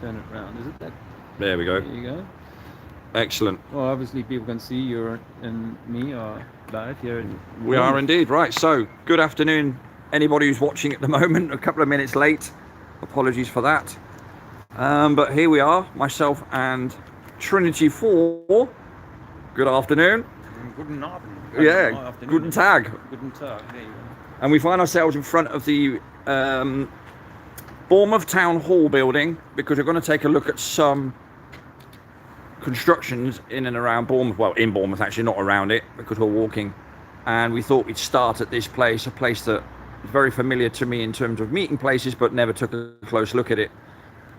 turn it around. Is it that? There we go. There you go. Excellent. Well, obviously people can see you and me are live here. We are indeed. Right, so good afternoon anybody who's watching at the moment. A couple of minutes late, apologies for that, but here we are, myself and TRINITY4. Good afternoon. Guten Abend. Yeah, guten Tag. Guten Tag. There you go. And we find ourselves in front of the Bournemouth Town Hall building because we're going to take a look at some constructions in and around Bournemouth. Well, in Bournemouth, actually, not around it, because we're walking. And we thought we'd start at this place, a place that is very familiar to me in terms of meeting places, but never took a close look at it.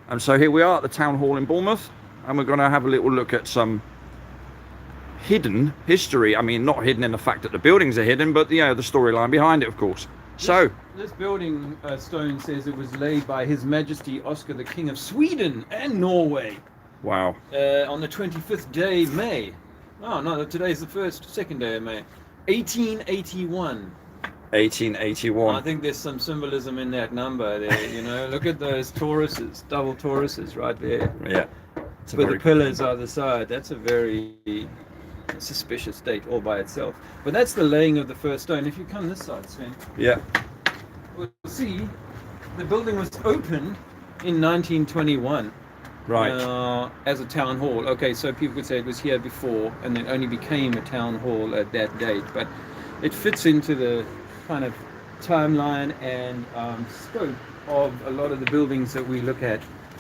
And so here we are at the Town Hall in Bournemouth, and we're going to have a little look at some hidden history. I mean, not hidden in the fact that the buildings are hidden, but the storyline behind it, of course. This building stone says it was laid by His Majesty Oscar, the King of Sweden and Norway. Wow. On the 25th day May. Oh no, today's the second day of May. 1881. 1881. I think there's some symbolism in that number there, you know. Look at those Tauruses, double Tauruses right there. Yeah. But the pillars are the side. That's a very suspicious date all by itself. But that's the laying of the first stone. If you come this side, Sven. Yeah. We'll see the building was opened in 1921. Right. As a town hall. Okay, so people could say it was here before and it only became a town hall at that date. But it fits into the kind of timeline and scope of a lot of the buildings that we look at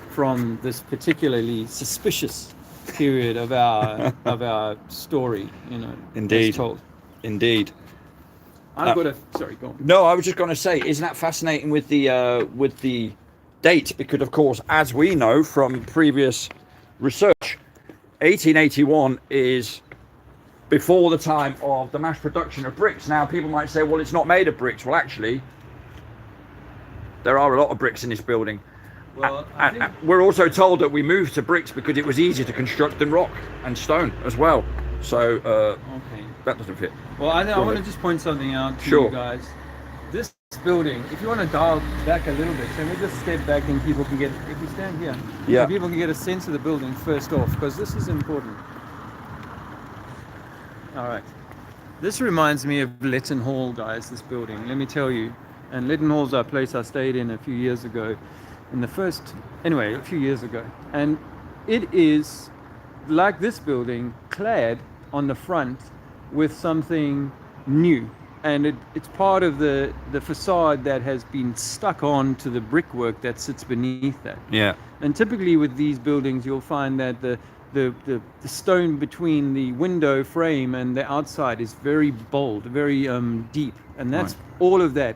from this particularly suspicious period of our story, you know. Indeed. Told. Indeed. Sorry, go on. No, I was just going to say, isn't that fascinating with the date? Because of course, as we know from previous research, 1881 is before the time of the mass production of bricks. Now, people might say, well, it's not made of bricks. Well, actually, there are a lot of bricks in this building. Well, we're also told that we moved to bricks because it was easier to construct than rock and stone as well. So okay, that doesn't fit. Well, I want to just point something out to you guys. This building, if you want to dial back a little bit, so we just step back and people can get, if we stand here, yeah, so people can get a sense of the building first off, because this is important. All right. This reminds me of Letton Hall, guys, this building, let me tell you. And Letton Hall's our place I stayed in a few years ago. A few years ago. And it is like this building, clad on the front with something new. And it's part of the facade that has been stuck on to the brickwork that sits beneath that. Yeah. And typically with these buildings, you'll find that the stone between the window frame and the outside is very bold, very deep. And that's all of that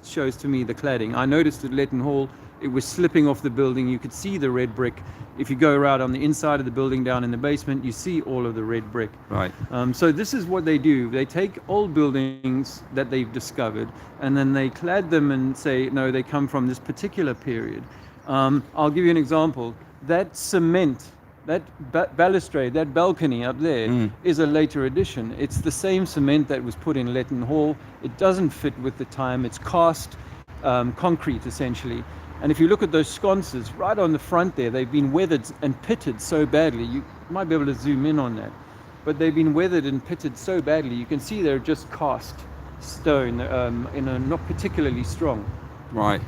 shows to me the cladding. I noticed at Letton Hall, it was slipping off the building. You could see the red brick. If you go around on the inside of the building down in the basement, you see all of the red brick. Right. So this is what they do. They take old buildings that they've discovered and then they clad them and say, no, they come from this particular period. I'll give you an example. That cement, that balustrade, that balcony up there is a later addition. It's the same cement that was put in Letton Hall. It doesn't fit with the time. It's cast concrete, essentially. And if you look at those sconces right on the front there, they've been weathered and pitted so badly. You might be able to zoom in on that. But they've been weathered and pitted so badly. You can see they're just cast stone, not particularly strong. Right.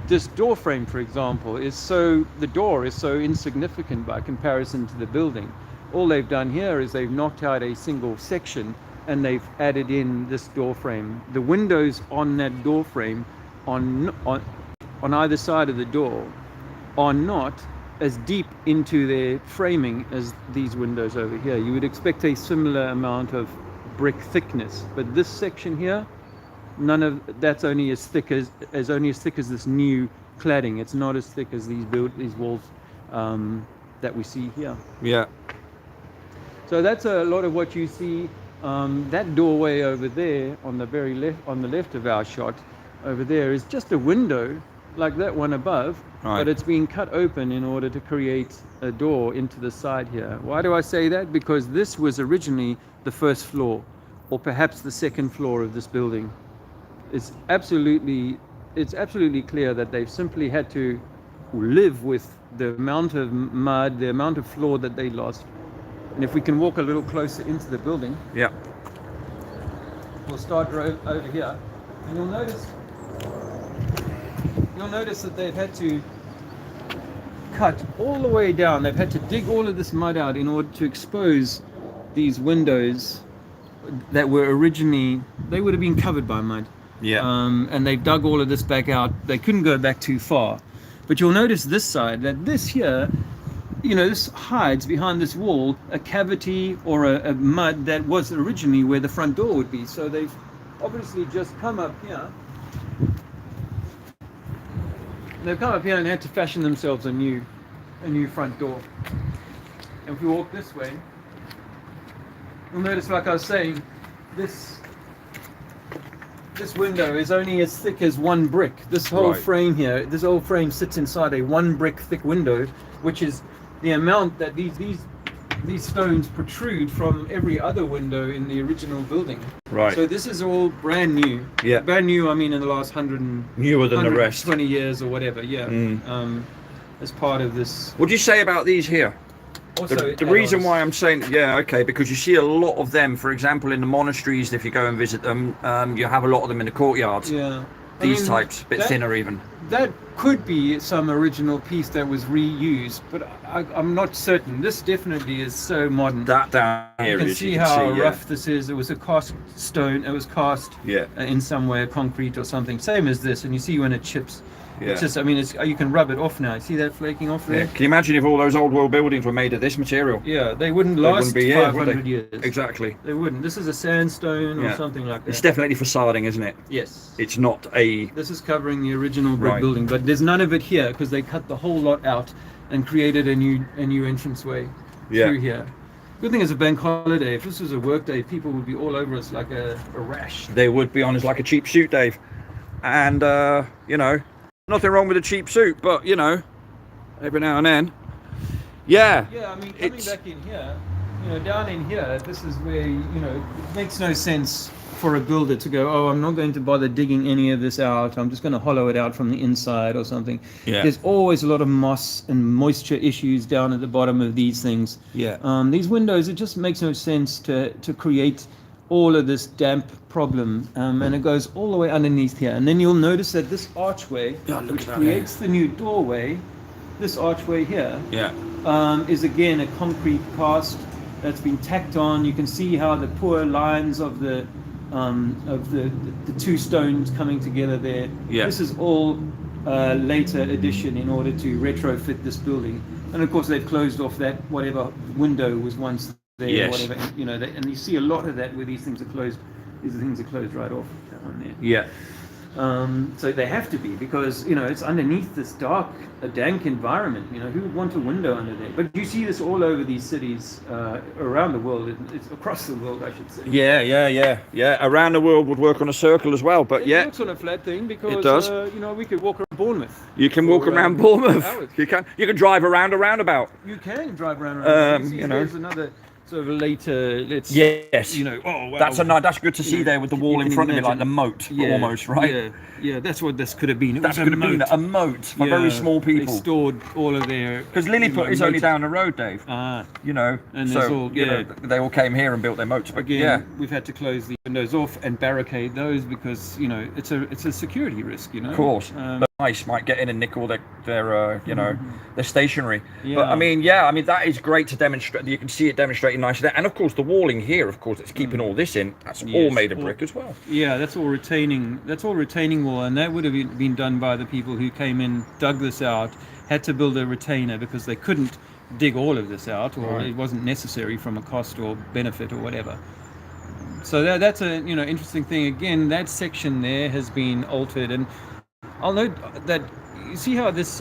This door frame, for example, the door is so insignificant by comparison to the building. All they've done here is they've knocked out a single section and they've added in this door frame. The windows on that door frame on either side of the door are not as deep into their framing as these windows over here. You would expect a similar amount of brick thickness, but this section here, none of that's only as thick as this new cladding. It's not as thick as these walls that we see here. Yeah. So that's a lot of what you see. That doorway over there on the very left, on the left of our shot, over there is just a window like that one above, but it's been cut open in order to create a door into the side here. Why do I say that? Because this was originally the first floor, or perhaps the second floor of this building. It's absolutely clear that they've simply had to live with the amount of mud, the amount of floor that they lost. And if we can walk a little closer into the building, Yeah. we'll start over here, and you'll notice that they've had to cut all the way down. They've had to dig all of this mud out in order to expose these windows that were originally, they would have been covered by mud. Yeah. And they've dug all of this back out. They couldn't go back too far. But you'll notice this side, that this here, this hides behind this wall a cavity or a mud that was originally where the front door would be. So they've obviously just come up here. They've come up here and had to fashion themselves a new front door. And if we walk this way, you'll notice, like I was saying, this window is only as thick as one brick. This whole frame here, this whole frame sits inside a one brick thick window, which is the amount that these stones protrude from every other window in the original building. Right. So this is all brand new. Yeah. Brand new, I mean, in the last newer than the rest. 20 years or whatever, yeah. As part of this. What do you say about these here? Also, The reason why I'm saying, because you see a lot of them, for example, in the monasteries, if you go and visit them, you have a lot of them in the courtyards. Yeah. These types, a bit thinner even. That could be some original piece that was reused, but I'm not certain. This definitely is so modern. That down here, you can see how rough this is. It was a cast stone. It was cast in some way, concrete or something. Same as this, and you see when it chips. Yeah. It's just, I mean, you can rub it off now. See that flaking off there? Yeah. Can you imagine if all those old world buildings were made of this material? Yeah, they wouldn't last 500 years. Exactly. They wouldn't. This is a sandstone or something like that. It's definitely facading, isn't it? Yes. It's not a... This is covering the original brick building, but there's none of it here because they cut the whole lot out and created a new entranceway through here. Good thing it's a bank holiday. If this was a work day, people would be all over us like a rash. They would be on us like a cheap suit, Dave. And, nothing wrong with a cheap suit, but, every now and then. Yeah. Yeah, I mean, coming back in here, down in here, this is where, it makes no sense for a builder to go, oh, I'm not going to bother digging any of this out. I'm just going to hollow it out from the inside or something. Yeah. There's always a lot of moss and moisture issues down at the bottom of these things. Yeah. These windows, it just makes no sense to create all of this damp problem, and it goes all the way underneath here. And then you'll notice that this archway, which creates the new doorway, this archway here, is again a concrete cast that's been tacked on. You can see how the poor lines of the two stones coming together there. Yeah. This is all later addition in order to retrofit this building. And of course they've closed off that whatever window was once there, or whatever, and you see a lot of that where these things are closed. These things are closed right off down there. Yeah. So they have to be, because it's underneath this dark, dank environment. Who would want a window under there? But you see this all over these cities around the world. It's across the world, I should say. Yeah. Around the world would work on a circle as well, but it works on a flat thing because it does. We could walk around Bournemouth. You can walk around Bournemouth. You can drive around a roundabout. You can drive around. There's another sort of later. Yes. Oh wow. That's good to see there with the wall in front of it, like the moat, almost, right? Yeah. That's what this could have been. That could have been a moat for very small people. They stored all of their. Because Lilliput is only down the road, Dave. And so they all came here and built their moats. But again, we've had to close the windows off and barricade those because it's a security risk. Of course. But ice might get in and nick all their their stationery. But I mean that is great to demonstrate. You can see it demonstrating nicely there. And of course the walling here, of course, it's keeping all this in. That's all made of brick as well. Yeah, that's all retaining wall, and that would have been done by the people who came in, dug this out, had to build a retainer because they couldn't dig all of this out, or it wasn't necessary from a cost or benefit or whatever. So that's a interesting thing. Again, that section there has been altered, and I'll note that you see how this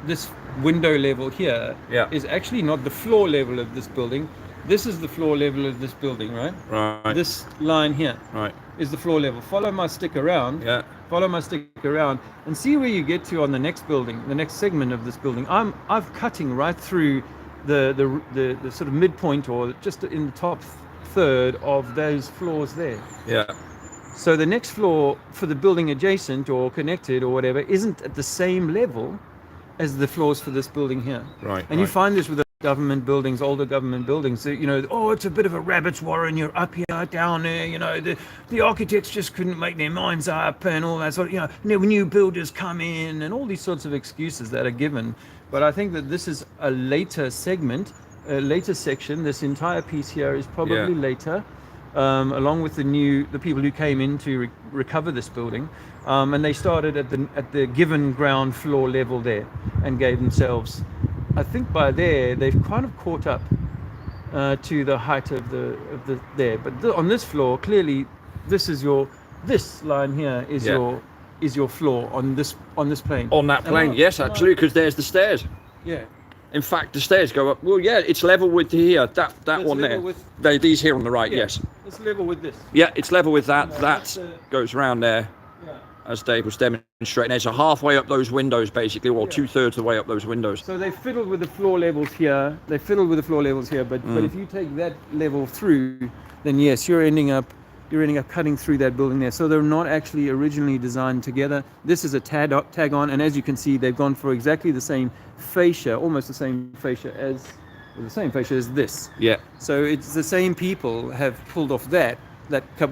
this window level here is actually not the floor level of this building. This is the floor level of this building, right? Right. This line here is the floor level. Follow my stick around. Yeah. Follow my stick around and see where you get to on the next building, the next segment of this building. I'm cutting right through the sort of midpoint, or just in the top third of those floors there. Yeah. So the next floor for the building adjacent or connected or whatever isn't at the same level as the floors for this building here. Right. And you find this with the government buildings, older government buildings. You know, oh, it's a bit of a rabbit's warren. You're up here, down there. You know, the architects just couldn't make their minds up, and all that sort of. You know, new builders come in, and all these sorts of excuses that are given. But I think that this is a later segment, a later section. This entire piece here is probably later, along with the people who came in to recover this building. And they started at the given ground floor level there, and gave themselves. I think by there they've kind of caught up to the height of the there. But on this floor, clearly, this line here is your floor on this plane. On that plane, yes, actually, because there's the stairs. Yeah. In fact, the stairs go up. Well, yeah, it's level with here. That one there. These here on the right, yes. It's level with this. Yeah, it's level with that. No, that goes around there. Yeah. As Dave was demonstrating, there's a halfway up those windows, basically, or 2/3 of the way up those windows. So they fiddled with the floor levels here. But if you take that level through, then yes, you're ending up cutting through that building there. So they're not actually originally designed together. This is a tag on, and as you can see, they've gone for exactly the same fascia, almost the same fascia as this. Yeah. So it's the same people have pulled off that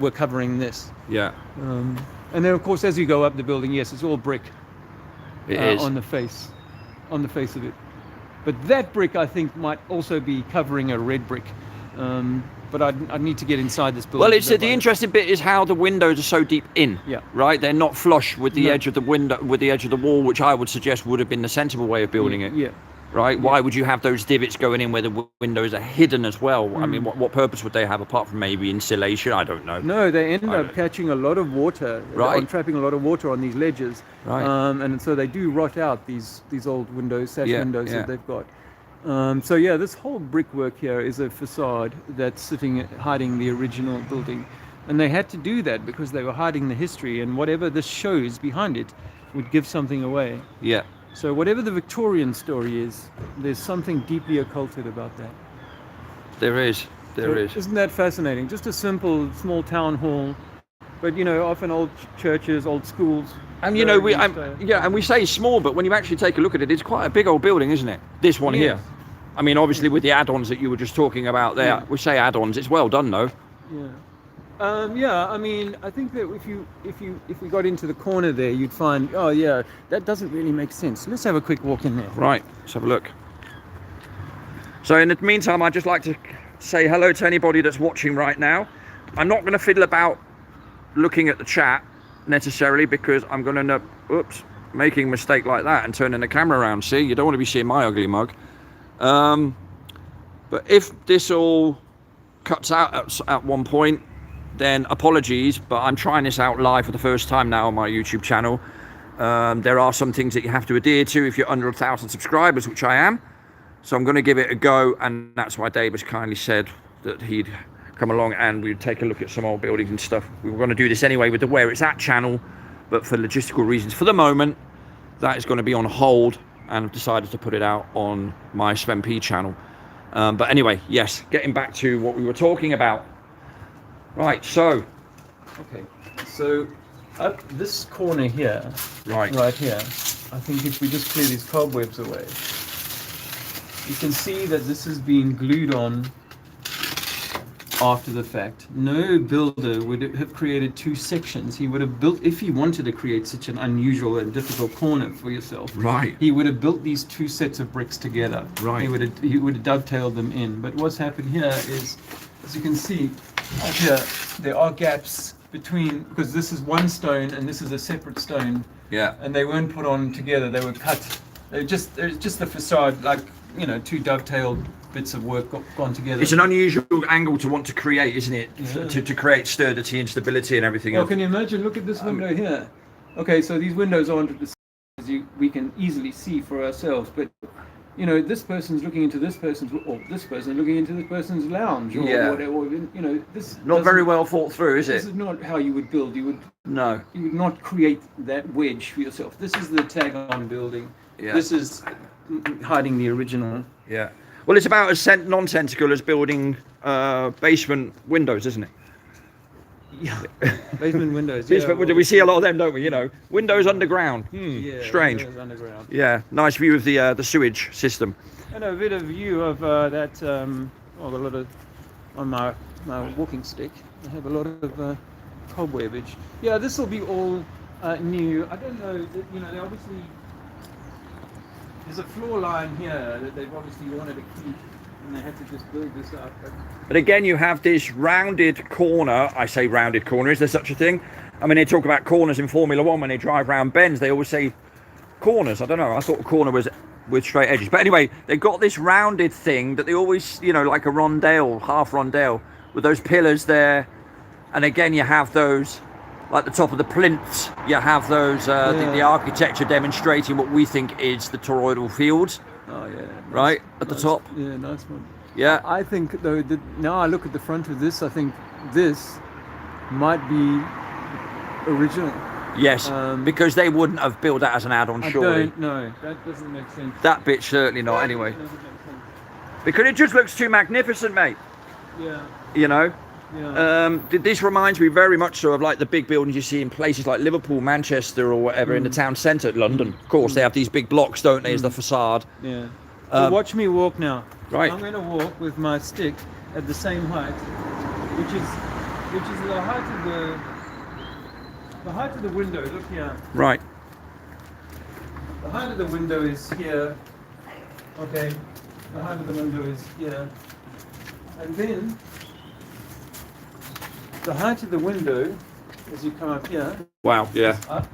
were covering this. Yeah. And then, of course, as you go up the building, yes, it's all brick. It is. On the face of it. But that brick, I think, might also be covering a red brick. But I'd need to get inside this building. Well, it's the interesting bit is how the windows are so deep in. Yeah. Right? They're not flush with the edge of the window, with the edge of the wall, which I would suggest would have been the sensible way of building it. Yeah. Right? Why would you have those divots going in where the windows are hidden as well? I mean, what purpose would they have apart from maybe insulation? I don't know. No, they end up catching a lot of water, right? Trapping a lot of water on these ledges, right? And so they do rot out these old windows, sash windows that they've got. So yeah, this whole brickwork here is a facade that's hiding the original building, and they had to do that because they were hiding the history, and whatever this shows behind it would give something away. Yeah. So whatever the Victorian story is, there's something deeply occulted about that. There is. Isn't that fascinating? Just a simple small town hall, but often old churches, old schools. And and we say small, but when you actually take a look at it, it's quite a big old building, isn't it? This one here. I mean, obviously with the add-ons that you were just talking about there, we say add-ons. It's well done, though. Yeah. I mean, I think that if we got into the corner there, you'd find, that doesn't really make sense. Let's have a quick walk in there. Right, let's have a look. So in the meantime, I'd just like to say hello to anybody that's watching right now. I'm not going to fiddle about looking at the chat necessarily, because I'm going to end up, making a mistake like that and turning the camera around. See, you don't want to be seeing my ugly mug. But if this all cuts out at one point, then apologies, but I'm trying this out live for the first time now on my YouTube channel. There are some things that you have to adhere to if you're under 1,000 subscribers, which I am. So I'm going to give it a go, and that's why Dave has kindly said that he'd come along and we'd take a look at some old buildings and stuff. We were going to do this anyway with the Where It's At channel, but for logistical reasons, for the moment, that is going to be on hold, and I've decided to put it out on my SvenP channel. But anyway, yes, getting back to what we were talking about. Right, so up this corner here, right here, I think if we just clear these cobwebs away, you can see that this has been glued on after the fact. No builder would have created two sections. He would have built, if he wanted to create such an unusual and difficult corner for yourself, right, he would have built these two sets of bricks together. Right. He would have dovetailed them in. But what's happened here is, as you can see, here there are gaps between, because this is one stone and this is a separate stone. Yeah. And they weren't put on together. They were cut. There's just the facade, like, two dovetailed bits of work gone together. It's an unusual angle to want to create, isn't it? Yeah. To create sturdity and stability and everything else. Can you imagine? Look at this window here. Okay, so these windows aren't the same, we can easily see for ourselves, but this person's looking into this person's, or this person looking into this person's lounge, or whatever. Or, this not very well thought through, is it? This is not how you would build. You would not create that wedge for yourself. This is the tag-on building. Yeah. This is hiding the original. Yeah. Well, it's about as nonsensical as building basement windows, isn't it? Yeah, basement windows. Basement window, we see a lot of them, don't we? You know, windows underground. Yeah, Strange. windows underground. Yeah, nice view of the sewage system. And a bit of view of that. I've got a lot of on my walking stick. I have a lot of cobwebbage. Yeah, this will be all new. I don't know. You know, they obviously there's a floor line here that they've obviously wanted to keep, and they had to just build this up. But again, you have this rounded corner. I say rounded corner. Is there such a thing? I mean, they talk about corners in Formula One when they drive around bends. They always say corners. I don't know. I thought a corner was with straight edges. But anyway, they've got this rounded thing that they always, you know, like a rondelle, half rondelle, with those pillars there. And again, you have those, like the top of the plinths, you have those, the architecture demonstrating what we think is the toroidal fields. Oh yeah. Right at the top. Yeah, nice one. Yeah. I think though that now I look at the front of this, I think this might be original. Yes, because they wouldn't have built that as an add-on, surely. I don't know. That doesn't make sense. That bit certainly not, anyway. Doesn't make sense. Because it just looks too magnificent, mate. Yeah. You know? Yeah. This reminds me very much so of like the big buildings you see in places like Liverpool, Manchester, or whatever in the town centre, London. Of course, they have these big blocks, don't they, as the facade. Yeah. So watch me walk now. Right. I'm going to walk with my stick at the same height, which is the height of the window. Look here. Right. The height of the window is here. Okay. The height of the window is here. And then the height of the window, as you come up here, Wow, yeah. is up.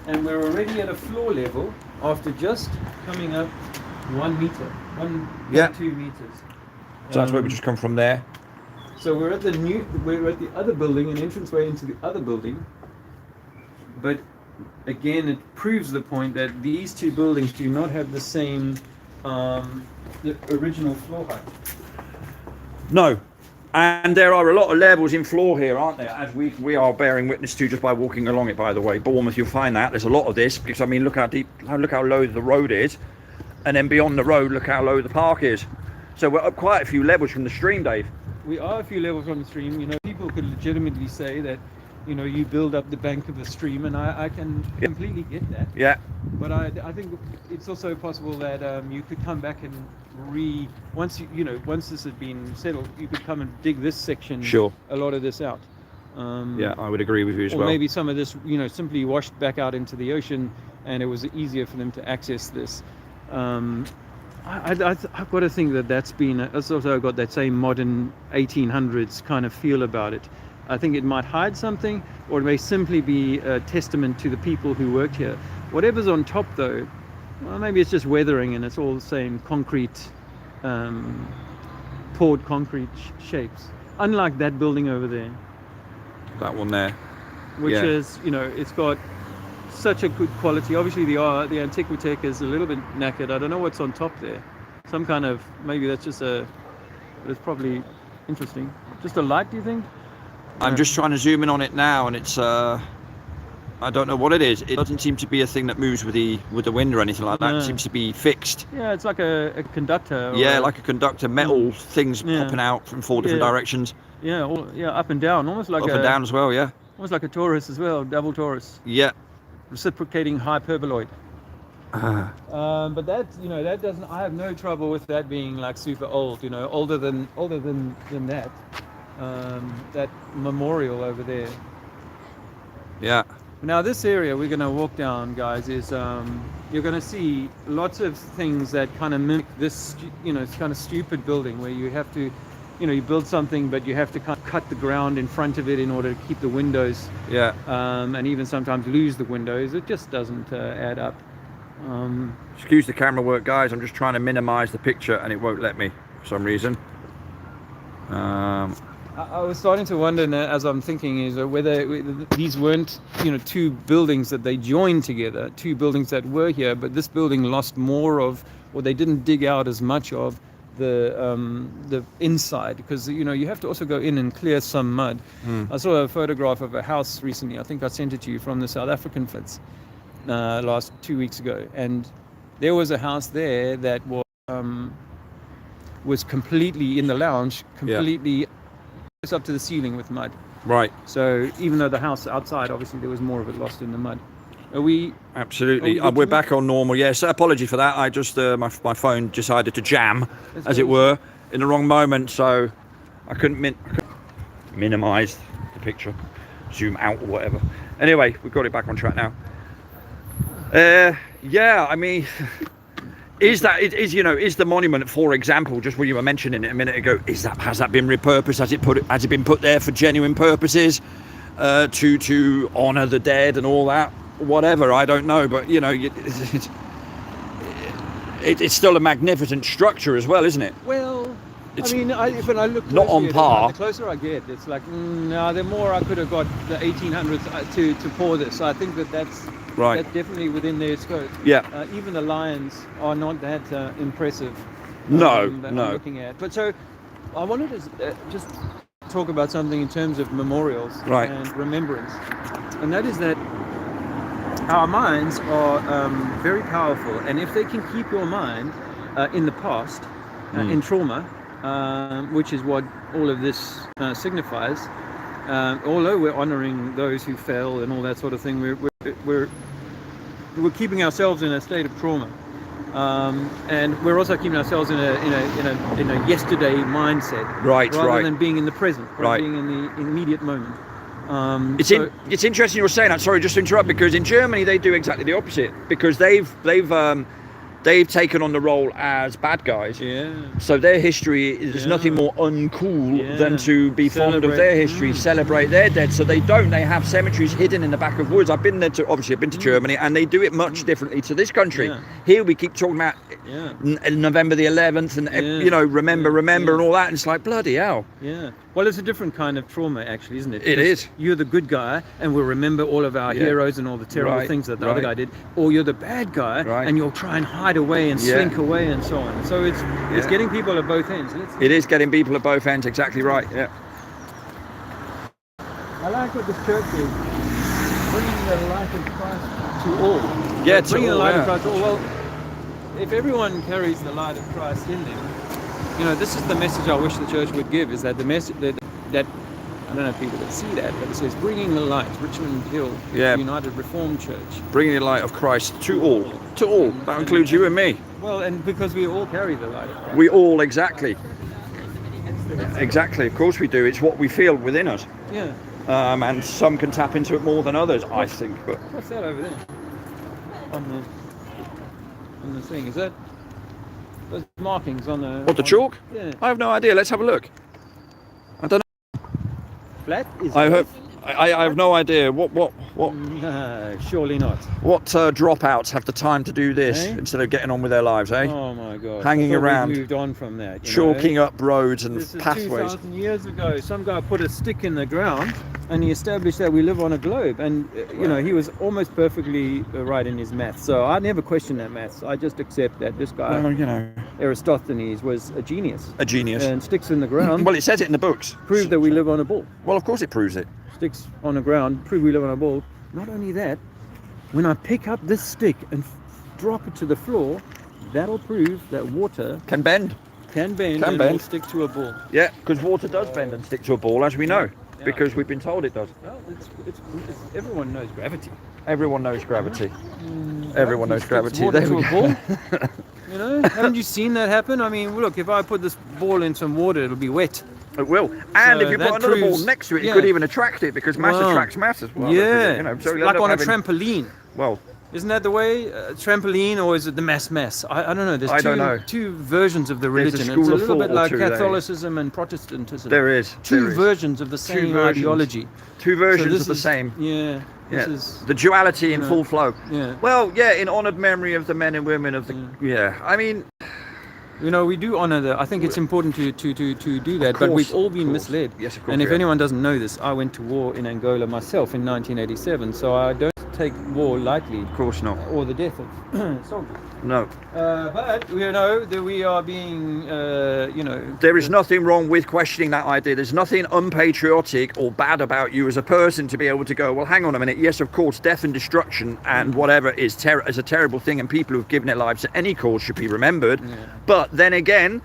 And we're already at a floor level after just coming up 1 meter, 2 meters. So that's where we just come from there. So we're at the other building, an entranceway into the other building. But again, it proves the point that these two buildings do not have the same the original floor height. No. And there are a lot of levels in floor here, aren't there? As we are bearing witness to just by walking along it, by the way. Bournemouth, you'll find that. There's a lot of this, because, I mean, look how low the road is. And then beyond the road, look how low the park is. So we're up quite a few levels from the stream, Dave. We are a few levels from the stream. You know, people could legitimately say that, you know, you build up the bank of the stream, and I can completely get that. Yeah. But I think it's also possible that you could come back and once this had been settled, you could come and dig this section, a lot of this out. Yeah, I would agree with you as well. Or maybe some of this, you know, simply washed back out into the ocean, and it was easier for them to access this. I've got to think that that's also got that same modern 1800s kind of feel about it. I think it might hide something, or it may simply be a testament to the people who worked here. Whatever's on top, though, well, maybe it's just weathering and it's all the same concrete, poured concrete shapes. Unlike that building over there. That one there. Which is, you know, it's got such a good quality. Obviously, the Antiquitech is a little bit knackered. I don't know what's on top there. Some kind of, maybe that's just it's probably interesting. Just a light, do you think? I'm just trying to zoom in on it now, and it's I don't know what it is. It doesn't seem to be a thing that moves with the wind or anything like that. No. It seems to be fixed. Yeah, it's like a conductor. Yeah, like a conductor, metal things popping out from 4 different directions. Yeah, up and down, almost like up and down as well. Yeah. Almost like a torus as well, double torus. Yeah. Reciprocating hyperboloid. But that, you know, that doesn't. I have no trouble with that being like super old. You know, older than that. That memorial over there. Yeah. Now this area we're going to walk down, guys, is you're going to see lots of things that kind of mimic this, you know, it's kind of stupid building where you have to, you know, you build something but you have to kind of cut the ground in front of it in order to keep the windows. Yeah. And even sometimes lose the windows. It just doesn't add up. Excuse the camera work, guys. I'm just trying to minimize the picture and it won't let me for some reason. I was starting to wonder as I'm thinking is whether these weren't, you know, two buildings that they joined together, two buildings that were here, but this building lost more of, or they didn't dig out as much of the inside, because, you know, you have to also go in and clear some mud. I saw a photograph of a house recently. I think I sent it to you from the South African flats last 2 weeks ago, and there was a house there that was completely in the lounge, completely up to the ceiling with mud. Right. So even though the house outside, obviously there was more of it lost in the mud. Are we? Absolutely. Are we good We're to back on normal. Yes. Apology for that. I just my phone decided to jam, That's as very it were, in the wrong moment, so I couldn't minimize the picture, zoom out or whatever. Anyway, we've got it back on track now. Yeah. I mean. Is the monument, for example, just what you were mentioning it a minute ago, has that been repurposed? Has it been put there for genuine purposes, to honour the dead and all that? Whatever, I don't know, but it's still a magnificent structure as well, isn't it? Well, It's I mean, when I look not on closely at it, par. the closer I get, it's like, no, the more I could have got the 1800s to pour this. So I think that's Right. That's definitely within their scope. Yeah. Even the lions are not that impressive. No, that no. I'm looking at. But so I wanted to just talk about something in terms of memorials Right. and remembrance, and that is that our minds are very powerful, and if they can keep your mind in the past, in trauma, which is what all of this signifies. Although we're honouring those who fell and all that sort of thing, we're keeping ourselves in a state of trauma, and we're also keeping ourselves in a yesterday mindset, rather than being in the present, being in the immediate moment. It's interesting you're saying that. Sorry, just to interrupt, because in Germany they do exactly the opposite, because they've taken on the role as bad guys. Yeah. So their history is nothing more uncool than to be fond of their history, celebrate their dead. So they have cemeteries hidden in the back of woods. I've been to Germany, and they do it much differently to this country. Yeah. Here we keep talking about November the 11th and remember and all that, and it's like, bloody hell. Yeah. Well, it's a different kind of trauma, actually, isn't it? It is. You're the good guy, and we'll remember all of our heroes and all the terrible things that the other guy did. Or you're the bad guy, and you'll try and hide away and slink away and so on. So it's getting people at both ends. It is getting people at both ends. Exactly right. Yeah. I like what this church is, bringing the light of Christ to all. Yeah, bringing the light of Christ to all. Well, if everyone carries the light of Christ in them, this is the message I wish the church would give, is that the message that I don't know if people can see that, but it says bringing the light, Richmond Hill United Reformed Church. Bringing the light of Christ to all. To all. That includes you and me. Well, and because we all carry the light of Christ. We all, exactly. Exactly, of course we do. It's what we feel within us. Yeah. And some can tap into it more than others, I think. But what's that over there? On the thing, is that those markings on the... What, the chalk? Yeah. I have no idea. Let's have a look. I don't know. Flat? I have no idea. What? No, surely not. What dropouts have the time to do this instead of getting on with their lives, eh? Oh my God! Hanging around, we moved on from that. chalking up roads and this pathways. Is 2,000 years ago, some guy put a stick in the ground, and he established that we live on a globe. And he was almost perfectly right in his maths. So I never question that maths. I just accept that this guy, Aristophanes, was a genius. A genius. And sticks in the ground. Well, it says it in the books. Prove that we live on a ball. Well, of course it proves it. Sticks on the ground, prove we live on a ball. Not only that, when I pick up this stick and drop it to the floor, that'll prove that water can bend and will stick to a ball. Yeah, because water does bend and stick to a ball, as we know, because we've been told it does. Well, it's everyone knows gravity. Everyone knows gravity. Everyone knows gravity. Water to a ball. Haven't you seen that happen? I mean, look, if I put this ball in some water, it'll be wet. It will. And if you put another ball next to it, it could even attract it, because mass attracts mass as well. Yeah. So like on a trampoline. Well, isn't that the way? Trampoline, or is it the mass? I don't know. There's two versions of the religion. It's a little bit like Catholicism and Protestantism. There is. Two versions of the same ideology. Two versions of the same. Yeah. This is the duality in full flow. Yeah. Well, in honoured memory of the men and women of the... I mean... we do honour I think it's important to do that, but we've all been misled. Yes, of course. And if anyone doesn't know this, I went to war in Angola myself in 1987, so I don't take war lightly. Of course not. Or the death of soldiers. No. But we know that we are being, There is nothing wrong with questioning that idea. There's nothing unpatriotic or bad about you as a person to be able to go, well, hang on a minute. Yes, of course, death and destruction and whatever is a terrible thing, and people who've given their lives to any cause should be remembered. Yeah. But then again,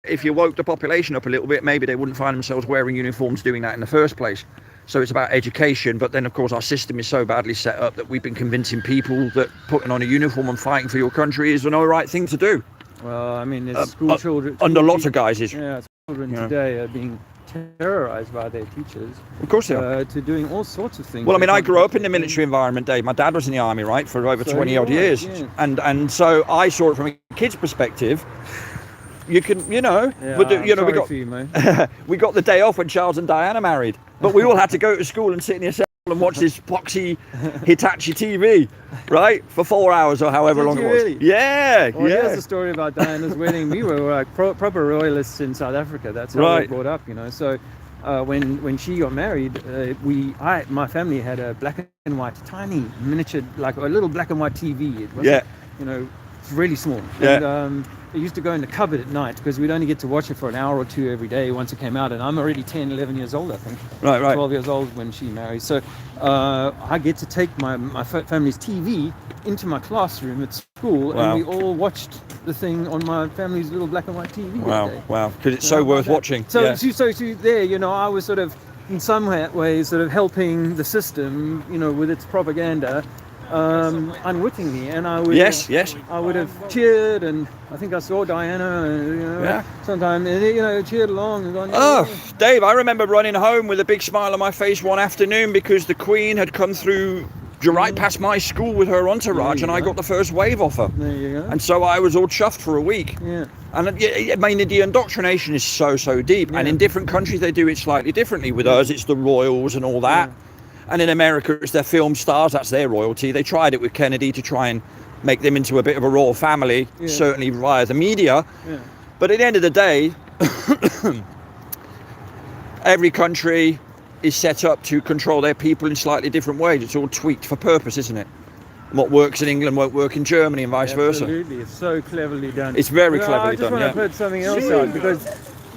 if you woke the population up a little bit, maybe they wouldn't find themselves wearing uniforms doing that in the first place. So it's about education, but then of course our system is so badly set up that we've been convincing people that putting on a uniform and fighting for your country is the right thing to do. Well, I mean, there's school children... Under lots of guises. Yeah, children today are being terrorised by their teachers. Of course they are. To doing all sorts of things. Well, I mean, I grew up in the military environment, Dave. My dad was in the army, right, for over 20 odd years. Yeah. And so I saw it from a kid's perspective. You can, we got we got the day off when Charles and Diana married, but we all had to go to school and sit in the assembly and watch this boxy Hitachi TV, right, for 4 hours or however long it was. Really? Yeah, well, yeah. Here's the story about Diana's wedding. We were like proper royalists in South Africa. That's how we were brought up, So when she got married, my family had a black and white, tiny miniature, like a little black and white TV. It was, it's really small. Yeah. And, it used to go in the cupboard at night because we'd only get to watch it for an hour or two every day once it came out. And I'm already 10, 11 years old, I think. Right. 12 years old when she married. So I get to take my family's TV into my classroom at school. Wow. And we all watched the thing on my family's little black and white TV. Wow. Because it's so worth watching. So there, I was sort of in some ways sort of helping the system, with its propaganda. Unwittingly, and I would I would have cheered, and I think I saw Diana sometime, cheered along and gone, Dave, I remember running home with a big smile on my face one afternoon because the Queen had come through right past my school with her entourage, and I got the first wave off her. There you go. And so I was all chuffed for a week. Yeah. And I mean, the indoctrination is so deep, and in different countries they do it slightly differently. With us, it's the royals and all that. And in America, it's their film stars, that's their royalty. They tried it with Kennedy to try and make them into a bit of a royal family, certainly via the media. Yeah. But at the end of the day, every country is set up to control their people in slightly different ways. It's all tweaked for purpose, isn't it? What works in England won't work in Germany and vice versa. Absolutely, it's so cleverly done. It's very cleverly done, I just want to put something else out, because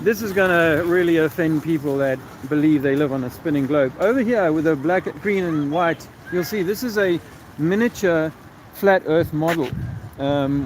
this is going to really offend people that believe they live on a spinning globe. Over here with a black, green and white, you'll see this is a miniature flat earth model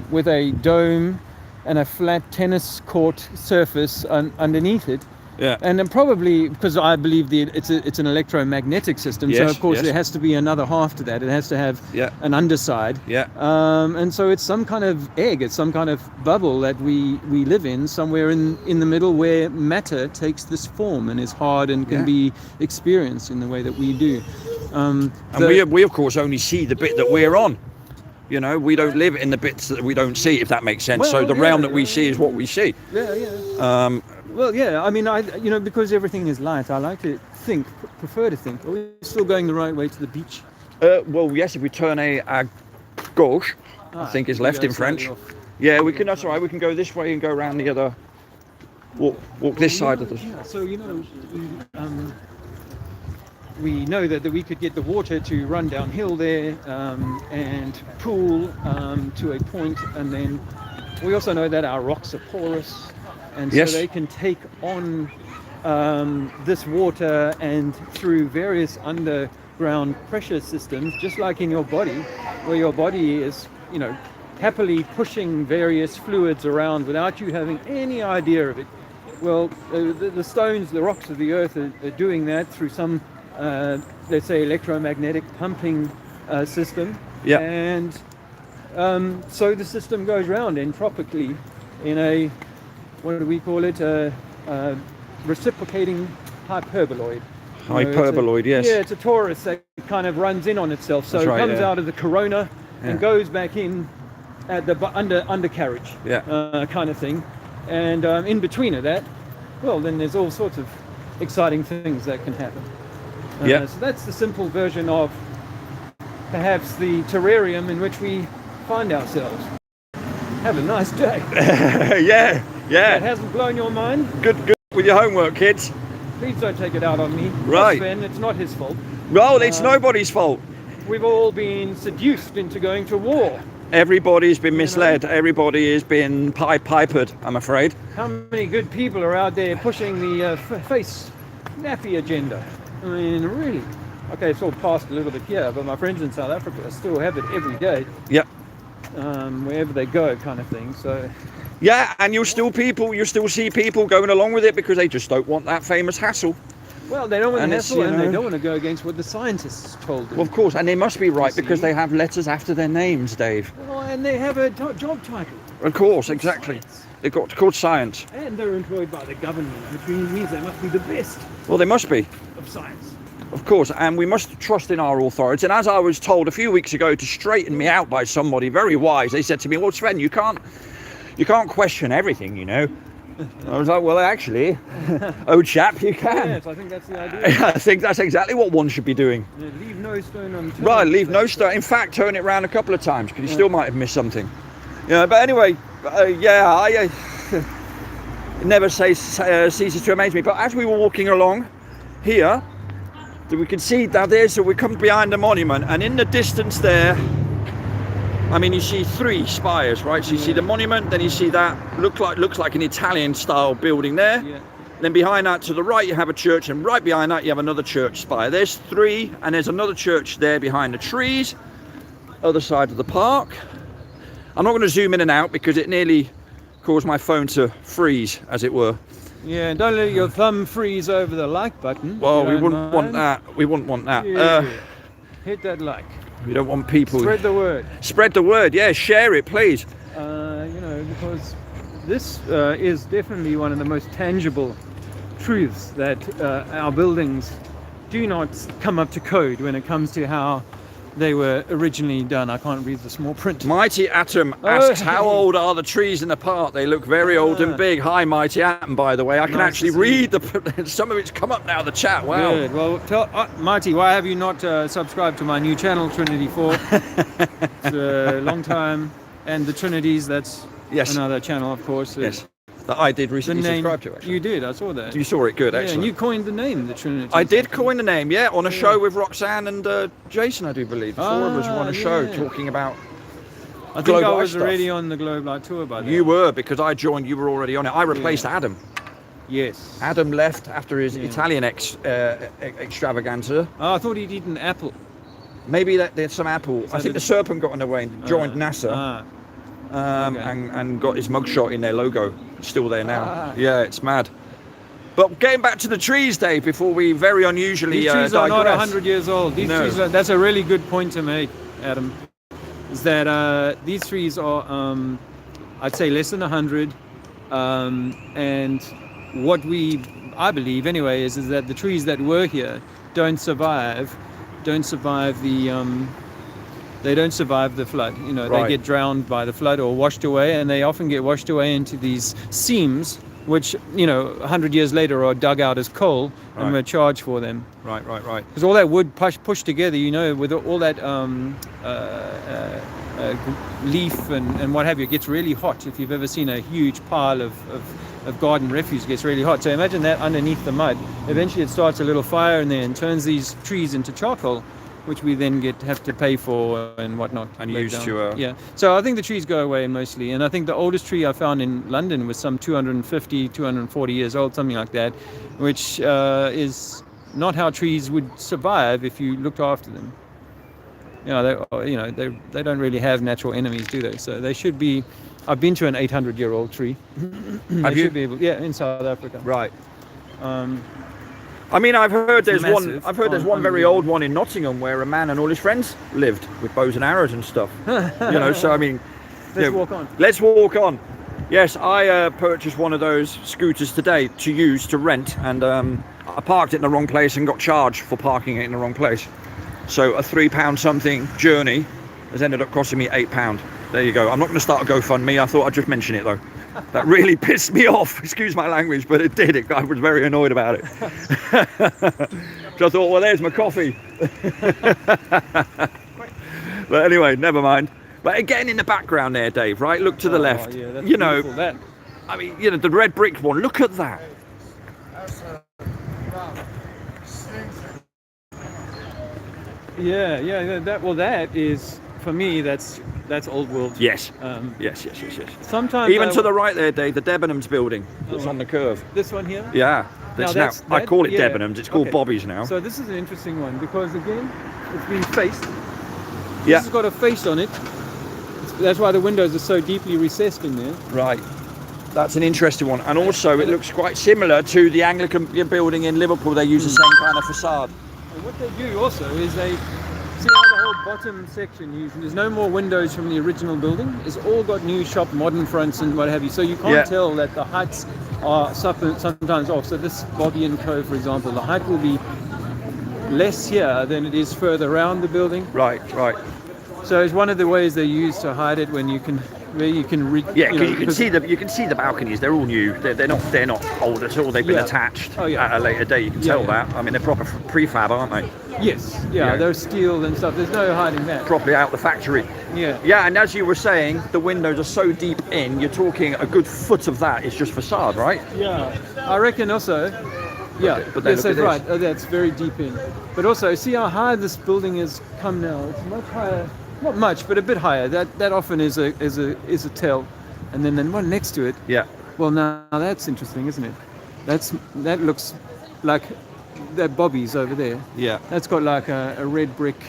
with a dome and a flat tennis court surface underneath it. Yeah. And then probably, because I believe it's an electromagnetic system, so of course there has to be another half to that. It has to have an underside. Yeah. And so it's some kind of egg, it's some kind of bubble that we live in, somewhere in the middle where matter takes this form and is hard and can be experienced in the way that we do. And we of course only see the bit that we're on. We don't live in the bits that we don't see, if that makes sense. So the realm that we see is what we see. Yeah. I mean, because everything is light, I like to prefer to think, are we still going the right way to the beach? Well, yes, if we turn a gauche, I think is left in French. Yeah, we can, that's all right, we can go this way and go around the other, walk this side of the... Yeah, so, we know that we could get the water to run downhill there and pool to a point, and then we also know that our rocks are porous, and so they can take on this water, and through various underground pressure systems, just like in your body, where your body is, happily pushing various fluids around without you having any idea of it. Well, the stones, the rocks of the earth are doing that through some let's say electromagnetic pumping system, and so the system goes round entropically in a, what do we call it, a reciprocating hyperboloid. Yes. Yeah, it's a torus that kind of runs in on itself, so it comes out of the corona and goes back in at the undercarriage kind of thing, and in between of that, well, then there's all sorts of exciting things that can happen. So that's the simple version of perhaps the terrarium in which we find ourselves. Have a nice day. Yeah. That hasn't blown your mind? Good with your homework, kids. Please don't take it out on me. Right. Sven, it's not his fault. Well, it's nobody's fault. We've all been seduced into going to war. Everybody's been misled. Everybody has been pipered, I'm afraid. How many good people are out there pushing the face nappy agenda? I mean, really. Okay, it's all passed a little bit here, but my friends in South Africa still have it every day. Yep. wherever they go, kind of thing. So Yeah, and you'll still see people going along with it because they just don't want that famous hassle. well, they don't want And to it's, hassle, you and they know- don't want to go against what the scientists told them. Well, of course, and they must be right You because see? they have letters after their names, Dave. Well, and they have a job title. Of course, exactly. Science. They've got called science. And they're employed by the government, which means they must be the best Well, they must be. of science. Of course, and we must trust in our authority. And as I was told a few weeks ago to straighten me out by somebody very wise, they said to me, "Well, Sven, you can't question everything, you know." I was like, "Well, actually, old chap, you can." Yes, I think that's the idea. I think that's exactly what one should be doing. Yeah, leave no stone unturned. Right, leave no stone. In fact, turn it around a couple of times because you still might have missed something. Yeah, but anyway, it never ceases to amaze me. But as we were walking along here, we could see that so we come behind the monument, and in the distance there, I mean, you see 3 spires, right? So you see the monument, then you see that looks like an Italian-style building there. Yeah. Then behind that to the right you have a church, and right behind that you have another church spire. There's 3, and there's another church there behind the trees, other side of the park. I'm not going to zoom in and out because it nearly caused my phone to freeze, as it were. Yeah, and don't let your thumb freeze over the like button. Well, if we you wouldn't don't want mind. that. We wouldn't want that. Yeah. Hit that like. We don't want people. Spread the word. Spread the word. Yeah, share it, please. Because this is definitely one of the most tangible truths that our buildings do not come up to code when it comes to how they were originally done. I can't read the small print. Mighty Atom asks, how old are the trees in the park? They look very old and big. Hi, Mighty Atom, by the way. I can Nice actually to see read some of it's come up now, the chat. Wow. Good. Well, tell Mighty, why have you not subscribed to my new channel, TRINITY4? It's a long time. And the Trinities, that's Yes. another channel, of course. Yes. That I did The recently name, subscribe to, actually. you did, I saw that. You saw it, good, Yeah, excellent. and you coined the name, the Trinities. I did coin the name, yeah, on a show with Roxanne and Jason, I do believe. The 4 of us were on a show yeah. talking about I think Globe I Life was stuff. already on the Globe Light tour by then. You were, because I joined, you were already on it. I replaced Adam. Yes. Adam left after his Yeah. Italian extravaganza. Oh, I thought he'd eaten apple. Maybe there's some apple. I think the Serpent got in the way and joined NASA. Okay. and got his mugshot in their logo. Still there now. Ah. Yeah, it's mad. But getting back to the trees, Dave, before we very unusually These trees are not digress. 100 years old. These No. trees are, that's a really good point to make, Adam. Is that these trees are, I'd say, less than 100. And what I believe anyway, is that the trees that were here don't survive the they don't survive the flood. You know, Right. they get drowned by the flood or washed away, and they often get washed away into these seams, which, 100 years later are dug out as coal, and Right. we're charged for them. Right. Because all that wood pushed together, with all that leaf and what have you, it gets really hot. If you've ever seen a huge pile of garden refuse, it gets really hot. So imagine that underneath the mud. Eventually it starts a little fire in there and turns these trees into charcoal, which we then have to pay for and whatnot. And let use down. to, Yeah. So I think the trees go away mostly. And I think the oldest tree I found in London was some 250, 240 years old, something like that, which is not how trees would survive if you looked after them. They don't really have natural enemies, do they? So they should be. I've been to an 800-year-old tree. Have you? Should be able, yeah, in South Africa. Right. I mean, I've heard there's massive one very old one in Nottingham where a man and all his friends lived with bows and arrows and stuff. So I mean, Let's walk on. Let's walk on. Yes, I purchased one of those scooters today to use to rent, and I parked it in the wrong place and got charged for parking it in the wrong place. So a £3 something journey has ended up costing me £8. There you go. I'm not going to start a GoFundMe. I thought I'd just mention it though. That really pissed me off. Excuse my language, but it did. I was very annoyed about it. So I thought, well, there's my coffee. But anyway, never mind. But again, in the background there, Dave, right? Look to the left. Yeah, that's beautiful, that. I mean, the red brick one. Look at that. Yeah. That is, for me, that's old world. Yes. Um, Yes. Sometimes Even to the right there, Dave, the Debenhams building that's Oh, on the curve. this one here. Yeah. That's now, I call it yeah. Debenhams. It's called Okay. Bobby's now. So this is an interesting one because again, it's been faced. Yeah. This has got a face on it. That's why the windows are so deeply recessed in there. Right. That's an interesting one. And also, it looks quite similar to the Anglican building in Liverpool. They use the same kind of facade. And what they do also is they see how the whole bottom section there's no more windows from the original building. It's all got new shop modern fronts and what have you. So you can't tell that the heights are sometimes off. So this Bobby and Co, for example, the height will be less here than it is further around the building. Right. So it's one of the ways they use to hide it when you can because you can see the balconies. They're all new. They're not old at all. They've been attached at a later date. You can tell that. I mean, they're proper prefab, aren't they? Yes. Yeah. They're steel and stuff. There's no hiding that. Properly out the factory. Yeah. Yeah, and as you were saying, the windows are so deep in. You're talking a good foot of that is just facade, right? Yeah. I reckon also. Yeah, but then that's right. Oh, that's very deep in. But also, see how high this building has come now. It's much higher. Not much, but a bit higher. That often is a tell. And then the one next to it. Yeah. Well, now that's interesting, isn't it? That looks like that Bobby's over there. Yeah. That's got like a red brick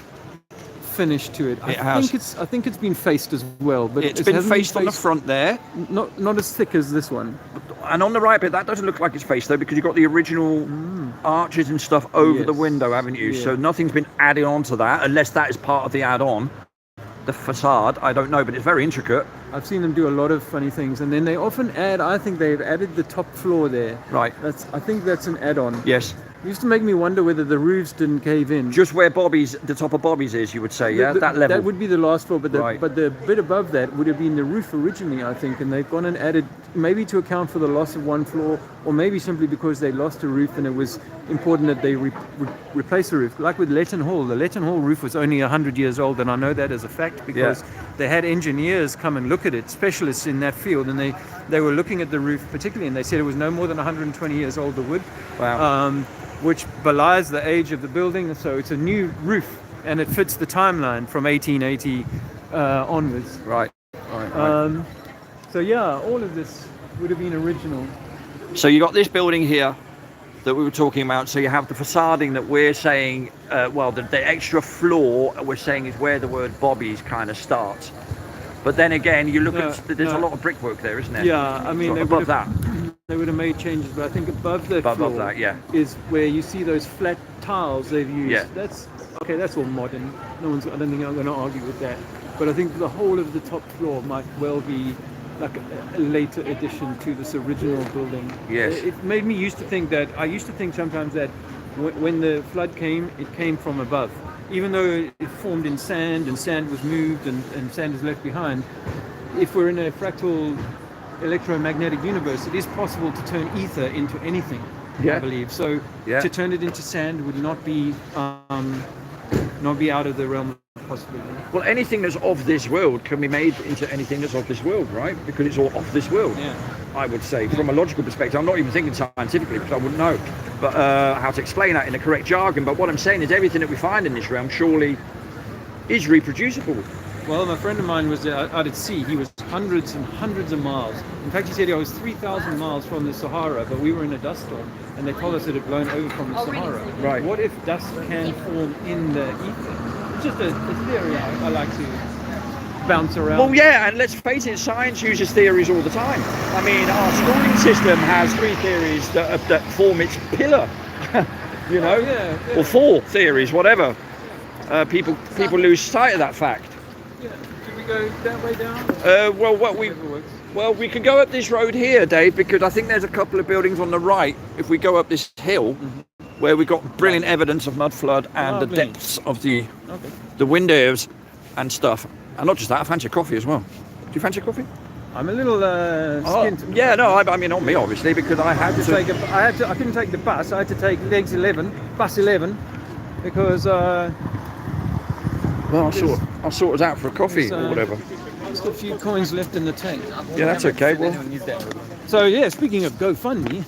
finish to it. I think it's been faced as well, but it's been faced on the front there. Not as thick as this one. And on the right bit, that doesn't look like it's faced though, because you've got the original arches and stuff over the window, haven't you? Yeah. So nothing's been added on to that, unless that is part of the add-on. The facade, I don't know, but it's very intricate. I've seen them do a lot of funny things, and then they often add. I think they've added the top floor there. Right. I think that's an add-on. Yes. It used to make me wonder whether the roofs didn't cave in. Just where the top of Bobby's is, you would say, that level. That would be the last floor, but the bit above that would have been the roof originally, I think, and they've gone and added, maybe to account for the loss of one floor, or maybe simply because they lost a roof and it was important that they replace the roof. Like with Letton Hall, the Letton Hall roof was only 100 years old, and I know that as a fact because they had engineers come and look at it, specialists in that field, and they were looking at the roof particularly, and they said it was no more than 120 years old, the wood. Wow. Which belies the age of the building, so it's a new roof, and it fits the timeline from 1880 onwards. Right. So yeah, all of this would have been original. So you got this building here that we were talking about. So you have the facading that we're saying, the extra floor we're saying is where the word Bobby's kind of starts. But then again, you look there's a lot of brickwork there, isn't there? Yeah, I mean, so above that. They would have made changes, but I think above the floor is where you see those flat tiles they've used. Yeah. That's all modern. I don't think I'm going to argue with that. But I think the whole of the top floor might well be like a later addition to this original building. Yes. It made me used to think sometimes that when the flood came, it came from above. Even though it formed in sand and sand was moved and sand is left behind, if we're in a fractal electromagnetic universe, it is possible to turn ether into anything, I believe. So to turn it into sand would not be out of the realm of possibility. Well, anything that's of this world can be made into anything that's of this world, right? Because it's all of this world. Yeah. I would say, from a logical perspective. I'm not even thinking scientifically because I wouldn't know but how to explain that in the correct jargon. But what I'm saying is everything that we find in this realm surely is reproducible. Well, a friend of mine was out at sea. He was hundreds and hundreds of miles. In fact, he said he was 3,000 miles from the Sahara, but we were in a dust storm, and they told us it had blown over from the Sahara. Right. What if dust can form in the ether? It's just a theory I like to bounce around. Well, yeah, and let's face it, science uses theories all the time. I mean, our schooling system has 3 theories that form its pillar, you know, or 4 theories, whatever. People lose sight of that fact. Yeah. Should we go that way down? We can go up this road here, Dave, because I think there's a couple of buildings on the right. If we go up this hill, where we've got brilliant evidence of mud flood and the depths of the windows and stuff. And not just that, I fancy a coffee as well. Do you fancy a coffee? I'm a little skint. Yeah, no, I mean on me obviously because I had to. I couldn't take the bus. I had to take bus 11, because. Well, I'll sort us out for a coffee or whatever. Just a few coins left in the tank. Yeah, that's okay. Well, so yeah, speaking of GoFundMe,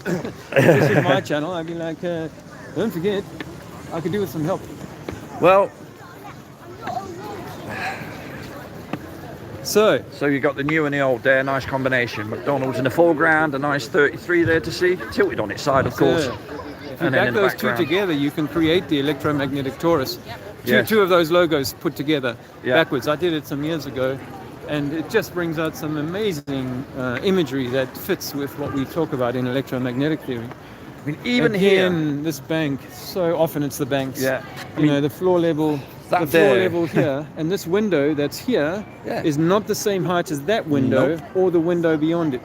this is my channel. I'd be like, don't forget, I could do with some help. Well, so you got the new and the old there, nice combination. McDonald's in the foreground, a nice 33 there to see, tilted on its side, of course. If you back those two together, you can create the electromagnetic torus. Yes. Two of those logos put together backwards. I did it some years ago. and it just brings out some amazing imagery that fits with what we talk about in electromagnetic theory. I mean, even Again, here, this bank, so often it's the banks. Yeah. You know, the floor level. That The floor there. level here, and this window that's here is Yeah. not the same height as that window Nope. or the window beyond it.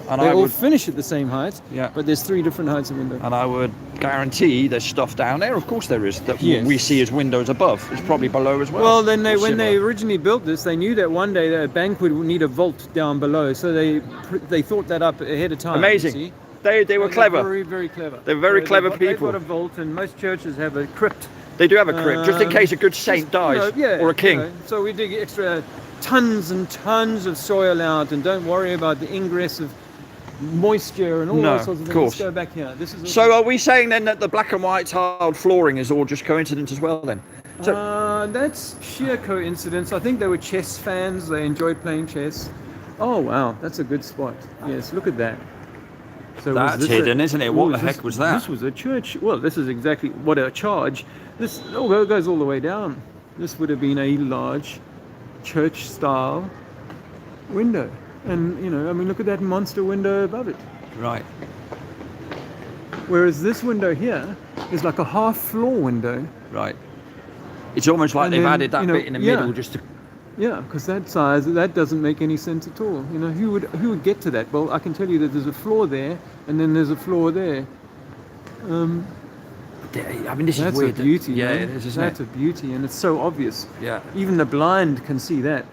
and They I all would, finish at the same height, Yeah. but there's 3 different heights of window. and I would guarantee there's stuff down there. Of course there is. That Yes. we see as windows above. It's probably below as well. Well, then Or when they similar. originally built this, they knew that one day that a bank would need a vault down below, so they thought that up ahead of time. you Amazing. see. They were They're clever. Very, very clever. They're very So clever they've people. got a vault, and most churches have a crypt. They do have a crypt, just in case a good saint Just, you dies, know, yeah, or a king. you know, so we dig extra tons and tons of soil out, and don't worry about the ingress of moisture and all No, those sorts of of things. course. Let's go back here. This is So are we saying then that the black and white tiled flooring is all just coincidence as well then? So that's sheer coincidence. I think they were chess fans. They enjoyed playing chess. Oh wow, that's a good spot. Yes, look at that. So That's was this hidden, isn't it? What the is heck was that? This was a church. Well, this is exactly what a charge. This goes all the way down. This would have been a large church-style window, and you know, I mean, look at that monster window above it. right. Whereas this window here is like a half-floor window. Right. It's almost like And they've then, added that you know, bit in the yeah. middle just to. Yeah, because that size, that doesn't make any sense at all. You know, who would get to that? Well, I can tell you that there's a floor there, and then there's a floor there. I mean, this is That's weird. a beauty. Yeah, man. it is, isn't That's it? a beauty, and it's so obvious. Yeah. Even the blind can see that.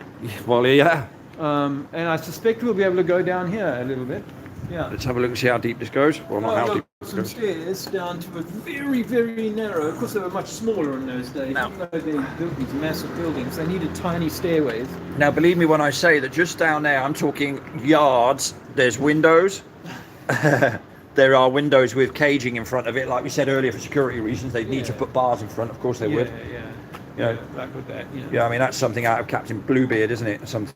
Well, yeah. And I suspect we'll be able to go down here a little bit. Yeah. Let's have a look and see how deep this goes. Well, not how Well, deep it some goes. stairs down to a very, very narrow. Of course, they were much smaller in those days. No. Even though they built these massive buildings, they needed tiny stairways. Now, believe me when I say that just down there, I'm talking yards. There's windows. There are windows with caging in front of it. Like we said earlier, for security reasons, they'd need to Yeah. put bars in front. Of course they would. Yeah. You know, Like with that. Yeah. yeah, I mean, that's something out of Captain Bluebeard, isn't it? Something.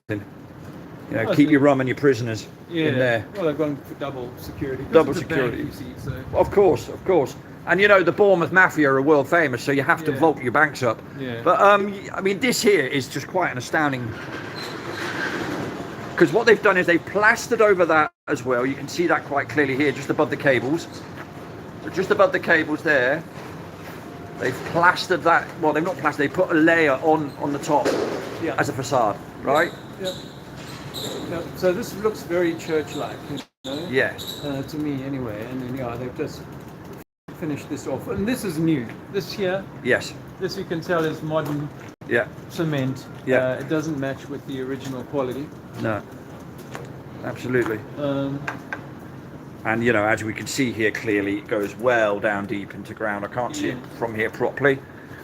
You know, I keep see. your rum and your prisoners Yeah. in there. Well, they've gone for double security. 'Cause Double it's a bank, security. you see, so. Of course. And you know, the Bournemouth Mafia are world famous, so you have to Yeah. vault your banks up. Yeah. But I mean, this here is just quite an astounding. Because what they've done is they've plastered over that as well. You can see that quite clearly here, just above the cables. So just above the cables there, they've plastered that. Well, they've not plastered. They put a layer on the top Yeah. as a facade, right? Yeah. So this looks very church-like, you know? Yeah. To me, anyway. And then, yeah, they've just finished this off. And this is new. This here, Yes. this you can tell is modern Yeah. cement. Yeah. It doesn't match with the original quality. No. Absolutely. Um, And you know, as we can see here clearly, it goes well down deep into ground. I can't see it from here properly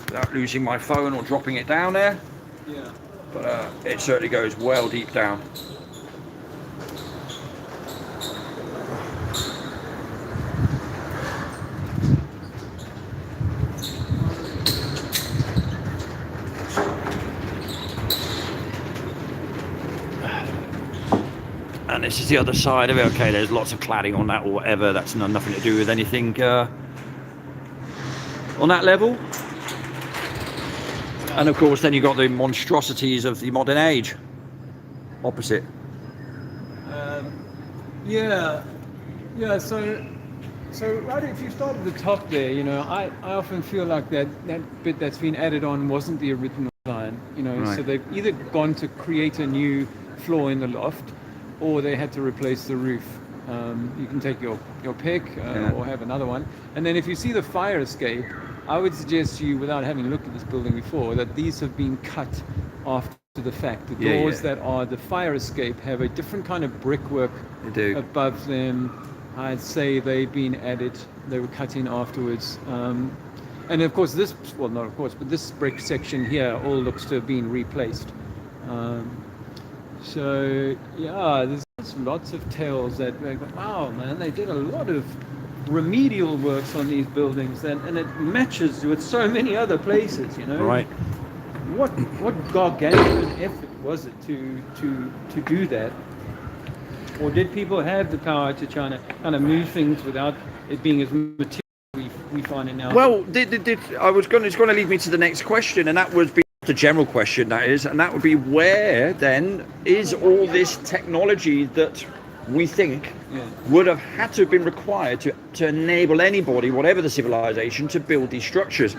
without losing my phone or dropping it down there. yeah. But it certainly goes well deep down. And this is the other side of it. Okay, there's lots of cladding on that or whatever. That's nothing to do with anything on that level. And of course, then you've got the monstrosities of the modern age opposite. Yeah. So right, if you start at the top there, you know, I often feel like that bit that's been added on wasn't the original design, you know. Right. So they've either gone to create a new floor in the loft, or they had to replace the roof. You can take your pick or have another one. And then if you see the fire escape, I would suggest to you, without having looked at this building before, that these have been cut after the fact. The doors that are the fire escape have a different kind of brickwork They do. above them. I'd say they've been added, they were cut in afterwards. And of course this, well not of course, but this brick section here all looks to have been replaced. So yeah, there's lots of tales that, wow man, they did a lot of remedial works on these buildings, and it matches with so many other places, you know. Right. What gargantuan effort was it to do that? Or did people have the power to try to kind of move things without it being as material we find it now? Well, it's going to lead me to the next question, and that was the general question, that is, and that would be, where then is all this technology that we think would have had to have been required to enable anybody, whatever the civilization, to build these structures?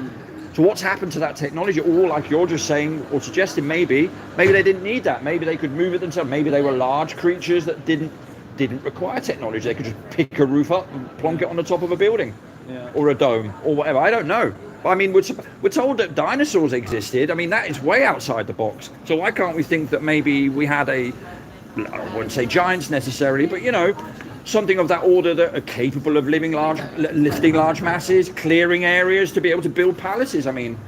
So what's happened to that technology? Or, like you're just saying or suggesting, maybe they didn't need that. Maybe they could move it themselves. Maybe they were large creatures that didn't require technology. They could just pick a roof up and plonk it on the top of a building, or a dome, or whatever. I don't know. But I mean, we're told that dinosaurs existed. I mean, that is way outside the box. So why can't we think that maybe we had I wouldn't say giants necessarily, but something of that order that are capable of lifting large masses, clearing areas to be able to build palaces. I mean,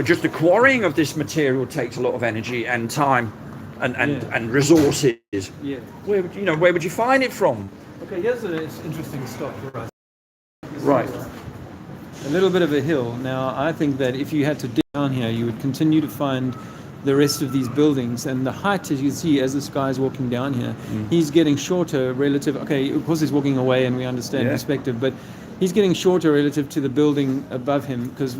just the quarrying of this material takes a lot of energy and time and resources. Yeah. Where would you find it from? Okay, here's an interesting stop for us. Right. A little bit of a hill. Now, I think that if you had to dig down here, you would continue to find the rest of these buildings, and the height, as you see, as this guy's walking down here, he's getting shorter relative. Okay, of course he's walking away, and we understand perspective, but he's getting shorter relative to the building above him, because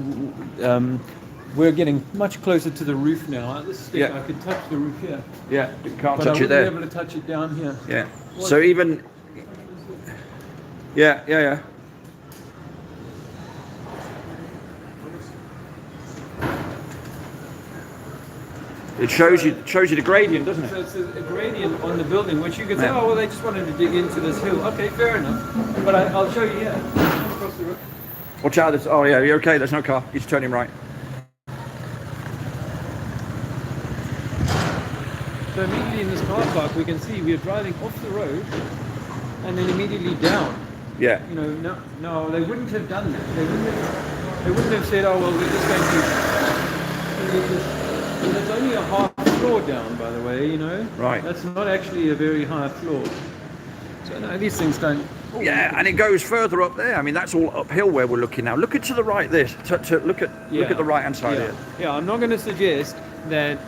we're getting much closer to the roof now. This stick, I could touch the roof here. Yeah, you can't but touch I it there. wouldn't be able to touch it down here. Yeah. So even. Yeah. It shows you the gradient, doesn't it? So it's a gradient on the building, which you could say, oh, well, they just wanted to dig into this hill. Okay, fair enough. But I'll show you here. Across the road. Watch out. Oh, yeah, you're okay. There's no car. You just turn him right. So immediately in this car park, we can see we're driving off the road and then immediately down. Yeah. No, they wouldn't have done that. They wouldn't have said, oh, well, we're just going to... And it's only a half floor down, by the way, Right. That's not actually a very high floor. So no, these things don't... Yeah, and it goes further up there. I mean, that's all uphill where we're looking now. Look to the right there. Look at the right-hand side here. Yeah, I'm not going to suggest that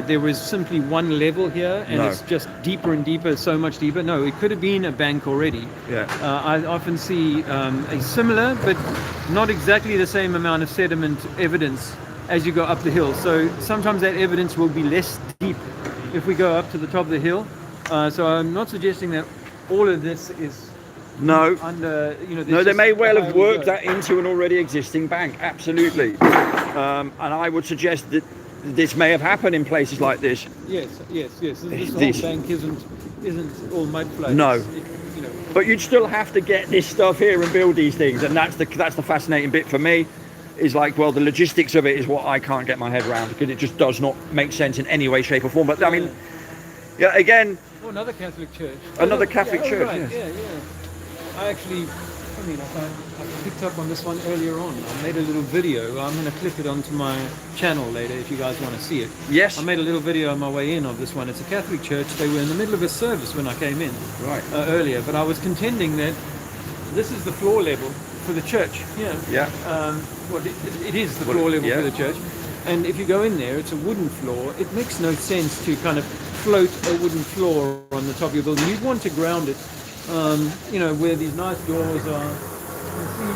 there was simply one level here and it's just deeper and deeper, so much deeper. No, it could have been a bank already. Yeah. I often see a similar, but not exactly the same amount of sediment evidence as you go up the hill. So sometimes that evidence will be less deep if we go up to the top of the hill. So I'm not suggesting that all of this is under, No, they may well have worked that into an already existing bank. Absolutely. And I would suggest that this may have happened in places like this. Yes. This whole bank isn't all mud flows. No. But you'd still have to get this stuff here and build these things, and that's the fascinating bit for me. Is like, well, the logistics of it is what I can't get my head around, because it just does not make sense in any way, shape or form. But I mean, again... Oh, another Catholic church. Another Catholic church, right. yes. Yeah. I actually, I picked up on this one earlier on. I made a little video. I'm going to clip it onto my channel later if you guys want to see it. Yes. I made a little video on my way in of this one. It's a Catholic church. They were in the middle of a service when I came in. Right. Earlier, but I was contending that this is the floor level for the church. Yeah. Well, it is the floor level for the church, and if you go in there, it's a wooden floor. It makes no sense to kind of float a wooden floor on the top of your building. You'd want to ground it, where these nice doors are. You can see,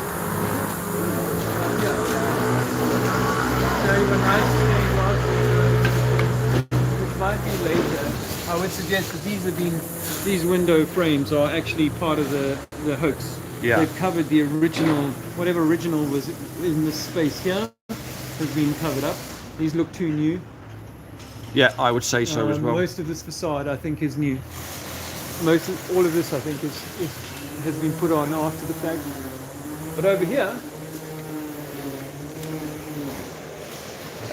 which might be later. I would suggest that these window frames are actually part of the hoax. Yeah. They've covered the original, whatever original was in this space here has been covered up. These look too new. Yeah, I would say so as well. Most of this facade, I think, is new. All of this, I think, has been put on after the fact. But over here,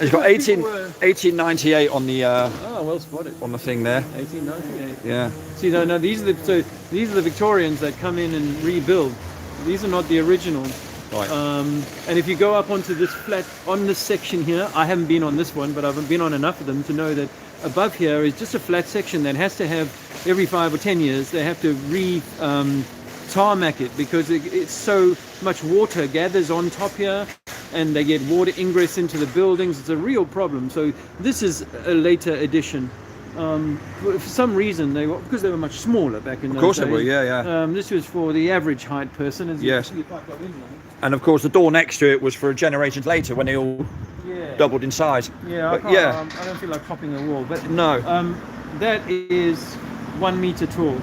it's got 1898 on the well spotted. on the thing there. 1898. Yeah. See, no, these are the Victorians that come in and rebuild. These are not the original. Right. And if you go up onto this flat, on this section here, I haven't been on this one, but I've been on enough of them to know that above here is just a flat section that has to have, every 5 or 10 years, they have to tarmac it, because it's so much water gathers on top here, and they get water ingress into the buildings. It's a real problem. So this is a later addition. For some reason, because they were much smaller back in those days. Of course they were, yeah. This was for the average height person. Yes. And of course, the door next to it was for generations later when they all Yeah. doubled in size. Yeah, But yeah. I don't feel like popping a wall, but No. that is 1 meter tall.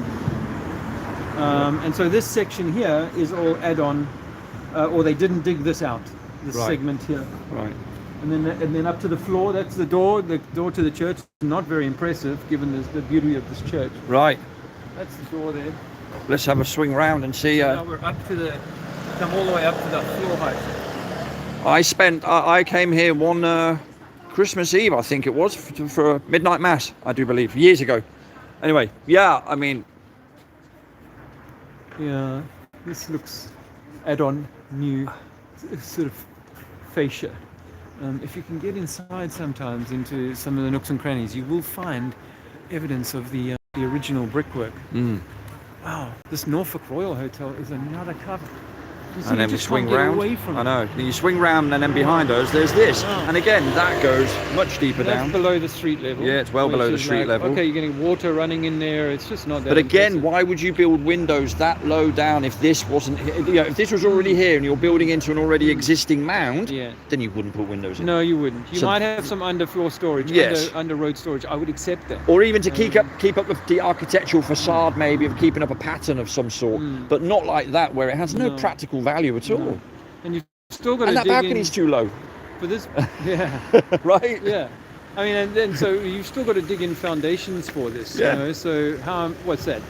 And so this section here is all add-on, or they didn't dig this out, this Right. segment here. Right. And then up to the floor, that's the door to the church. Not very impressive given the beauty of this church. Right. That's the door there. Let's have a swing round and see. Now we're up to come all the way up to the floor height. I came here one Christmas Eve, I think it was, for a midnight mass, I do believe, years ago. Anyway, yeah, I mean, Yeah, this looks add-on, new, sort of fascia. If you can get inside sometimes into some of the nooks and crannies, you will find evidence of the original brickwork. Wow, this Norfolk Royal Hotel is another cover. You see, and you then we just swing can't get round. away from I it. know. Then you swing round, and then behind us, there's this. Wow. And again, that goes much deeper That's down. below the street level. Yeah, it's well which below the is street level. Okay, you're getting water running in there. It's just not that But again, impressive. why would you build windows that low down if this wasn't, if this was already here and you're building into an already existing mound, Yeah. then you wouldn't put windows in. No, you wouldn't. You So- might have some underfloor storage, Yes. under road storage. I would accept that. Or even to keep up with the architectural facade, maybe of keeping up a pattern of some sort, but not like that where it has no No. practical value at all. No. And you've still got And to that dig in balcony's too low, for this. Yeah, right? yeah. I mean, and then so you've still got to dig in foundations for this. Yeah. You know? So what's that?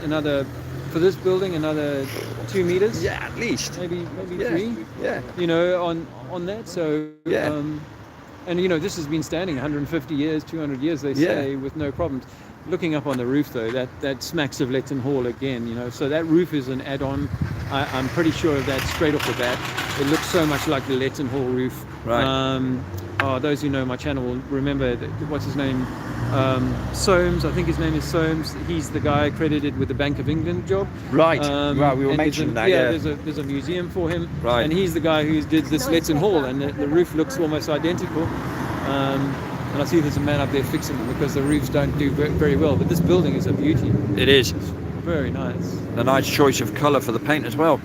For this building, another 2 meters? Yeah, at least. Maybe Yeah. 3. Yeah. You know, on that. So Yeah. and you know, this has been standing 150 years, 200 years, they Yeah. say, with no problems. Looking up on the roof though, that smacks of Letton Hall again, you know. So that roof is an add-on. I'm pretty sure of that straight off the bat. It looks so much like the Letton Hall roof. Right. Those who know my channel will remember what's his name, Soames. I think his name is Soames. He's the guy credited with the Bank of England job. Right. Right. We were and mentioning that. Yeah, Yeah. there's a museum for him. Right. And he's the guy who did this Letton Hall, and the roof looks almost identical. And I see there's a man up there fixing them because the roofs don't do very well. But this building is a beauty. It is. Very nice. A nice choice of colour for the paint as well.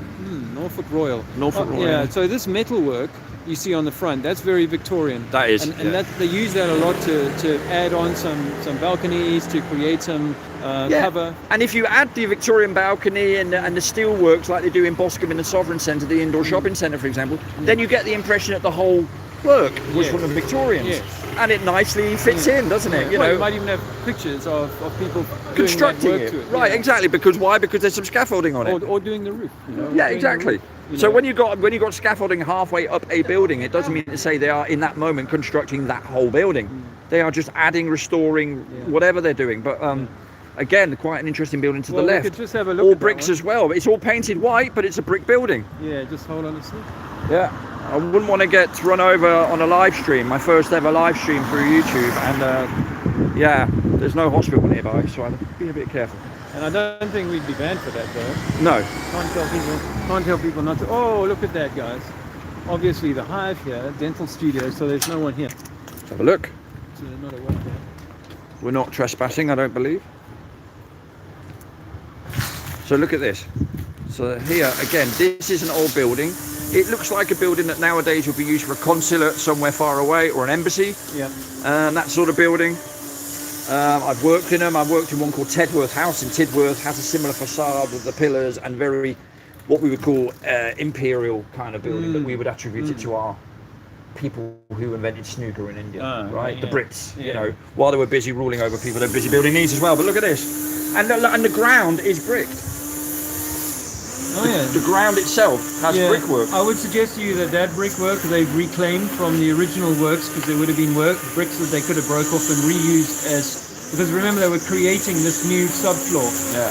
Norfolk Royal. Norfolk Royal. Yeah, so this metalwork you see on the front, that's very Victorian. That is, And yeah. that they use that a lot to add on some balconies, to create some cover. And if you add the Victorian balcony and the steel works like they do in Boscombe in the Sovereign Centre, the indoor shopping centre, for example, then you get the impression that the whole work was Yes. from the Victorians. Yes. And it nicely fits in, doesn't it? You Well, know, you might even have pictures of people constructing doing that work it. to it. Right, yeah. exactly. Because why? Because there's some scaffolding on it. Or doing the roof. You know, Yeah, doing the exactly. roof, you So know. when you got scaffolding halfway up a building, it doesn't mean to say they are in that moment constructing that whole building. They are just adding, restoring, whatever they're doing. But again, quite an interesting building to Well, the we left. could just have a look All at that bricks one. as well. It's all painted white, but it's a brick building. Yeah, just hold on a sec. Yeah. I wouldn't want to get run over on a live stream, my first ever live stream through YouTube, and yeah, there's no hospital nearby, so I'd be a bit careful. And I don't think we'd be banned for that though. No. Can't tell people not to. Oh, look at that, guys. Obviously the Hive here, dental studio, so there's no one here. Let's have a look. So they're not awake there. We're not trespassing, I don't believe. So look at this. So here, again, this is an old building. It looks like a building that nowadays would be used for a consulate somewhere far away or an embassy. Yeah. That sort of building. I've worked in them. I've worked in one called Tedworth House in Tidworth. Has a similar facade with the pillars and very, what we would call imperial kind of building that we would attribute it to our people who invented snooker in India, right? The Brits, you know, while they were busy ruling over people, they're busy building these as well. But look at this, and the ground is bricked. Oh yeah. The ground itself has brickwork. I would suggest to you that brickwork they've reclaimed from the original works, because there would have been bricks that they could have broke off and reused because remember they were creating this new subfloor. Yeah.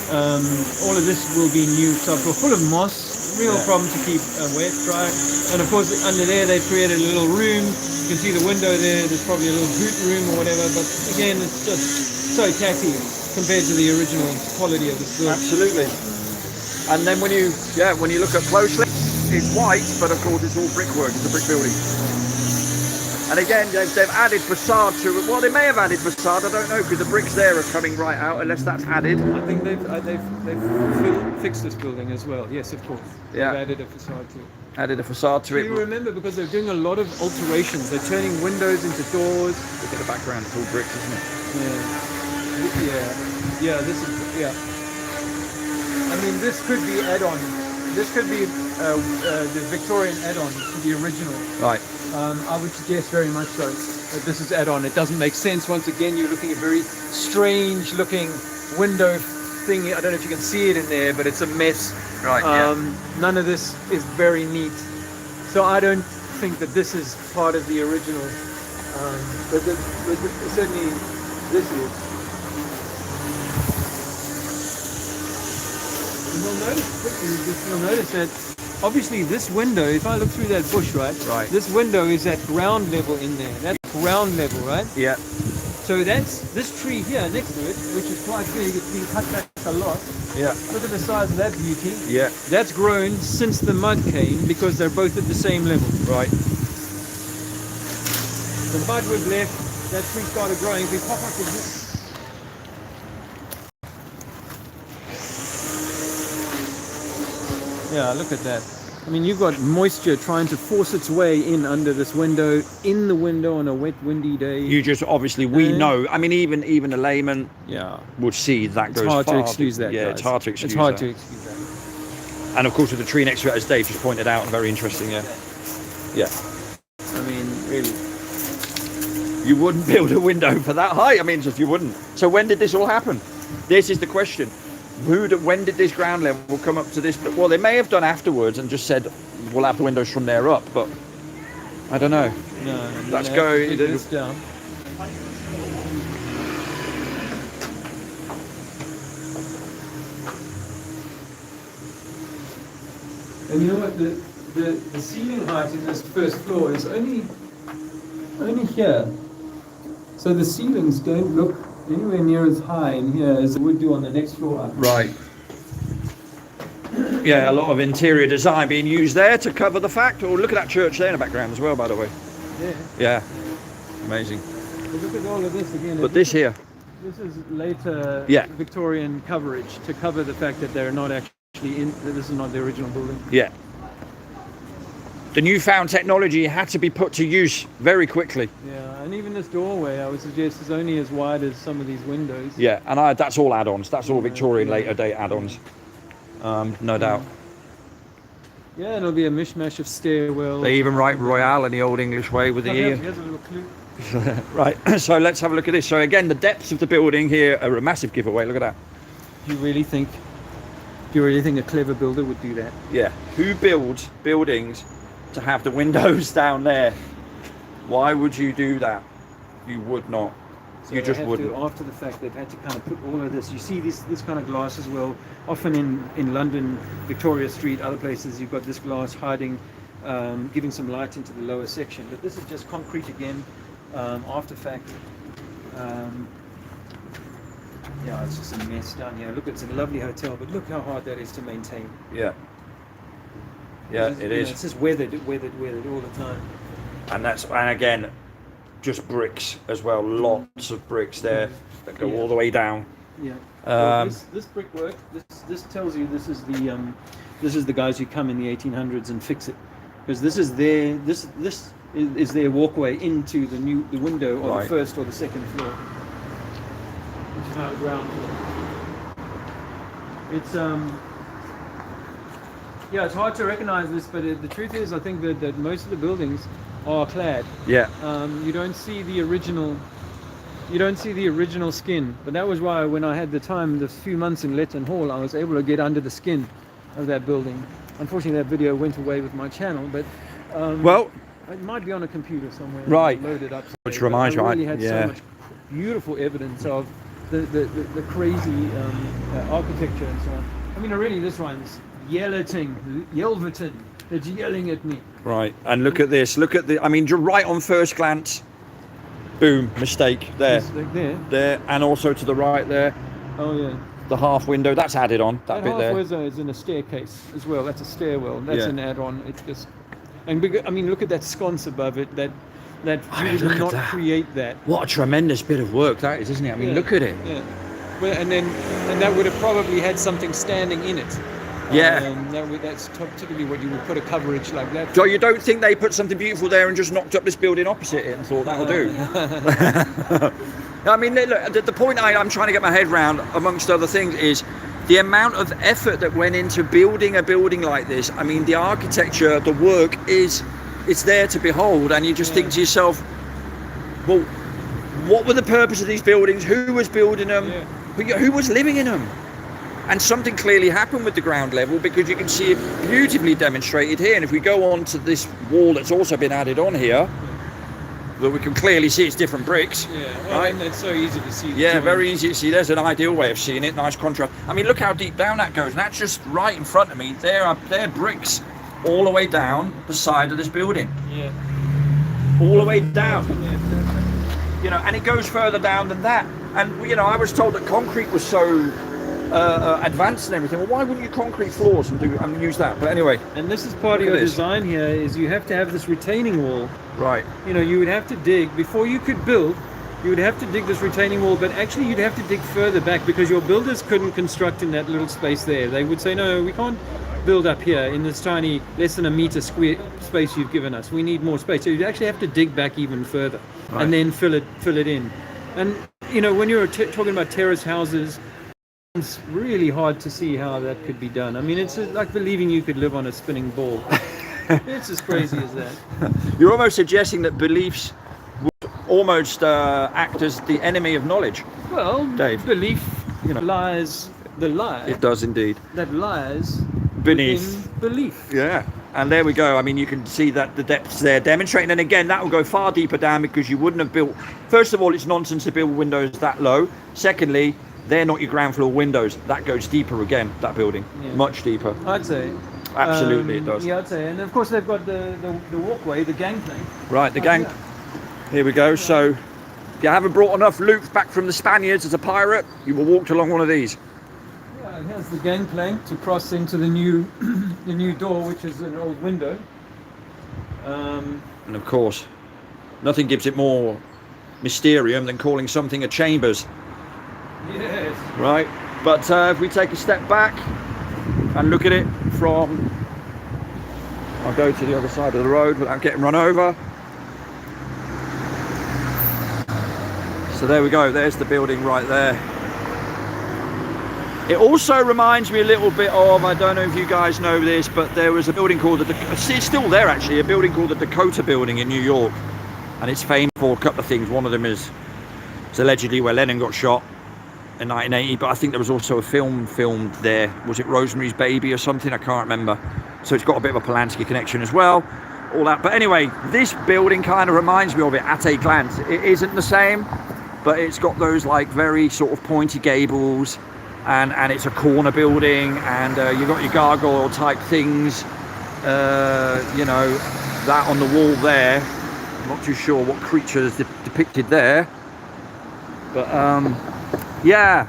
All of this will be new subfloor, full of moss. Real problem to keep wet, dry. And of course under there they've created a little room. You can see the window there. There's probably a little boot room or whatever. But again, it's just so tacky compared to the original quality of this building. Absolutely. And then when you look up closely, it's white, but of course it's all brickwork. It's a brick building. And again, they've added facade to it. Well, they may have added facade. I don't know, because the bricks there are coming right out, unless that's added. I think they've fixed this building as well. Yes, of course. Yeah. They've added a facade to it. Added a facade to Do it. you remember, because they're doing a lot of alterations. They're turning windows into doors. Look at the background. It's all bricks, isn't it? Yeah. This is, yeah. I mean, this could be add-on. This could be the Victorian add-on to the original. Right. I would suggest very much so that this is add-on. It doesn't make sense. Once again, you're looking at very strange-looking window thing. I don't know if you can see it in there, but it's a mess. Right. None of this is very neat. So I don't think that this is part of the original. But certainly this is. You'll notice that obviously this window, if I look through that bush, right? This window is at ground level in there. That's ground level, right? Yeah. So that's this tree here next to it, which is quite big. It's been cut back a lot. Yeah. Look at the size of that beauty. Yeah. That's grown since the mud came, because they're both at the same level. Right. The mud was left, that tree started growing. If we pop up with this. Yeah, look at that. I mean, you've got moisture trying to force its way in under this window, in the window on a wet, windy day. You just obviously we know. I mean, even a layman would see that It's goes hard far. to excuse that. Yeah, guys. it's hard to excuse. It's hard that. to excuse that. And of course, with the tree next to it, as Dave just pointed out, very interesting. Yeah. Yeah. I mean, really. You wouldn't build a window for that height. I mean, just you wouldn't. So when did this all happen? This is the question. When did this ground level come up to this? Well, they may have done afterwards and just said we'll have the windows from there up, but I don't know. No, Let's go. This down. And you know what? The ceiling height in this first floor is only here. So the ceilings don't look anywhere near as high in here as it would do on the next floor up. Right. Yeah, a lot of interior design being used there to cover the fact. Oh, look at that church there in the background as well, by the way. Yeah. Yeah. Amazing. But look at all of this again. But this here. This is later Victorian coverage to cover the fact that they're not actually in. This is not the original building. Yeah. The newfound technology had to be put to use very quickly. Yeah, and even this doorway, I would suggest, is only as wide as some of these windows. Yeah, and that's all add-ons. That's all Victorian later date add-ons. No doubt. Yeah, it'll be a mishmash of stairwells. They even write Royale in the old English way with the E. Here's a little clue. Right, so let's have a look at this. So again, the depths of the building here are a massive giveaway. Look at that. Do you really think a clever builder would do that? Yeah. Who builds buildings to have the windows down there? Why would you do that? You would not. So you just wouldn't. After the fact, they've had to kind of put all of this. You see this kind of glass as well. Often in London, Victoria Street, other places, you've got this glass hiding, giving some light into the lower section. But this is just concrete again, after fact. Yeah, it's just a mess down here. Look, it's a lovely hotel, but look how hard that is to maintain. Yeah. Yeah, it is. It's just weathered all the time. And again, just bricks as well. Lots of bricks there that go all the way down. Yeah. Well, this brickwork, this tells you this is the guys who come in the 1800s and fix it, because this is their is their walkway into the window or the first or the second floor, which is now the ground floor. It's it's hard to recognize this, but the truth is, I think that most of the buildings are clad. Yeah. You don't see the original skin, but that was why when I had the time, the few months in Letton Hall, I was able to get under the skin of that building. Unfortunately, that video went away with my channel, but well, it might be on a computer somewhere. Right. Loaded up. Which reminds me, I really had so much beautiful evidence of the crazy architecture and so on. I mean, really, this one's Yelverton. It's yelling at me. Right, and look at this. Look at I mean, right on first glance, boom, mistake there. There, and also to the right there. Oh yeah. The half window, that's added on. That bit there. That half window is in a staircase as well. That's a stairwell. That's an add-on. It's just, I mean, look at that sconce above it. That you did not create that. What a tremendous bit of work that is, isn't it? I mean, look at it. Yeah. Well, and that would have probably had something standing in it. Yeah. That's typically what you would put a coverage like that. So you don't think they put something beautiful there and just knocked up this building opposite it and thought that'll do? I mean, look, the point I'm trying to get my head around, amongst other things, is the amount of effort that went into building a building like this. I mean, the architecture, the work it's there to behold, and you just think to yourself, well, what were the purpose of these buildings? Who was building them? Who was living in them? And something clearly happened with the ground level, because you can see it beautifully demonstrated here. And if we go on to this wall that's also been added on here, that we can clearly see it's different bricks. Right? And it's so easy to see. Yeah, very easy to see. There's an ideal way of seeing it. Nice contrast. I mean, look how deep down that goes. And that's just right in front of me. They're bricks all the way down the side of this building. Yeah. All the way down. You know, and it goes further down than that. And, you know, I was told that concrete was so advanced and everything. Well, why wouldn't you concrete floors and use that? But anyway. And this is part of your design here, is you have to have this retaining wall. Right. You know, you would have to dig, before you could build, you would have to dig this retaining wall, but actually you'd have to dig further back, because your builders couldn't construct in that little space there. They would say, no, we can't build up here in this tiny, less than a meter square space you've given us. We need more space. So you'd actually have to dig back even further, and then fill it in. And, you know, when you're talking about terrace houses, it's really hard to see how that could be done. I mean, it's like believing you could live on a spinning ball. It's as crazy as that. You're almost suggesting that beliefs would almost act as the enemy of knowledge. Well, Dave, belief, lies, the lie. It does indeed. That lies beneath belief. Yeah. And there we go. I mean, you can see that the depths there demonstrating. And again, that will go far deeper down, because you wouldn't have built. First of all, it's nonsense to build windows that low. Secondly, they're not your ground floor windows. That goes deeper again, that building. Much deeper. I'd say. Absolutely, it does. Yeah, I'd say. And of course, they've got the walkway, the gangplank. Right, the gang. Here we go. So, if you haven't brought enough loot back from the Spaniards as a pirate, you will walk along one of these. Yeah, here's the gangplank to cross into the new the new door, which is an old window. And of course, nothing gives it more mysterium than calling something a chambers. Yes. Right, but if we take a step back and look at it from, I'll go to the other side of the road without getting run over. So there we go, there's the building right there. It also reminds me a little bit of, I don't know if you guys know this, but there was a building called it's still there actually, a building called the Dakota Building in New York. And it's famed for a couple of things. One of them is allegedly where Lennon got shot in 1980, but I think there was also a film filmed there. Was it Rosemary's Baby or something? I can't remember. So it's got a bit of a Polanski connection as well. All that. But anyway, this building kind of reminds me of it at a glance. It isn't the same, but it's got those like very sort of pointy gables, and it's a corner building, and you've got your gargoyle type things. You know, that on the wall there. I'm not too sure what creature is depicted there, but yeah,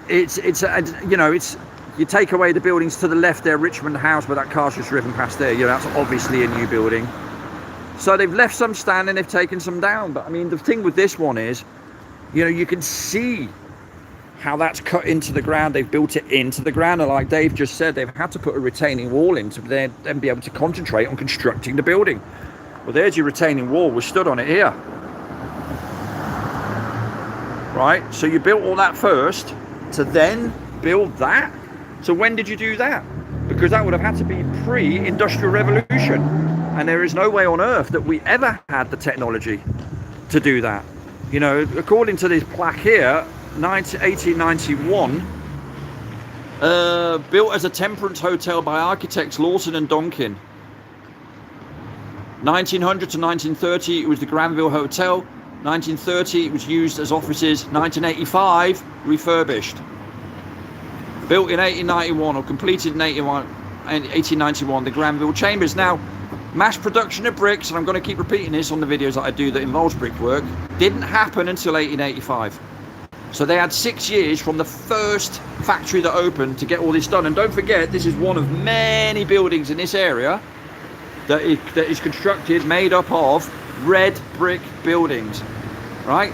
it's you know, it's, you take away the buildings to the left there, Richmond House, where that car's just driven past there, you know, that's obviously a new building. So they've left some standing, they've taken some down. But I mean, the thing with this one is, you know, you can see how that's cut into the ground. They've built it into the ground, and like Dave just said, they've had to put a retaining wall in to then be able to concentrate on constructing the building. Well, there's your retaining wall. We're stood on it here. Right, so you built all that first to then build that. So when did you do that? Because that would have had to be pre-industrial revolution, and there is no way on earth that we ever had the technology to do that. You know, according to this plaque here, 1891, built as a temperance hotel by architects Lawson and Donkin. 1900 to 1930, it was the Granville Hotel. 1930, it was used as offices. 1985, refurbished. Built in 1891, or completed in 1891, the Granville Chambers. Now, mass production of bricks, and I'm going to keep repeating this on the videos that I do that involves brickwork, didn't happen until 1885. So they had 6 years from the first factory that opened to get all this done. And don't forget, this is one of many buildings in this area that is constructed, made up of red brick buildings, right?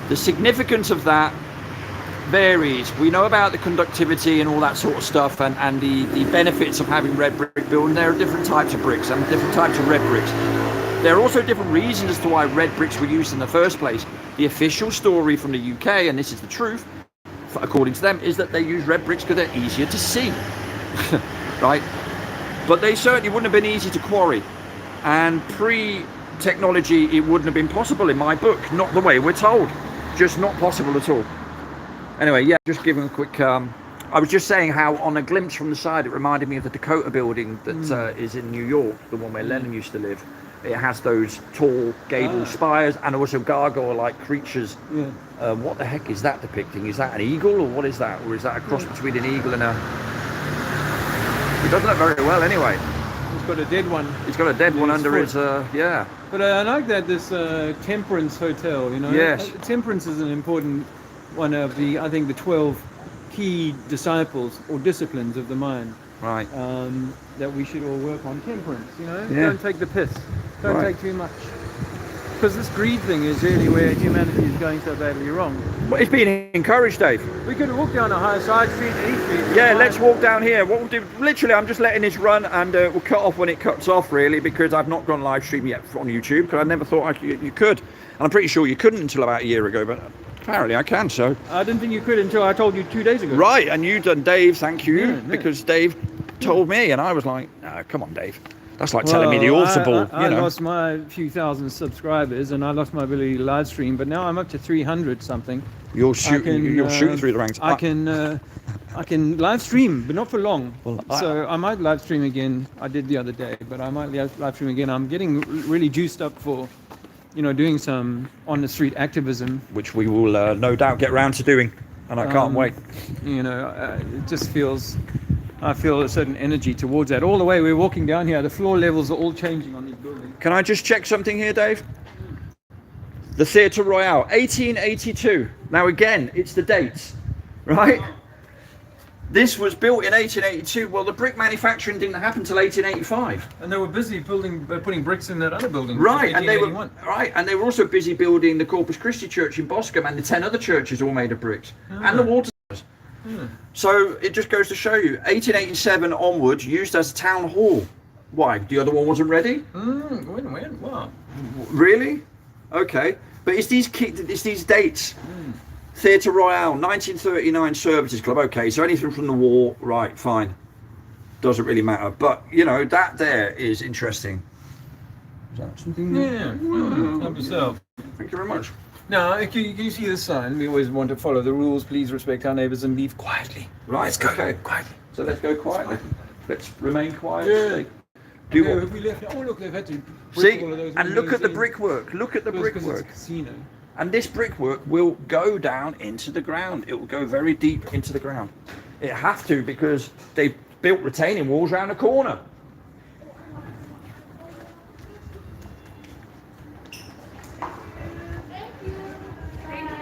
The significance of that, varies. We know about the conductivity and all that sort of stuff, and the benefits of having red brick building. There are different types of bricks and different types of red bricks. There are also different reasons as to why red bricks were used in the first place. The official story from the UK, and this is the truth, according to them, is that they use red bricks because they're easier to see, right? But they certainly wouldn't have been easy to quarry, and pre-technology it wouldn't have been possible in my book. Not the way we're told, just not possible at all. Anyway, yeah, just giving a quick. I was just saying how on a glimpse from the side it reminded me of the Dakota building that is in New York, the one where Lennon used to live. It has those tall gable spires and also gargoyle-like creatures. Yeah. What the heck is that depicting? Is that an eagle, or what is that? Or is that a cross between an eagle and a... It doesn't look very well anyway. It's got a dead one. It's got a dead one under foot. its... yeah. But I like that this Temperance Hotel, you know. Yes. Temperance is an important one of the, I think, the 12 key disciples or disciplines of the mind. Right. That we should all work on. Temperance, you know. Yeah. Don't take the piss. Don't Right. take too much. Because this greed thing is really where humanity is going so badly wrong. But it's being encouraged, Dave. We could walk down a high side street, any street. Yeah, let's walk down here. What we'll do, literally, I'm just letting this run, and we'll cut off when it cuts off, really, because I've not gone live stream yet on YouTube, because I never thought you could. And I'm pretty sure you couldn't until about a year ago, but apparently I can, so. I didn't think you could until I told you 2 days ago. Right, and you done Dave, thank you, Yeah. because Dave told me, and I was like, no, come on, Dave. That's like telling me the audible, I you know. lost my few thousand subscribers, and I lost my ability to live stream, but now I'm up to 300 something. You're shooting through the ranks. I can live stream, but not for long. Well, So I might live stream again. I did the other day, but I might live stream again. I'm getting really juiced up for, you know, doing some on the street activism. Which we will no doubt get round to doing, and I can't wait. You know, it just feels. I feel a certain energy towards that. All the way we're walking down here, the floor levels are all changing on these buildings. Can I just check something here, Dave? The Theatre Royale, 1882. Now again, it's the dates, right? This was built in 1882. Well, the brick manufacturing didn't happen until 1885. And they were busy putting bricks in that other building. Right, and they were 1881. and they were also busy building the Corpus Christi Church in Boscombe, and the 10 other churches all made of bricks, and the water. So it just goes to show you, 1887 onwards, used as a town hall. Why? The other one wasn't ready? When? Wow. Really? Okay. But it's these dates. Theatre Royale, 1939 Services Club. Okay, so anything from the war, right, fine. Doesn't really matter. But, you know, that there is interesting. Is that something? Yeah. Help yourself. Thank you very much. Now, can you see this sign? We always want to follow the rules. Please respect our neighbours and leave quietly. Right, Let's go. okay. Quietly. So let's go quietly. Let's remain quiet. Yeah. Do Yeah, what? if we left, oh look, they've had to brick See, all of those and look windows at the in. brickwork. Look at the Because brickwork. It's a casino. And this brickwork will go down into the ground. It will go very deep into the ground. It have to, because they built retaining walls around the corner.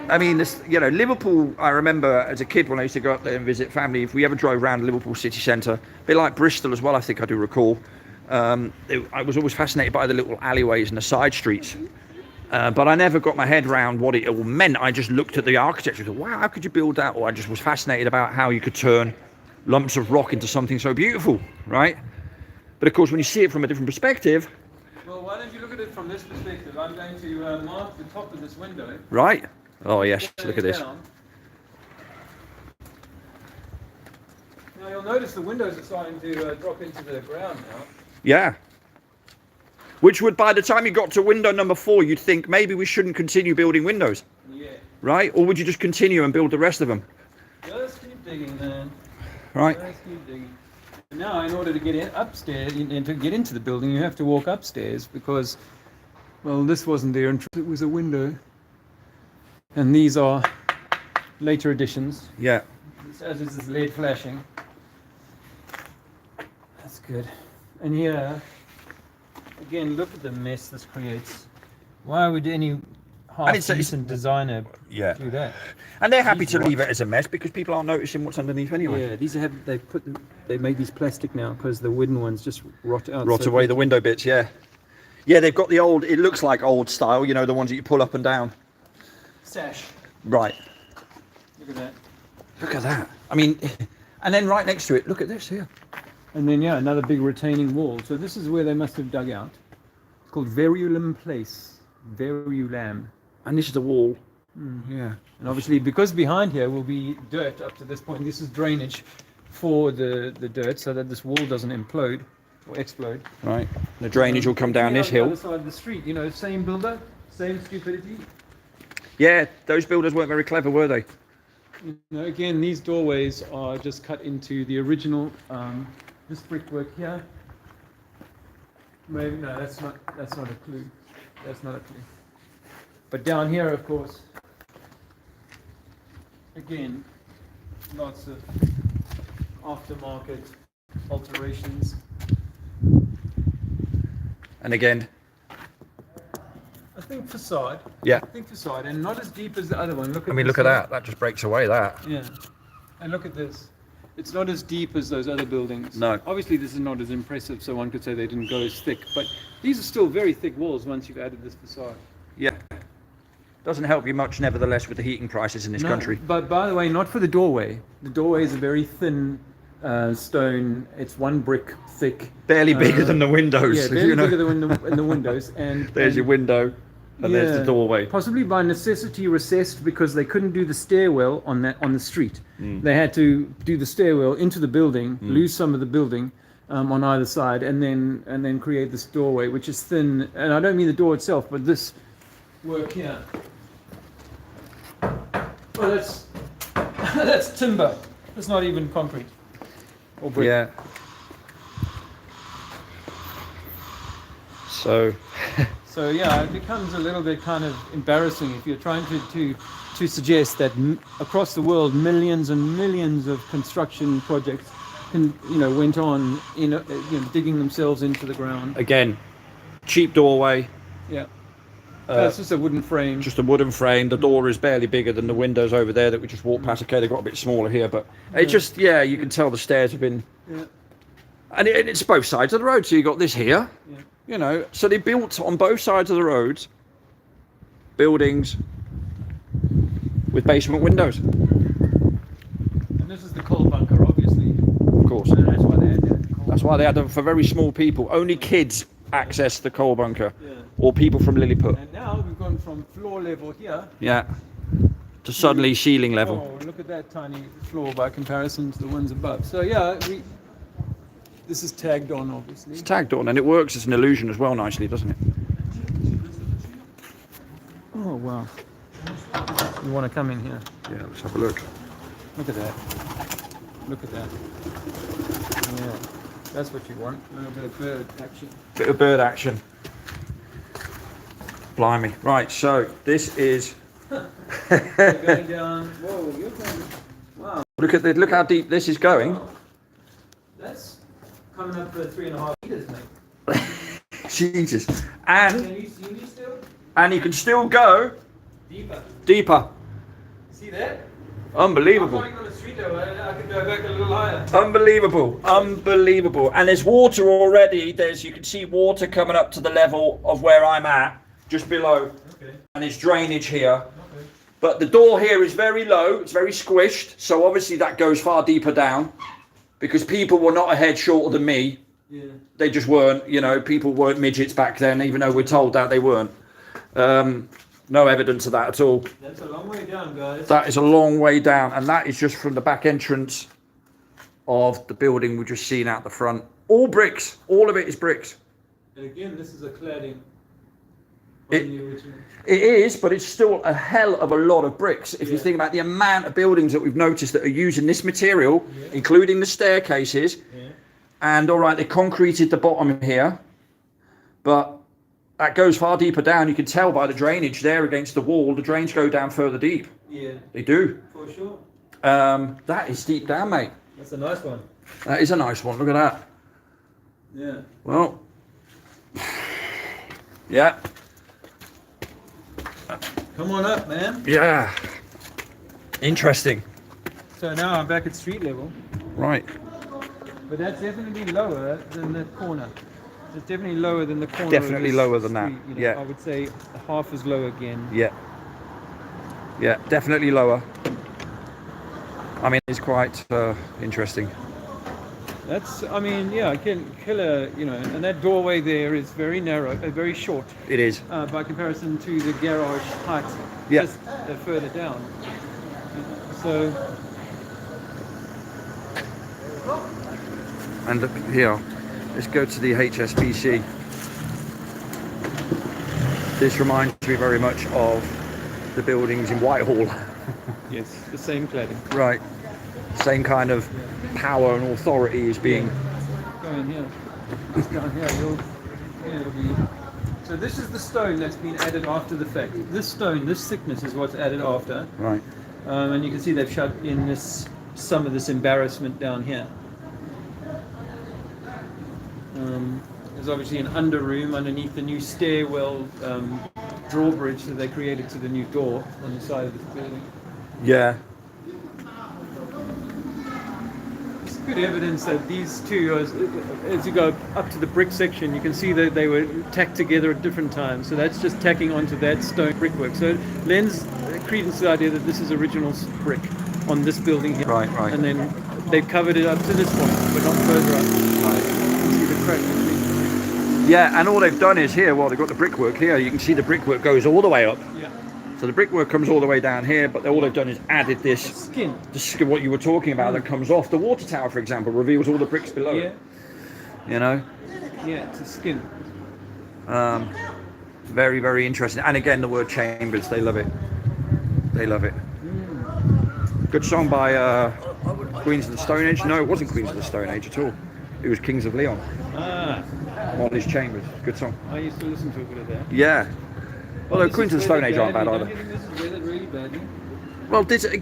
I mean, this, you know, Liverpool, I remember as a kid when I used to go up there and visit family, if we ever drove around Liverpool city centre, a bit like Bristol as well, I think I do recall. I was always fascinated by the little alleyways and the side streets. But I never got my head around what it all meant. I just looked at the architecture and thought, wow, how could you build that? Or I just was fascinated about how you could turn lumps of rock into something so beautiful, right? But of course, when you see it from a different perspective... Well, why don't you look at it from this perspective? I'm going to mark the top of this window. Right. Oh, yes, look at this. Down. Now, you'll notice the windows are starting to drop into the ground now. Yeah. Which would, by the time you got to window number 4, you'd think maybe we shouldn't continue building windows. Yeah. Right? Or would you just continue and build the rest of them? Just keep digging, man. Right. Just keep digging. Now, in order to get upstairs, and to get into the building, you have to walk upstairs because, well, this wasn't the entrance, it was a window. And these are later additions. Yeah. As is this LED flashing. That's good. And here, again, look at the mess this creates. Why would any half-decent designer do that? And they're happy to leave it as a mess because people aren't noticing what's underneath anyway. Yeah, these have they made these plastic now because the wooden ones just rot out. Rot away the window bits, yeah. Yeah, they've got the old, it looks like old style, you know, the ones that you pull up and down. Sash. Right. Look at that. Look at that. I mean, and then right next to it, look at this here. And then, yeah, another big retaining wall. So this is where they must have dug out. It's called Verulam Place. Verulam. And this is the wall. Yeah. And obviously, because behind here will be dirt up to this point, this is drainage for the dirt so that this wall doesn't implode or explode. Right. The drainage will come down this On the hill. other side of the street, you know, same builder, same stupidity. Yeah, those builders weren't very clever, were they? You know, again, these doorways are just cut into the original, this brickwork here. Maybe, no, that's not a clue. That's not a clue. But down here, of course, again, lots of aftermarket alterations. And again, I think facade. yeah. I think facade, and not as deep as the other one. Look at. I mean, look at that. That just breaks away, that. Yeah, and look at this. It's not as deep as those other buildings. No. Obviously, this is not as impressive, so one could say they didn't go as thick. But these are still very thick walls once you've added this facade. Yeah. Doesn't help you much, nevertheless, with the heating prices in this country. But by the way, not for the doorway. The doorway is a very thin stone. It's one brick thick. Barely bigger than the windows. Yeah, barely bigger than the windows. And there's your window, and there's the doorway. Possibly by necessity recessed because they couldn't do the stairwell on the street. They had to do the stairwell into the building, lose some of the building on either side, and then create this doorway, which is thin. And I don't mean the door itself, but this work here. Well, that's timber. It's not even concrete or brick. Yeah. So yeah, it becomes a little bit kind of embarrassing if you're trying to suggest that across the world millions and millions of construction projects went on digging themselves into the ground. again, cheap doorway. Yeah. That's just a wooden frame. Just a wooden frame. The door is barely bigger than the windows over there that we just walked past. Okay, they got a bit smaller here, but it just, you can tell the stairs have been. Yeah. And it's both sides of the road. So you got this here, so they built on both sides of the roads buildings with basement windows. And this is the coal bunker, obviously. Of course. And that's why they had that. That's why they had them for very small people. Only kids access the coal bunker, Yeah. or people from Lilliput. And now we've gone from floor level here. Yeah. To suddenly ceiling level. Oh, look at that tiny floor by comparison to the ones above. So yeah, this is tagged on, obviously. It's tagged on, and it works as an illusion as well nicely, doesn't it? Oh wow! You want to come in here? Yeah, let's have a look. Look at that! Look at that! Yeah, that's what you want. A little bit of bird action. Bit of bird action. Blimey. Right, so this is. You're going down. Whoa! You're going. Wow! Look how deep this is going. That's coming up for 3.5 meters, mate. Jesus. Can you see me still? And you can still go deeper. See that? Unbelievable. I'm on the street though. I could go back a little higher. Unbelievable. And there's water already. You can see water coming up to the level of where I'm at, just below. Okay. And there's drainage here. Okay. But the door here is very low. It's very squished. So obviously that goes far deeper down, because people were not a head shorter than me. Yeah. They just weren't. People weren't midgets back then, even though we're told that they weren't. No evidence of that at all. That's a long way down, guys. That is a long way down, and that is just from the back entrance of the building we've just seen out the front. All bricks. All of it is bricks. And again, this is a cladding. It is, but it's still a hell of a lot of bricks. If you think about the amount of buildings that we've noticed that are using this material, including the staircases, and all right, they concreted the bottom here, but that goes far deeper down. You can tell by the drainage there against the wall. The drains go down further deep. Yeah. They do. For sure. That is deep down, mate. That's a nice one. That is a nice one. Look at that. Yeah. Well, yeah. Come on up, man. Yeah. Interesting. So now I'm back at street level, Right. but that's definitely lower than the corner. It's definitely lower than the corner. Definitely of this lower than that, street, yeah. I would say half as low again. Yeah. Yeah, definitely lower. I mean, it's quite interesting. That's, I mean, yeah, killer, you know, and that doorway there is very narrow, very short. It is. By comparison to the garage height, Yeah. just further down. So, And look here, let's go to the HSBC. This reminds me very much of the buildings in Whitehall. yes, the same cladding. Right. Same kind of power and authority is being... Go in here. Just down here, it'll be... So this is the stone that's been added after the fact. This stone, this thickness is what's added after. Right. And you can see they've shut in some of this embarrassment down here. There's obviously an under room underneath the new stairwell drawbridge that they created to the new door on the side of this building. Yeah. It's good evidence that these two, as you go up to the brick section, you can see that they were tacked together at different times. So that's just tacking onto that stone brickwork. So it lends credence to the idea that this is original brick on this building here. Right, right. And then they've covered it up to this point, but not further up. Right. You can see the crack between. Yeah, and all they've done is here, well, they've got the brickwork here. You can see the brickwork goes all the way up. Yeah. So the brickwork comes all the way down here, but all they've done is added this Skin. what you were talking about that comes off. The water tower, for example, reveals all the bricks below. Yeah. You know? Yeah, it's a skin. Very, very interesting. And again, the word chambers, they love it. They love it. Good song by Queens of the Stone Age. No, it wasn't Queens of the Stone Age at all. It was Kings of Leon. Ah, On his chambers. Good song. I used to listen to a bit of that. Yeah. Although This Queens of is the Stone weathered Age aren't bad badly. either. Don't you think this is weathered really badly? Well, this, I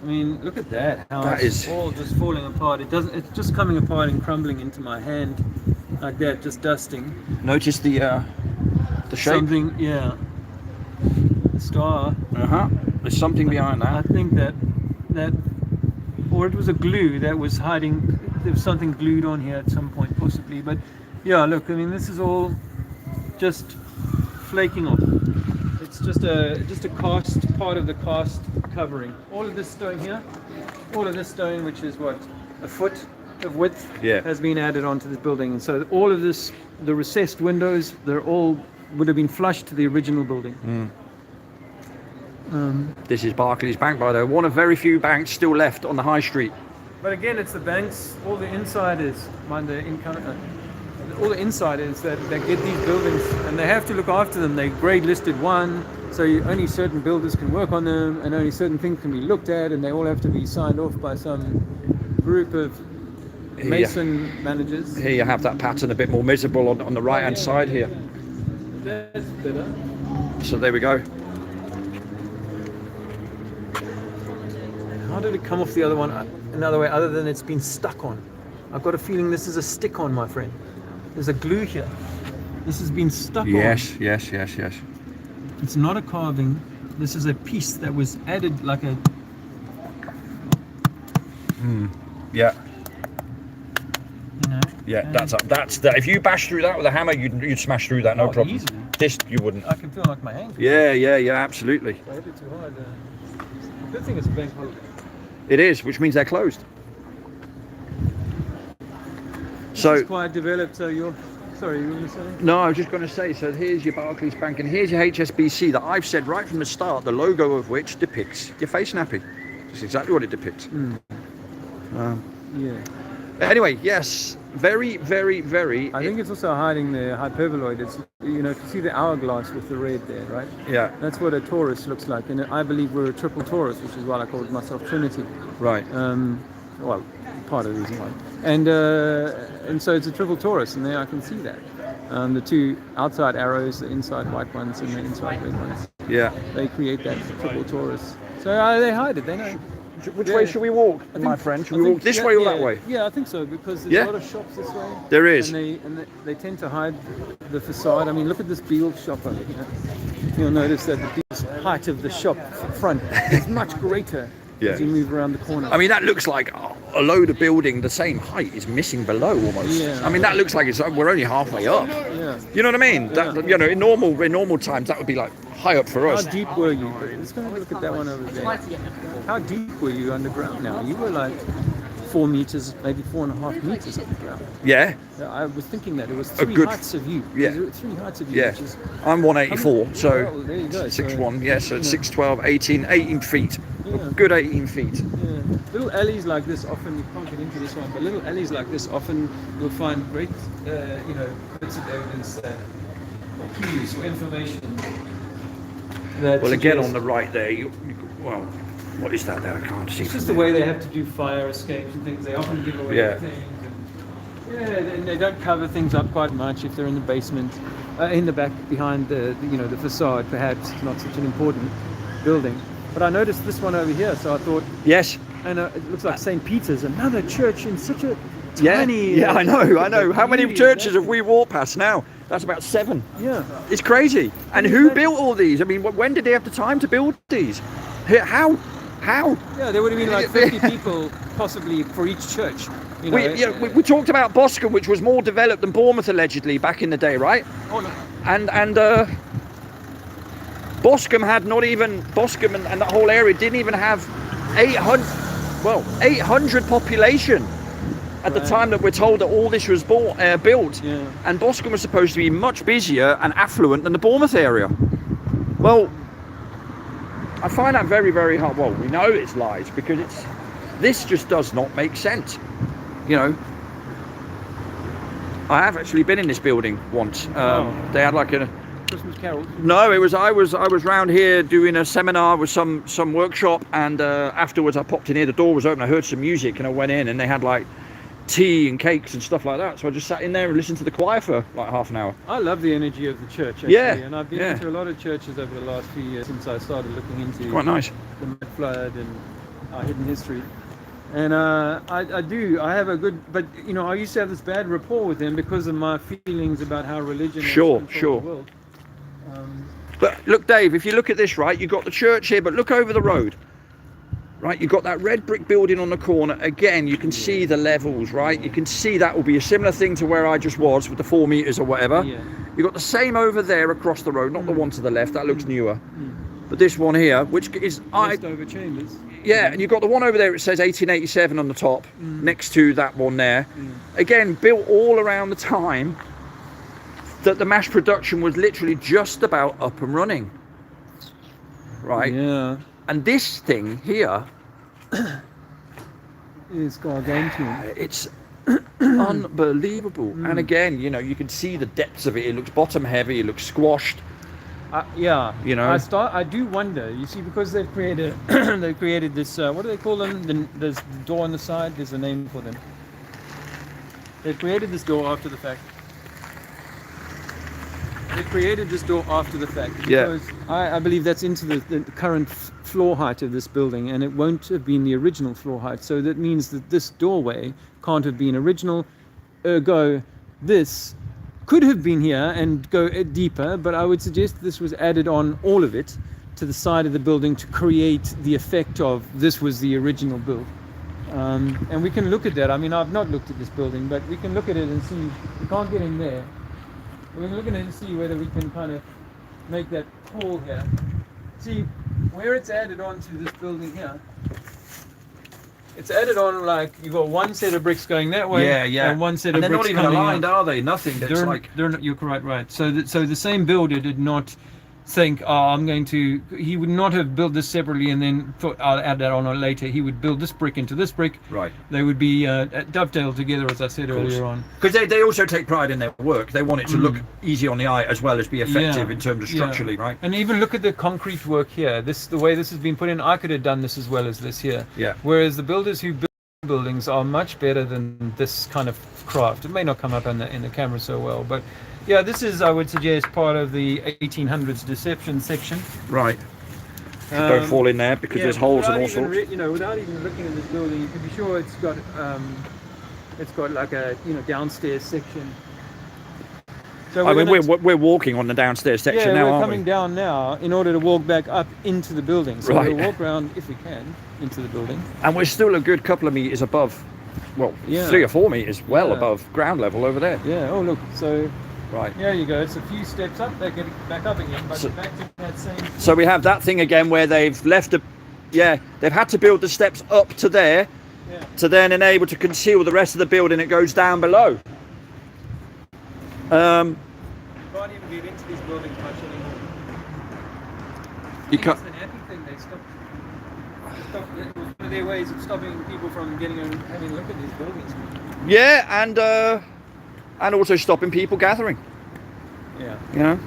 mean, look at that. How That it's is- all just falling apart. It doesn't. It's just coming apart and crumbling into my hand, like that, just dusting. notice the shape. Something, yeah. The star. There's something behind I that. think that, or it was a glue that was hiding. There was something glued on here at some point, possibly. But yeah, look. I mean, this is all just flaking off. It's just a cast, part of the cast covering. All of this stone here, all of this stone, which is what, a foot of width, Yeah. has been added onto this building. And so all of this, the recessed windows, they're all would have been flush to the original building. This is Barclays Bank, by the way. One of very few banks still left on the high street. But again, it's the banks, all the insiders, all the insiders that get these buildings, and they have to look after them. They grade listed 1, so only certain builders can work on them, and only certain things can be looked at, and they all have to be signed off by some group of mason managers. Here you have that pattern a bit more visible on the right hand side here. That's better. So there we go. How did it come off the other one another way other than it's been stuck on? I've got a feeling this is a stick on, my friend. There's a glue here. This has been stuck on. Yes. It's not a carving. This is a piece that was added like a... Yeah. You know, Yeah, that's that. If you bash through that with a hammer, you'd smash through that, no Oh, problem. easily. This you wouldn't. I can feel like my hand. Yeah, absolutely. If I hit it too hard. Good thing it's a bank holiday. It is, which means they're closed. So It's quite developed. So you're... Sorry, you were going to say? no, I was just going to say. So here's your Barclays Bank, and here's your HSBC that I've said right from the start. The logo of which depicts your face nappy. That's exactly what it depicts. Yeah. Anyway, yes, very. I think it's also hiding the hyperboloid. It's, you know, if you see the hourglass with the red there, right? Yeah. That's what a torus looks like. And I believe we're a triple torus, which is why I called myself Trinity. Right. Well, part of the reason why. And so it's a triple torus, and there I can see that. The two outside arrows, the inside white ones and the inside red ones, Yeah. they create that triple torus. So they hide it, they know. Which Yeah. way should we walk, I my think- friend? Should I we think- walk this yeah, way or yeah, that way? Yeah, I think so, because there's Yeah. a lot of shops this way. There is. And they tend to hide the facade. I mean, look at this Beale shop over here. You'll notice that the height of the shop front is much greater Yeah. as you move around the corner. I mean, that looks like a load of building the same height is missing below almost. Yeah. I mean, that looks like we're only halfway up. Yeah. You know what I mean? That, Yeah. you know, in normal times that would be like high up for How us. deep were you? Let's go and look at that one over there. How deep were you underground now? You were like 4 meters, maybe 4.5 meters underground. Yeah. I was thinking that it was three good- heights of you. yeah. There were 3 heights of you. Yeah. Which is, I'm 184, so well, there you go. 6'1", yeah, so you know, 6'12", 18 feet. Yeah. A good 18 feet. Yeah. Little alleys like this often, you can't get into this one, but little alleys like this often you'll find great, bits of evidence that, or clues or information. That Well, again, suggests- on the right there, well, what is that there? I can't see. It's just the way they have to do fire escapes and things. They often give away Yeah. things. And, they don't cover things up quite much if they're in the basement, in the back behind the facade. Perhaps not such an important building. But I noticed this one over here, so I thought, Yes. and it looks like St. Peter's, another church in such a Yeah. tiny. Yeah, I know. How many beauty, churches have we walked past now? That's about 7. Yeah. It's crazy. And who built all these? I mean, when did they have the time to build these? How? Yeah, there would have been like 50 people possibly for each church. You know, We talked about Boscombe, which was more developed than Bournemouth allegedly back in the day, right? Oh, no. And Boscombe had not even Boscombe and that whole area didn't even have 800 population at the Right. time that we're told that all this was built. Yeah. And Boscombe was supposed to be much busier and affluent than the Bournemouth area. Well, I find that very, very hard. Well, we know it's lies because this just does not make sense. You know, I have actually been in this building once. They had like a Christmas carols. no, I was round here doing a seminar with some workshop, and afterwards I popped in here. The door was open. I heard some music, and I went in, and they had like tea and cakes and stuff like that. So I just sat in there and listened to the choir for like half an hour. I love the energy of the church, actually. Yeah, And I've been yeah. into a lot of churches over the last few years since I started looking into Quite nice. the Mad Flood and our hidden history. And I have a good, but you know, I used to have this bad rapport with him because of my feelings about how religion Sure, has sure. controlled the world. But look, Dave, if you look at this, right, you've got the church here, but look over the road. Right, you've got that red brick building on the corner. Again, you can see the levels, right? You can see that will be a similar thing to where I just was with the 4 meters or whatever. Yeah. You've got the same over there across the road, not the one to the left, that looks newer. But this one here, which is, Westover Chambers. yeah, and you've got the one over there, it says 1887 on the top, next to that one there. Again, built all around the time that the mass production was literally just about up and running. Right? Yeah. And this thing here, It's gargantuan. it's unbelievable. And again, you know, you can see the depths of it. It looks bottom heavy, it looks squashed. Yeah. You know? I do wonder. You see, because they've created this. What do they call them? There's the door on the side. There's a name for them. They created this door after the fact. They created this door after the fact because I believe that's into the current floor height of this building, and it won't have been the original floor height. So that means that this doorway can't have been original. Ergo, this could have been here and go deeper, but I would suggest this was added on, all of it, to the side of the building to create the effect of this was the original build. And we can look at that. I mean, I've not looked at this building, but we can look at it and see. We can't get in there. We can look at it and see whether we can kind of make that call here. See, where it's added on to this building here, it's added on like you've got one set of bricks going that way, and one set of they're bricks not even coming aligned, out. are they? Nothing. That's They're not, you're quite right. So the same builder did not think, he would not have built this separately and then thought, I'll add that on later. He would build this brick into this brick. Right. They would be dovetailed together, as I said earlier on. Because they also take pride in their work. They want it to look easy on the eye as well as be effective in terms of structurally, right? And even look at the concrete work here. The way this has been put in, I could have done this as well as this here. Yeah. Whereas the builders who build buildings are much better than this kind of craft. It may not come up in the camera so well, but yeah, this is, I would suggest, part of the 1800s deception section. Right. Don't fall in there because there's holes and all sorts. Without even looking at this building, you can be sure it's got like a downstairs section. So we're walking on the downstairs section now, we're aren't coming we? down now in order to walk back up into the building. So Right. we'll walk around, if we can, into the building. And we're still a good couple of meters above, 3 or 4 meters well above ground level over there. Yeah. Oh, look. So Right. There you go. It's a few steps up. They're getting back up again, but So- back to that same. So we have that thing again where they've left they've had to build the steps up to there Yeah. to then enable to conceal the rest of the building that goes down below. Can't even get into these buildings much anymore. You can't. It's an happy thing. They stopped. It was one of their ways of stopping people from getting and having a look at these buildings. Yeah, and also stopping people gathering. Yeah. You know.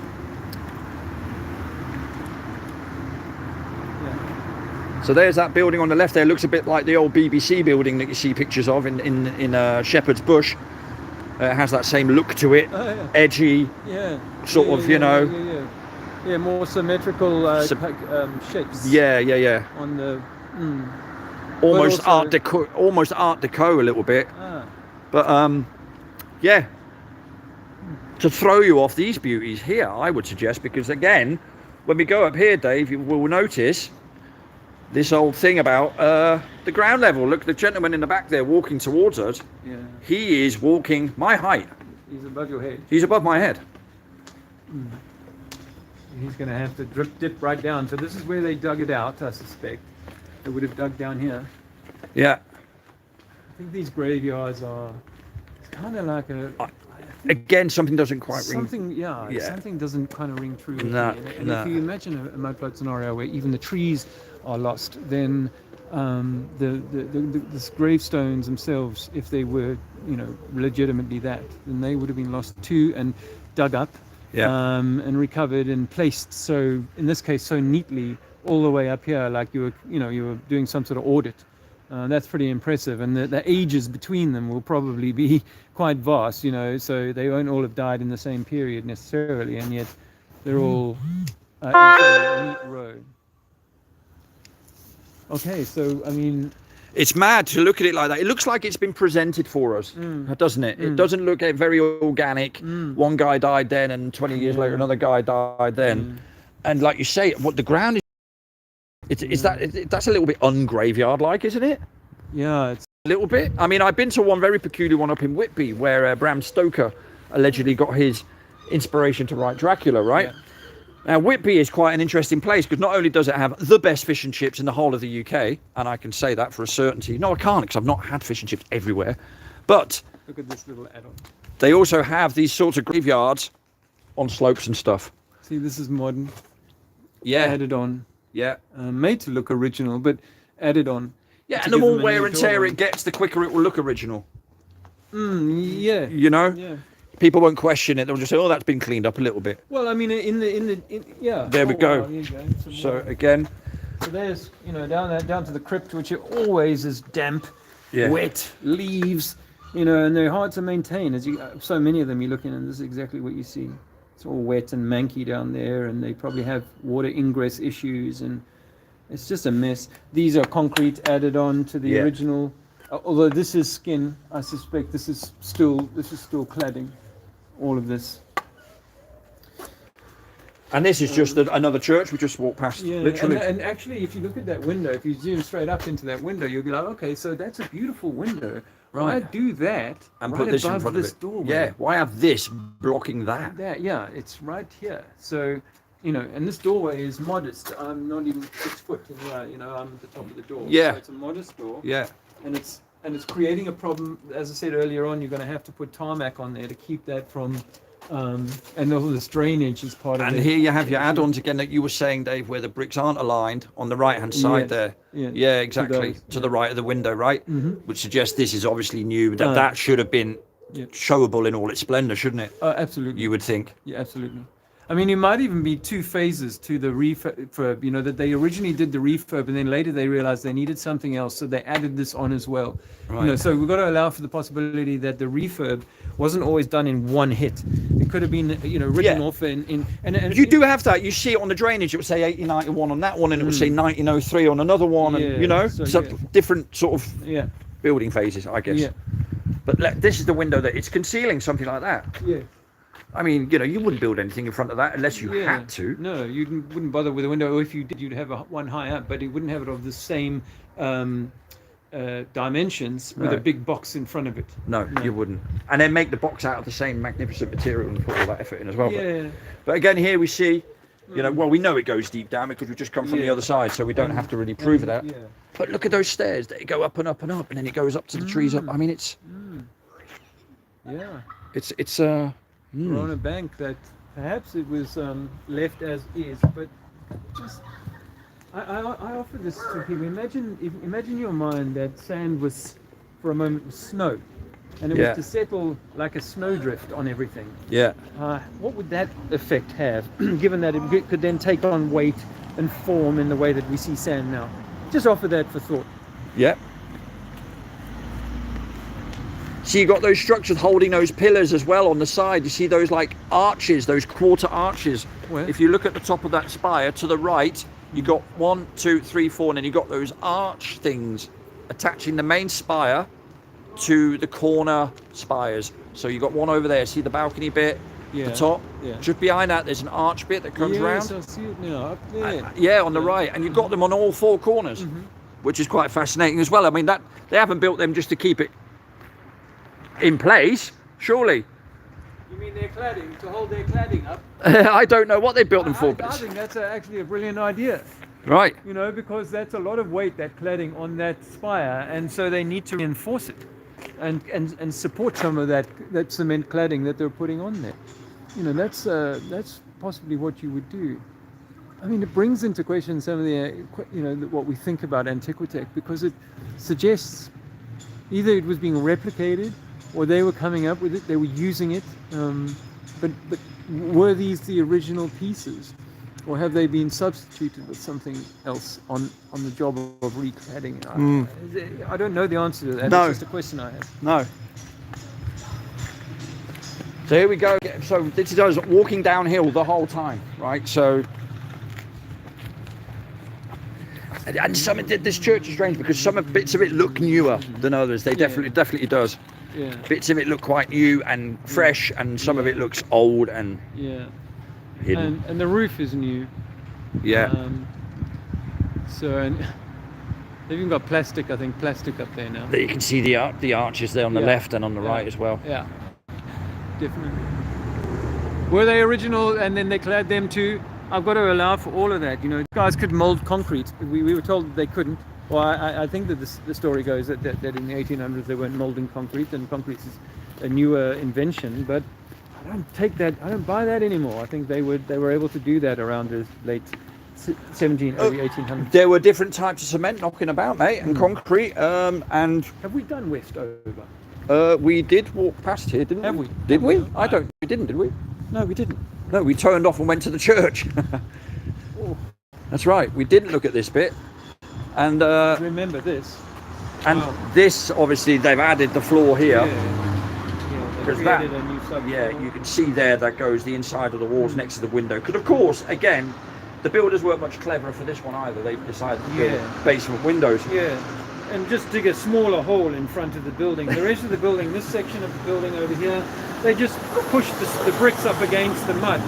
Yeah. So there's that building on the left there. Looks a bit like the old BBC building that you see pictures of in Shepherd's Bush. It has that same look to it, Oh, yeah. edgy, Yeah. sort Yeah, of, yeah, you know. Yeah, more symmetrical shapes. Yeah. On the. Almost also- Art Deco a little bit. Ah. But yeah. To throw you off these beauties here, I would suggest, because again, when we go up here, Dave, you will notice this old thing about the ground level. Look, the gentleman in the back there walking towards us. Yeah. He is walking my height. He's above your head. He's above my head. He's going to have to dip right down. So this is where they dug it out, I suspect. They would have dug down here. Yeah. I think these graveyards are kind of like a... Again, something doesn't quite ring. Something doesn't kind of ring true with No, me. And no. if you imagine a mudflood scenario where even the trees are lost, then the gravestones themselves, if they were, legitimately that, then they would have been lost too and dug up, and recovered and placed. So in this case, so neatly all the way up here, like you were doing some sort of audit. That's pretty impressive, and the ages between them will probably be quite vast, so they won't all have died in the same period necessarily, and yet they're all in a neat row. Okay, so I mean, It's mad to look at it like that. It looks like it's been presented for us, doesn't it? It doesn't look very organic. One guy died then, and 20 years later, another guy died then. And like you say, what the ground is, that's a little bit ungraveyard-like, isn't it? yeah, it's A little bit. I mean, I've been to one very peculiar one up in Whitby where Bram Stoker allegedly got his inspiration to write Dracula, right? Yeah. Now, Whitby is quite an interesting place because not only does it have the best fish and chips in the whole of the UK, and I can say that for a certainty. No, I can't because I've not had fish and chips everywhere. But look at this little add-on. they also have these sorts of graveyards on slopes and stuff. See, this is modern, Yeah. added on, Yeah. made to look original, but added on. Yeah, to and the give more them a wear new and tear door. it gets, the quicker it will look original. Yeah. You know? Yeah. People won't question it. They'll just say, oh, that's been cleaned up a little bit. Well, I mean, yeah. There we go. Wow, here you go. Some So, more. again, So there's, down to the crypt, which always is damp, Yeah. wet, leaves, and they're hard to maintain. So many of them you look in, and this is exactly what you see. It's all wet and manky down there, and they probably have water ingress issues, and it's just a mess. These are concrete added on to the Yeah. original. Although this is skin, I suspect this is still cladding. All of this. and this is just another church we just walked past, Yeah, literally. and actually, if you look at that window, if you zoom straight up into that window, you'll be like, okay, so that's a beautiful window. Why Right. do that and right put this in above front of this it. doorway? Yeah, why have this blocking that? Yeah, it's right here. So, and this doorway is modest. I'm not even 6 foot in here. I'm at the top of the door. Yeah. So it's a modest door. Yeah. And it's creating a problem. As I said earlier on, you're going to have to put tarmac on there to keep that from. And all this drainage is part of it. And here you have your add-ons again that you were saying, Dave, where the bricks aren't aligned on the right-hand side Yes. there. Yeah. Yeah, exactly. those, To the right of the window, right? Which suggests this is obviously new. That Uh, that should have been yeah. showable in all its splendor, shouldn't it? Absolutely. You would think. Yeah, absolutely. I mean, it might even be 2 phases to the refurb, that they originally did the refurb and then later they realized they needed something else, so they added this on as well. Right. So we've got to allow for the possibility that the refurb wasn't always done in one hit. It could have been, written Yeah. off and You do have that. You see it on the drainage. It would say 1891 on that one, and it would say 1903 on another one, and Yeah, so so, yeah. different sort of Yeah, building phases, I guess. yeah, But this is the window that it's concealing something like that. yeah. I mean, you wouldn't build anything in front of that unless you Yeah. had to. No, wouldn't bother with a window. Or if you did, you'd have one high up, but you wouldn't have it of the same dimensions with a big box in front of it. No, you wouldn't. And then make the box out of the same magnificent material and put all that effort in as well. Yeah. But again, here we see, well, we know it goes deep down because we just come from the other side, so we don't have to really prove that. Yeah. But look at those stairs. They go up and up and up, and then it goes up to the trees up. I mean, it's... Yeah. It's We're on a bank that perhaps it was left as is, but just... I offer this to people. Imagine your mind that sand was, for a moment, was snow, and it was to settle like a snowdrift on everything. Yeah. What would that effect have, given that it could then take on weight and form in the way that we see sand now? Just offer that for thought. Yeah. So you got those structures holding those pillars as well on the side. You see those like arches, those quarter arches. Where? If you look at the top of that spire to the right, you got 1, 2, 3, 4, and then you got those arch things attaching the main spire to the corner spires. So you got one over there. See the balcony bit, the top. Yeah. Just behind that, there's an arch bit that comes round. I see it now up there. Yeah, on the right, and you've got them on all 4 corners, which is quite fascinating as well. I mean, that they haven't built them just to keep it in place, surely. You mean their cladding, to hold their cladding up? I don't know what they built them for. I think that's actually a brilliant idea. Right. You know, because that's a lot of weight, that cladding on that spire, and so they need to reinforce it and support some of that cement cladding that they're putting on there. You know, that's possibly what you would do. I mean, it brings into question some of the, what we think about Antiquitech, because it suggests either it was being replicated or they were coming up with it, they were using it, but were these the original pieces, or have they been substituted with something else on the job of recladding? I don't know the answer to that. No. It's just a question I have. No. So here we go. So this is us walking downhill the whole time, right? So, and some of this church is strange because some of bits of it look newer than others. They definitely does. Yeah. Bits of it look quite new and fresh, and some of it looks old and hidden. And the roof is new. Yeah. And they've even got plastic up there now. There you can see the arches there on the left and on the right as well. Yeah, definitely. Were they original and then they clad them too? I've got to allow for all of that. You know, guys could mold concrete. We were told that they couldn't. Well, I think that the story goes that in the 1800s they weren't molding concrete, and concrete is a newer invention. But I don't buy that anymore. I think they were able to do that around the late 17, early 1800s. There were different types of cement knocking about, mate, and concrete. And have we done Westover? We did walk past here, didn't we? Have we? Did we? We didn't, did we? No, we didn't. No, we turned off and went to the church. That's right. We didn't look at this bit. And remember this. And this, obviously, they've added the floor here. Because that, a new subfloor. you can see there that goes the inside of the walls next to the window. Because, of course, again, the builders weren't much cleverer for this one either. They decided to build basement windows. Yeah, and just dig a smaller hole in front of the building. The rest of the building, this section of the building over here, they just pushed the bricks up against the mud.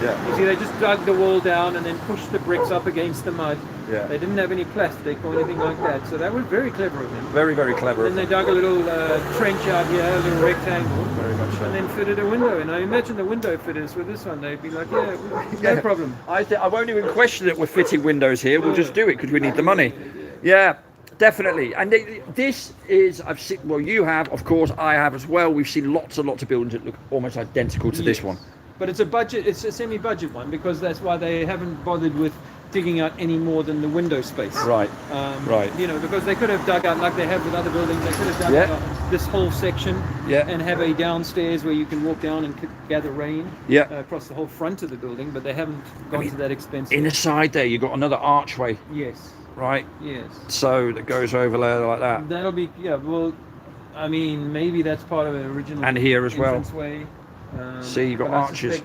Yeah. You see, they just dug the wall down and then pushed the bricks up against the mud. Yeah. They didn't have any plastic or anything like that, so that was very clever of them. Very, very clever. Then they dug a little trench out here, a little rectangle, very much so. And then fitted a window. And I imagine the window fitters with this one, they'd be like, no problem. I won't even question that we're fitting windows here. We'll just do it because we need the money. Yeah, definitely. And this is, I've seen, well, you have, of course, I have as well. We've seen lots and lots of buildings that look almost identical to this one. But it's a semi-budget one, because that's why they haven't bothered with digging out any more than the window space. Right. Right. You know, because they could have dug out, like they have with other buildings, they could have dug out this whole section and have a downstairs where you can walk down and gather rain across the whole front of the building, but they haven't gone to that expense. In the side there, you've got another archway. Yes. Right? Yes. So that goes over there like that. That'll be, well, I mean, maybe that's part of an original and here as well. Way. See, you've got arches.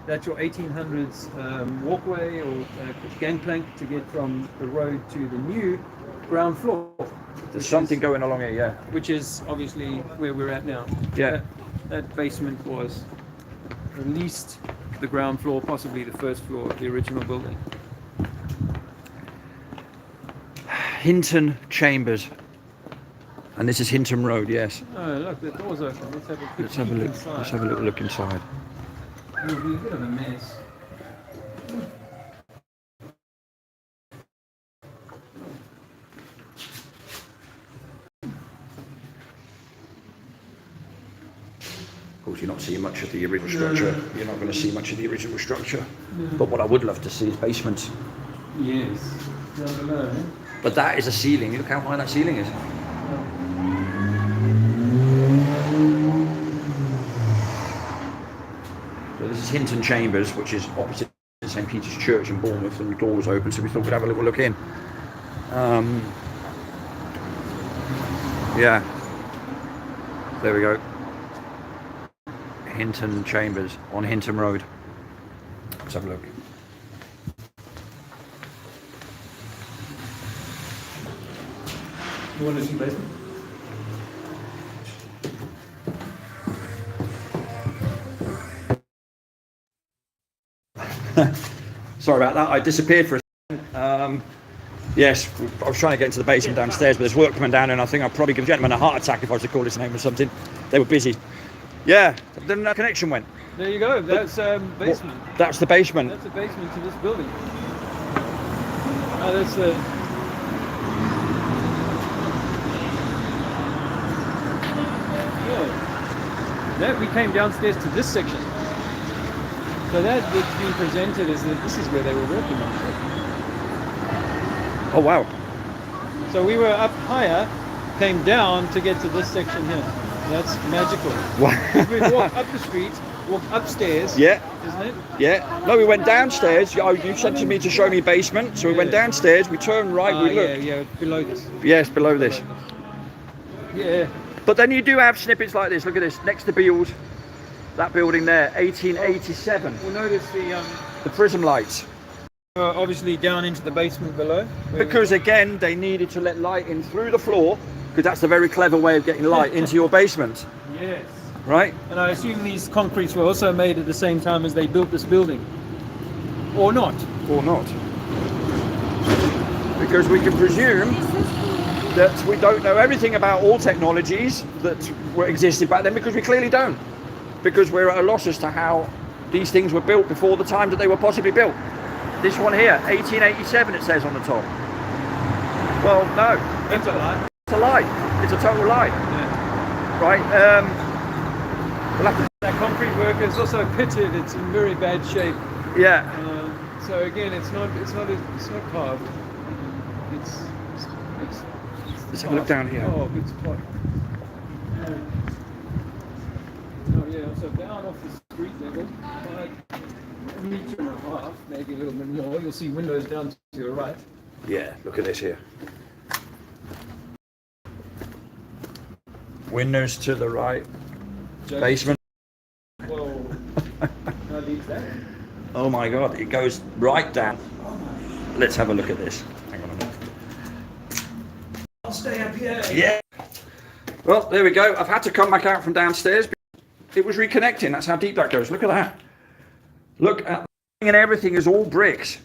That's your 1800s walkway or gangplank to get from the road to the new ground floor. There's something going along here, yeah. Which is obviously where we're at now. Yeah. That basement was at least the ground floor, possibly the first floor of the original building. Hinton Chambers. And this is Hinton Road, yes. Oh, look, the door's open. Let's have a quick Let's have a look. inside. Let's have a little look inside. It'll be a bit of a mess. Of course, you're not seeing much of the original structure. You're not going to see much of the original structure. But what I would love to see is basements. Yes. Down below, eh? But that is a ceiling. Look how high that ceiling is. So this is Hinton Chambers, which is opposite St Peter's Church in Bournemouth, and the door was open, so we thought we'd have a little look in. Yeah. There we go. Hinton Chambers on Hinton Road. Let's have a look. You want to see basement? Sorry about that. I disappeared for a second. Yes, I was trying to get into the basement downstairs, but there's work coming down, and I think I'd probably give a gentleman a heart attack if I was to call his name or something. They were busy. Yeah, then that connection went. There you go. That's basement. That's the basement. That's the basement to this building. Oh, that's the. Yeah. That we came downstairs to this section. So that that's been presented as that this is where they were working on. Oh wow. So we were up higher, came down to get to this section here. That's magical. Wow. We walk up the street, walk upstairs. Yeah. Isn't it? Yeah. No, we went downstairs. You said to me to show me basement, so we went downstairs. We turned right. We looked. Yeah, below this. Yes, below this. Yeah. But then you do have snippets like this. Look at this. Next to Beals, that building there, 1887. We'll notice The prism lights. obviously down into the basement below. Because again, they needed to let light in through the floor, because that's a very clever way of getting light into your basement, Yes. right? And I assume these concretes were also made at the same time as they built this building. Or not. Or not. Because we can presume that we don't know everything about all technologies that were existed back then, because we clearly don't. Because we're at a loss as to how these things were built before the time that they were possibly built. This one here, 1887, it says on the top. Well, no. That's a lie. It's a lie. It's a total lie. Yeah. Right? We'll have to... That concrete work is also pitted. It's in very bad shape. Yeah. So again, it's not carved. It's Let's have a look down here. Oh, it's pot. Oh yeah, so down off the street level, like a metre and a half, maybe a little bit more. You'll see windows down to your right. Yeah, look at this here. Windows to the right. Basement. Whoa. How deep is that? Oh my God, it goes right down. Let's have a look at this. Hang on a minute. I'll stay up here. Yeah. Well, there we go. I've had to come back out from downstairs. It was reconnecting. That's how deep that goes. Look at that. Look at and everything is all bricks.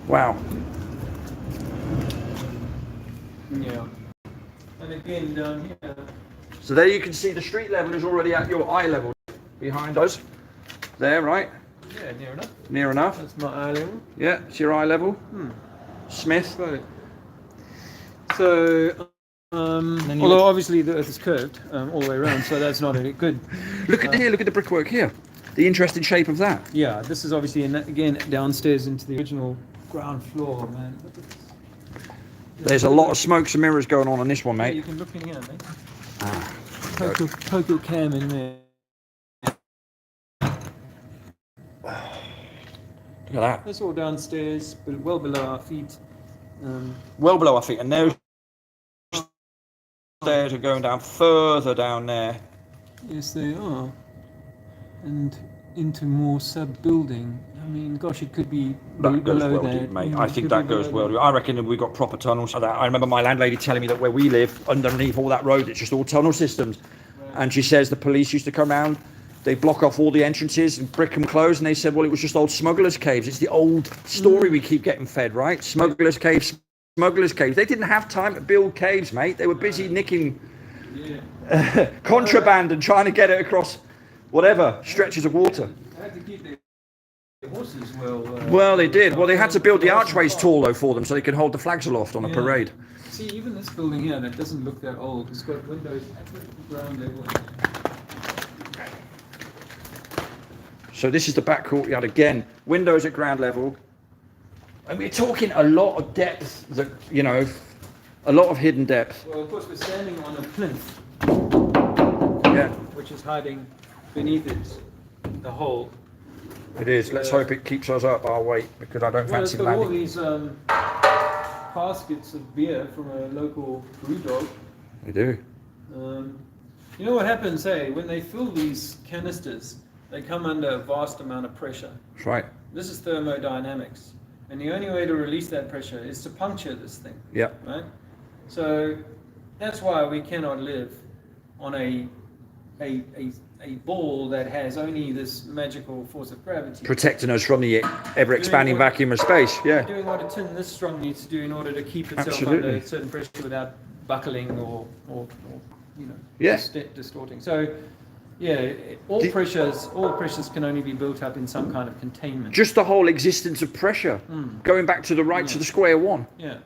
Wow. Yeah. And again down here. So there you can see the street level is already at your eye level behind us. There, right? Yeah, near enough. Near enough. That's my eye level. Yeah, it's your eye level. Smith. Got it. So, although obviously the earth is curved all the way around, so that's not a good. Look at here, look at the brickwork here. The interesting shape of that. Yeah, this is obviously again downstairs into the original ground floor, man. Look at this. There's a lot of smokes and mirrors going on this one, Yeah, mate. you can look in here, mate. Poke your cam in there. Look at that. That's all downstairs, but well below our feet. Well below our feet, and those stairs are going down further down there. Yes, they are. And into more sub-building. I mean, gosh, it could be That goes below well that. deep, mate. Yeah, I it think could that be goes below well. I reckon we've got proper tunnels for that. I remember my landlady telling me that where we live, underneath all that road, it's just all tunnel systems. Right. And she says the police used to come around, they block off all the entrances and brick them closed, and they said, well, it was just old smugglers' caves. It's the old story we keep getting fed, right? Smugglers' caves, smugglers' caves. They didn't have time to build caves, mate. They were busy nicking contraband and trying to get it across whatever stretches of water. They had to keep their horses well, they did. Well, they had to build the archways tall, though, for them so they could hold the flags aloft on a parade. See, even this building here, that doesn't look that old. It's got windows at the ground level. So this is the back courtyard again. Windows at ground level. And we're talking a lot of depth, that, you know, a lot of hidden depth. Well, of course, we're standing on a plinth. Yeah. Which is hiding beneath it, the hole. It is. Let's hope it keeps us up our weight, because I don't fancy landing. It's got all these caskets of beer from a local brew dog. They do. You know what happens, hey, when they fill these canisters, they come under a vast amount of pressure. That's right. This is thermodynamics. And the only way to release that pressure is to puncture this thing. Yeah. Right? So that's why we cannot live on a ball that has only this magical force of gravity. Protecting us from the ever-expanding vacuum of space. Yeah. Doing what a tin this strong needs to do in order to keep itself under a certain pressure without buckling or you know, distorting. So yeah, all pressures can only be built up in some kind of containment. Just the whole existence of pressure, going back to the to the square one. Yeah.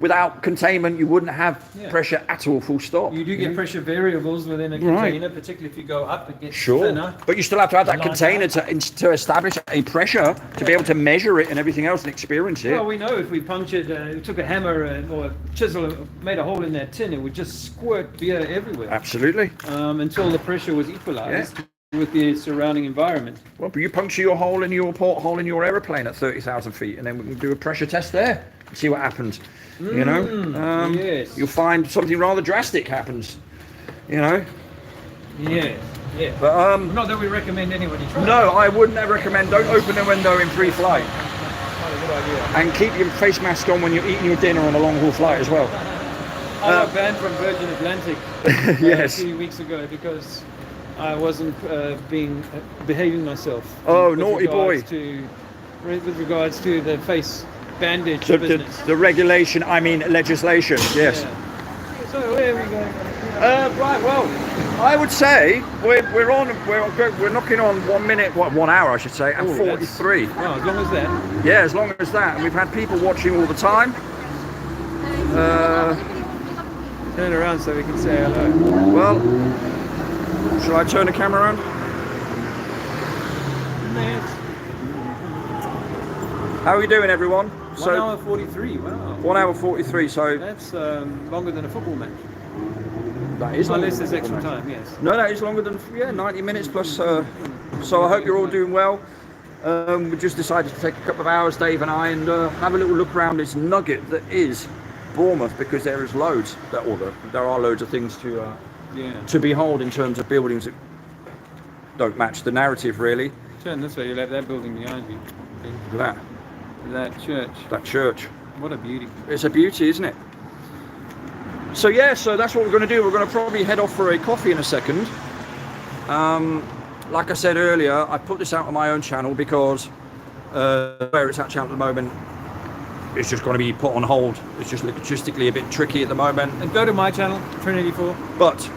Without containment, you wouldn't have pressure at all, full stop. You do get pressure variables within a container, particularly if you go up, it gets thinner. But you still have to have that container to establish a pressure, to be able to measure it and everything else and experience it. Well, we know if we punctured, took a hammer or a chisel, made a hole in that tin, it would just squirt beer everywhere. Absolutely. Until the pressure was equalized with the surrounding environment. Well, but you puncture your hole in your porthole in your aeroplane at 30,000 feet, and then we can do a pressure test there and see what happens. You know, you'll find something rather drastic happens. You know. Yeah. But not that we recommend anybody try. No, I wouldn't ever recommend. Don't open the window in pre-flight. Not a good idea. And keep your face mask on when you're eating your dinner on a long haul flight as well. I got banned from Virgin Atlantic a few weeks ago because I wasn't behaving myself. Oh, naughty boy! With regards to the face bandage business. The regulation, I mean legislation, yes. Yeah. So where are we going? Right, well, I would say we're knocking on 1 minute, 1 hour I should say, and 43. Well, as long as that. Yeah, as long as that. And we've had people watching all the time. Turn around so we can say hello. Well, shall I turn the camera around? How are you doing, everyone? 1 hour 43, wow. 1 hour 43, so... That's longer than a football match. That is unless there's extra time, yes. No, that is longer than, 90 minutes plus. So I hope you're all doing well. We just decided to take a couple of hours, Dave and I, and have a little look around this nugget that is Bournemouth, because there is loads, there are loads of things to behold in terms of buildings that don't match the narrative, really. Turn this way, you'll have that building behind you. Look at that. That church. That church. What a beauty. It's a beauty, isn't it? So so that's what we're going to do. We're going to probably head off for a coffee in a second. Like I said earlier, I put this out on my own channel because where it's at at the moment, it's just going to be put on hold. It's just logistically a bit tricky at the moment. And go to my channel, TRINITY4. But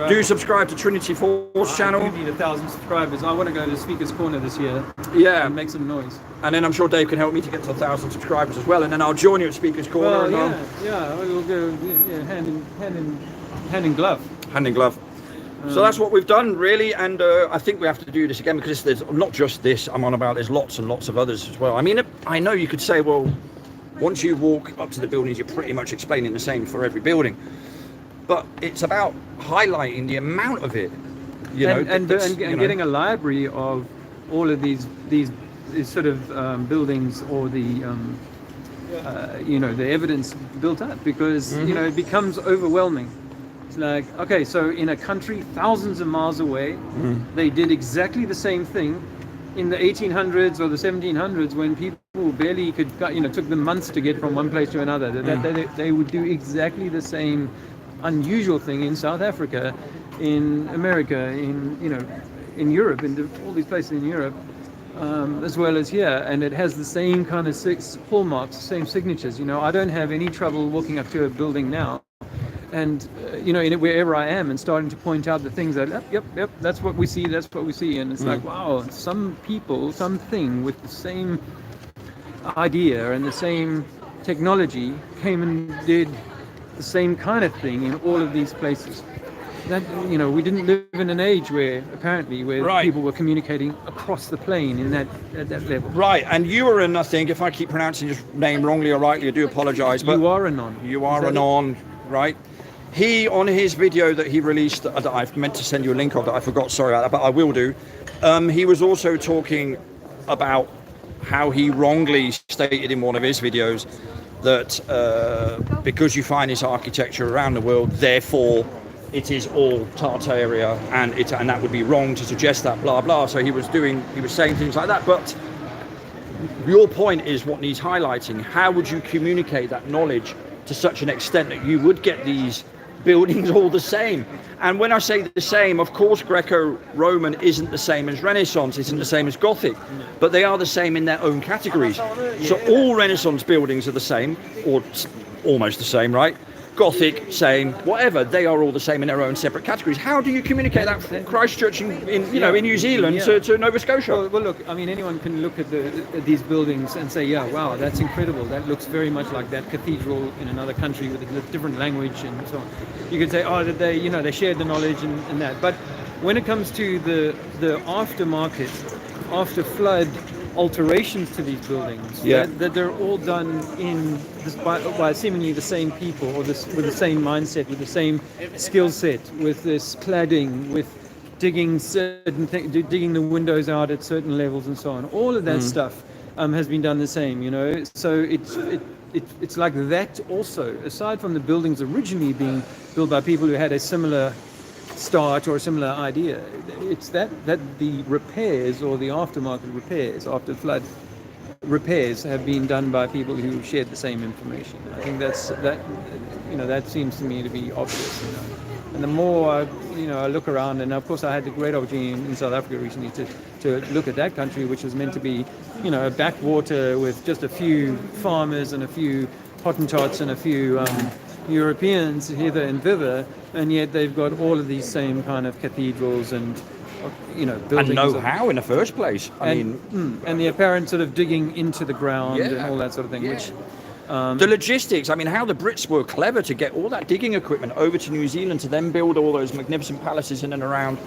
do subscribe to TRINITY4's channel. We need 1,000 subscribers. I want to go to Speaker's Corner this year. Yeah. And make some noise. And then I'm sure Dave can help me to get to 1,000 subscribers as well. And then I'll join you at Speaker's Corner. Well, we'll go hand in glove. Hand in glove. So that's what we've done, really. And I think we have to do this again because there's not just this I'm on about. There's lots and lots of others as well. I mean, I know you could say, well, once you walk up to the buildings, you're pretty much explaining the same for every building. But it's about highlighting the amount of it, and getting a library of all of these sort of buildings, or the the evidence built up, because it becomes overwhelming. It's like, okay, so in a country thousands of miles away, they did exactly the same thing in the 1800s or the 1700s, when people barely could, took them months to get from one place to another. They would do exactly the same unusual thing in South Africa, in America, in Europe, in all these places in Europe, as well as here, and it has the same kind of hallmarks, the same signatures. I don't have any trouble walking up to a building now, and wherever I am, and starting to point out the things that, yep, that's what we see, and it's like, wow, some people, something with the same idea and the same technology came and did the same kind of thing in all of these places. That we didn't live in an age where people were communicating across the plane at that level. Right, and you are in, I think, if I keep pronouncing your name wrongly or rightly, I do apologise. But you are anon. You are anon, right? He, on his video that he released, that I've meant to send you a link of that I forgot, sorry about that, but I will do. He was also talking about how he wrongly stated in one of his videos that because you find this architecture around the world, therefore it is all Tartaria, and that would be wrong to suggest that, blah blah. So he was saying things like that. But your point is what needs highlighting. How would you communicate that knowledge to such an extent that you would get these buildings all the same? And when I say the same, of course, Greco-Roman isn't the same as Renaissance, isn't the same as Gothic, but they are the same in their own categories. So all Renaissance buildings are the same, or almost the same, right? Gothic, same, whatever. They are all the same in their own separate categories. How do you communicate that from Christchurch in New Zealand to Nova Scotia? Well, look, I mean, anyone can look at these buildings and say, yeah, wow, that's incredible. That looks very much like that cathedral in another country with a different language and so on. You could say, oh, they shared the knowledge and that. But when it comes to the aftermarket, after flood alterations to these buildings, that they're all done by seemingly the same people, or with the same mindset, with the same skill set, with this cladding, with digging digging the windows out at certain levels and so on. All of that stuff has been done the same, So it's like that also. Aside from the buildings originally being built by people who had a similar start or a similar idea, it's that the repairs or the aftermarket repairs after flood repairs have been done by people who shared the same information. I think that seems to me to be obvious. And the more I look around, and of course I had the great opportunity in South Africa recently to look at that country, which was meant to be a backwater with just a few farmers and a few Hottentots and a few Europeans hither and thither, and yet they've got all of these same kind of cathedrals and buildings and know-how in the first place. And the apparent sort of digging into the ground and all that sort of thing. Which the logistics. I mean, how the Brits were clever to get all that digging equipment over to New Zealand to then build all those magnificent palaces in and around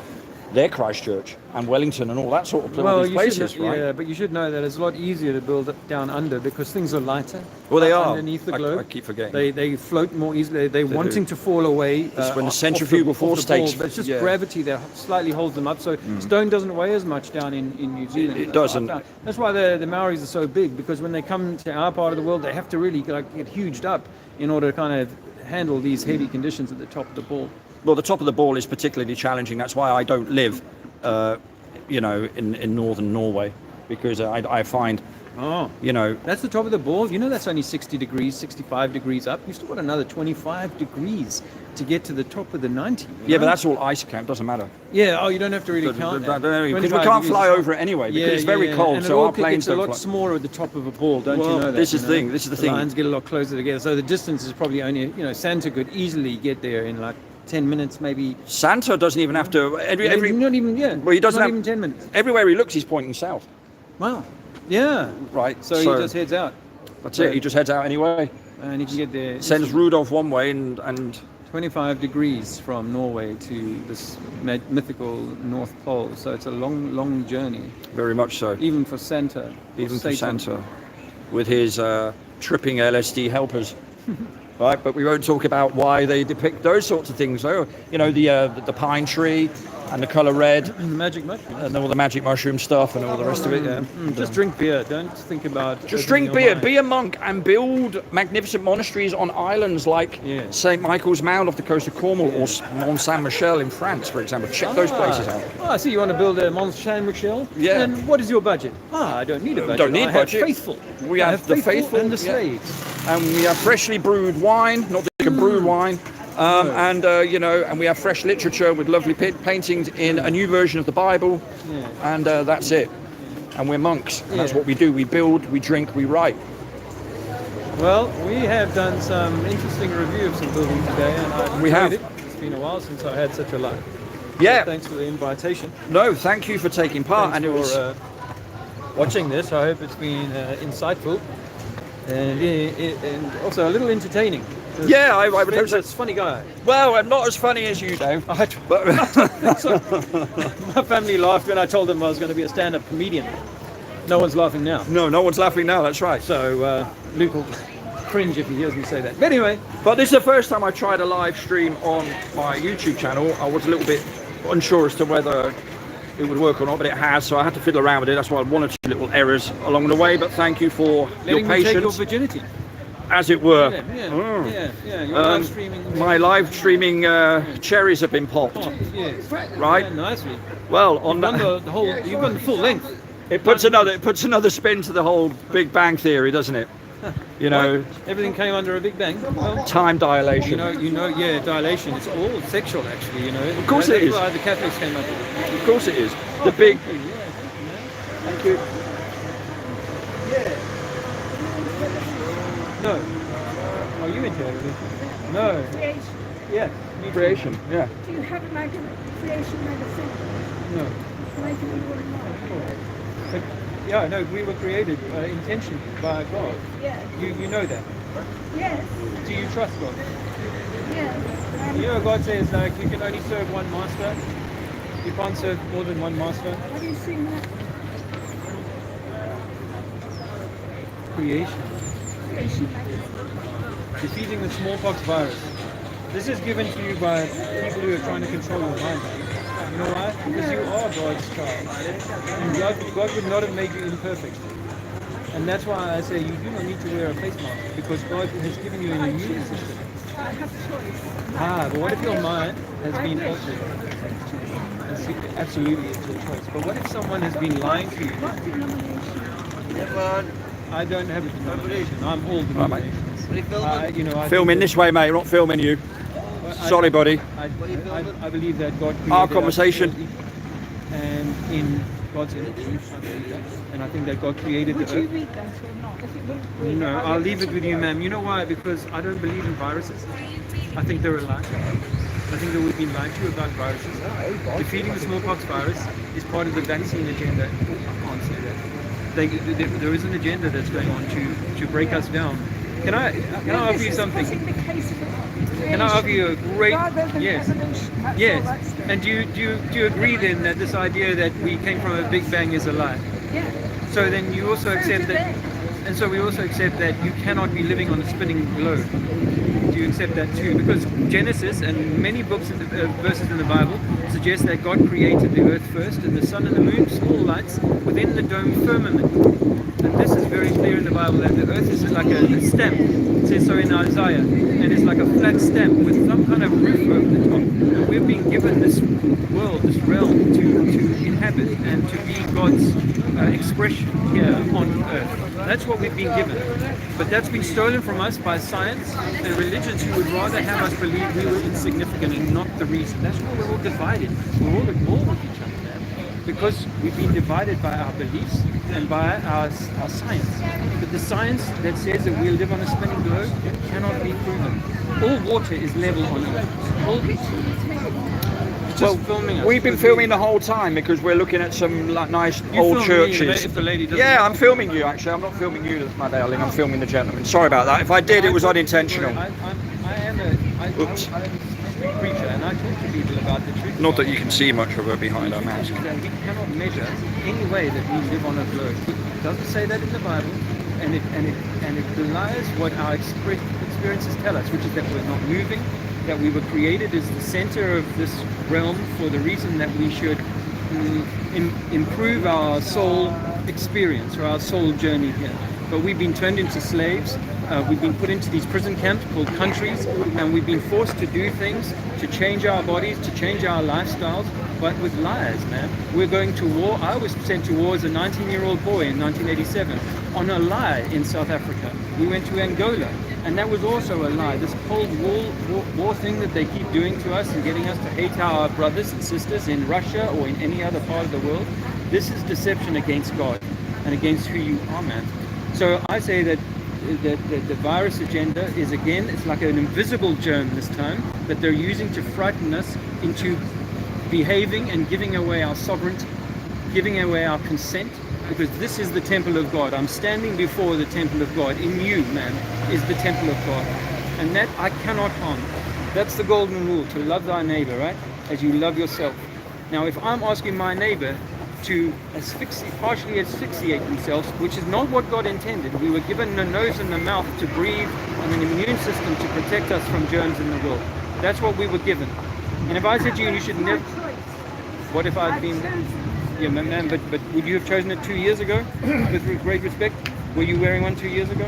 their Christchurch and Wellington and all that sort of these places, right? Yeah, but you should know that it's a lot easier to build it down under because things are lighter. Well, they are underneath the globe. I keep forgetting. They float more easily. They're wanting to fall away. It's when the centrifugal force takes. But it's just gravity that slightly holds them up. So stone doesn't weigh as much down in New Zealand. It doesn't. That's why the Maoris are so big, because when they come to our part of the world, they have to really get huged up in order to kind of handle these heavy conditions at the top of the ball. Well, the top of the ball is particularly challenging. That's why I don't live in northern Norway, because I find that's the top of the ball. That's only 60 degrees, 65 degrees up. You've still got another 25 degrees to get to the top of the 90. But that's all ice count. Doesn't matter. You don't have to really count that. Because we can't fly over it anyway, because it's very cold. And so our planes don't fly. It's a lot smaller at the top of a ball, don't you know that? This is the thing. The lines get a lot closer together. So the distance is probably only, Santa could easily get there in like 10 minutes, maybe. Santa doesn't even have to. Not even. Well, he doesn't not have even 10 minutes. Everywhere he looks, he's pointing south. Wow. Yeah. Right. So he just heads out. That's it. He just heads out anyway. And he can get there. Sends Rudolph one way and 25 degrees from Norway to this mythical North Pole. So it's a long, long journey. Very much so. Even for Santa. Even for Santa, with his tripping LSD helpers. Right, but we won't talk about why they depict those sorts of things, though. The pine tree and the colour red. And the magic mushroom. And all the magic mushroom stuff and all the rest of it, Just drink beer. Don't think about... Just drink beer. Be a monk and build magnificent monasteries on islands like St. Michael's Mount off the coast of Cornwall or Mont Saint-Michel in France, for example. Check those places out. I see you want to build a Mont Saint-Michel? Yeah. And what is your budget? I don't need a budget. Don't need budget. Faithful. We have the faithful and the slaves. And we have freshly brewed wine, not that you can brew wine. And we have fresh literature with lovely paintings in a new version of the Bible, and that's it. and we're monks. And that's Yeah. what we do. We build, we drink, we write. Well, we have done some interesting review of some buildings today, and I've We have. enjoyed it. It's been a while since I had such a life. Yeah. Thanks for the invitation. No, thank you for taking part. Thanks and it was for watching this. I hope it's been insightful and also a little entertaining. yeah, I would hope so. It's a funny guy. Well, I'm not as funny as you, Dave. But My family laughed when I told them I was going to be a stand-up comedian. No one's laughing now. no one's laughing now. That's right. So Luke will cringe if he hears me say that. But anyway, But this is the first time I tried a live stream on my YouTube channel. I was a little bit unsure as to whether it would work or not, but it has, so I had to fiddle around with it. That's why I had one or two little errors along the way, but thank you for letting your me take your patience, virginity. as it were. Yeah. You're live streaming. My live streaming cherries have been popped. Oh, yes. Right. Yeah, nicely. Well, on You've done that, the whole. You've done the full length. it puts another spin to the whole Big Bang Theory, doesn't it? You know, Everything came under a big bang. Well, time dilation. yeah, dilation. It's all sexual, actually. Of course it is. That's why the Catholics came up with it. Of course it is. The big. Thank you. No. Are you into everything? No. Creation. Yeah. Me too. Creation. Yeah. Do you have like a creation magazine? No. Like a little one? But yeah, no. We were created intentionally by God. Yeah. You know that. Yes. Do you trust God? Yes. You know, God says like you can only serve one master. You can't serve more than one master. Have you seen that? Creation. Creation magazine. Defeating the smallpox virus. This is given to you by people who are trying to control your mind. You know why? Because you are God's child. And God would not have made you imperfect. And that's why I say you do not need to wear a face mask, because God has given you an immune system. I have choice. But what if your mind has been altered? Absolutely, it's your choice. But what if someone has been lying to you? What denomination? I don't have a denomination. I'm all denominations. I Filming think this way, mate. We're not filming you. that- Sorry, buddy. I believe that God created Our us conversation. equal, and in God's image. I believe that. And I think that God created Would the you earth. read that or not? If it would read No, it, I'll leave it with you, ma'am. You know why? Because I don't believe in viruses. I think they're a lie. I think that we've been lied to about viruses. Defeating the smallpox virus is part of the vaccine agenda. I can't say that. There is an agenda that's going on to break us down. Can I offer you something? Putting the case of Can I offer you a great rather than yes? evolution. That's Yes. all that's good. And do you agree then that this idea that we came from a big bang is a lie? Yeah. So then you also So accept do that, they. and so we also accept that you cannot be living on a spinning globe. Do you accept that too? Because Genesis and many books in the verses in the Bible suggest that God created the earth first, and the sun and the moon, small lights within the dome firmament. And this is very clear in the Bible that the earth is like a stamp. It says so in Isaiah, and it's like a flat stamp with some kind of roof over the top. And we've been given this world, this realm to inhabit and to be God's expression here on earth. That's what we've been given. But that's been stolen from us by science and religions who would rather have us believe we were insignificant and not the reason. That's why we're all divided. We're all at war with each other now. Because we've been divided by our beliefs and by our science. But the science that says that we live on a spinning globe cannot be proven. All water is level on Earth. All Well, filming us. we've been filming the whole time because we're looking at some nice You old film me churches. if the lady doesn't. Yeah, I'm filming you actually. I'm not filming you, my darling. I'm filming the gentleman. Sorry about that. If I did, it was unintentional. I am a street preacher, and I talk to people about the truth. Not that you can see much of her behind her mask. That we cannot measure any way that we live on a globe. It doesn't say that in the Bible, and it belies what our experiences tell us, which is that we're not moving, that we were created as the center of this realm for the reason that we should improve our soul experience or our soul journey here. But we've been turned into slaves. We've been put into these prison camps called countries, and we've been forced to do things, to change our bodies, to change our lifestyles, but with lies, man. We're going to war. I was sent to war as a 19-year-old boy in 1987 on a lie in South Africa. We went to Angola, and that was also a lie. This Cold War thing that they keep doing to us and getting us to hate our brothers and sisters in Russia or in any other part of the world. This is deception against God and against who you are, man. So I say that the virus agenda is, again, it's like an invisible germ this time that they're using to frighten us into behaving and giving away our sovereignty, giving away our consent, because this is the temple of God. I'm standing before the temple of God. In you, man, is the temple of God. And that I cannot harm. That's the golden rule, to love thy neighbor, right? As you love yourself. Now, if I'm asking my neighbor to partially asphyxiate themselves, which is not what God intended. We were given a nose and a mouth to breathe and an immune system to protect us from germs in the world. That's what we were given. And if I said to you, you should never... What if I'd been... Yeah, man, but would you have chosen it 2 years ago? With great respect? Were you wearing one 2 years ago?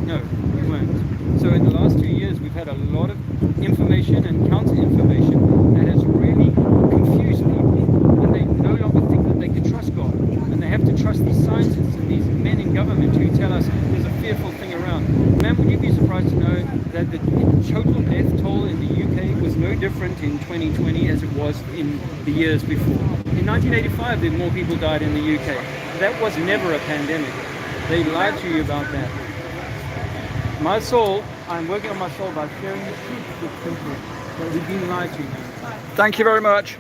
No, you weren't. So in the last 2 years, we've had a lot of information and counter-information that has really confused people. And they no longer think that they can trust God. And they have to trust these scientists and these men in government who tell us there's a fearful thing around. Man, would you be surprised to know that the total death toll in the UK was no different in 2020 as it was in the years before? In 1985, more people died in the UK. That was never a pandemic. They lied to you about that. My soul, I'm working on my soul by sharing the truth with people that we've been lied to. Thank you very much.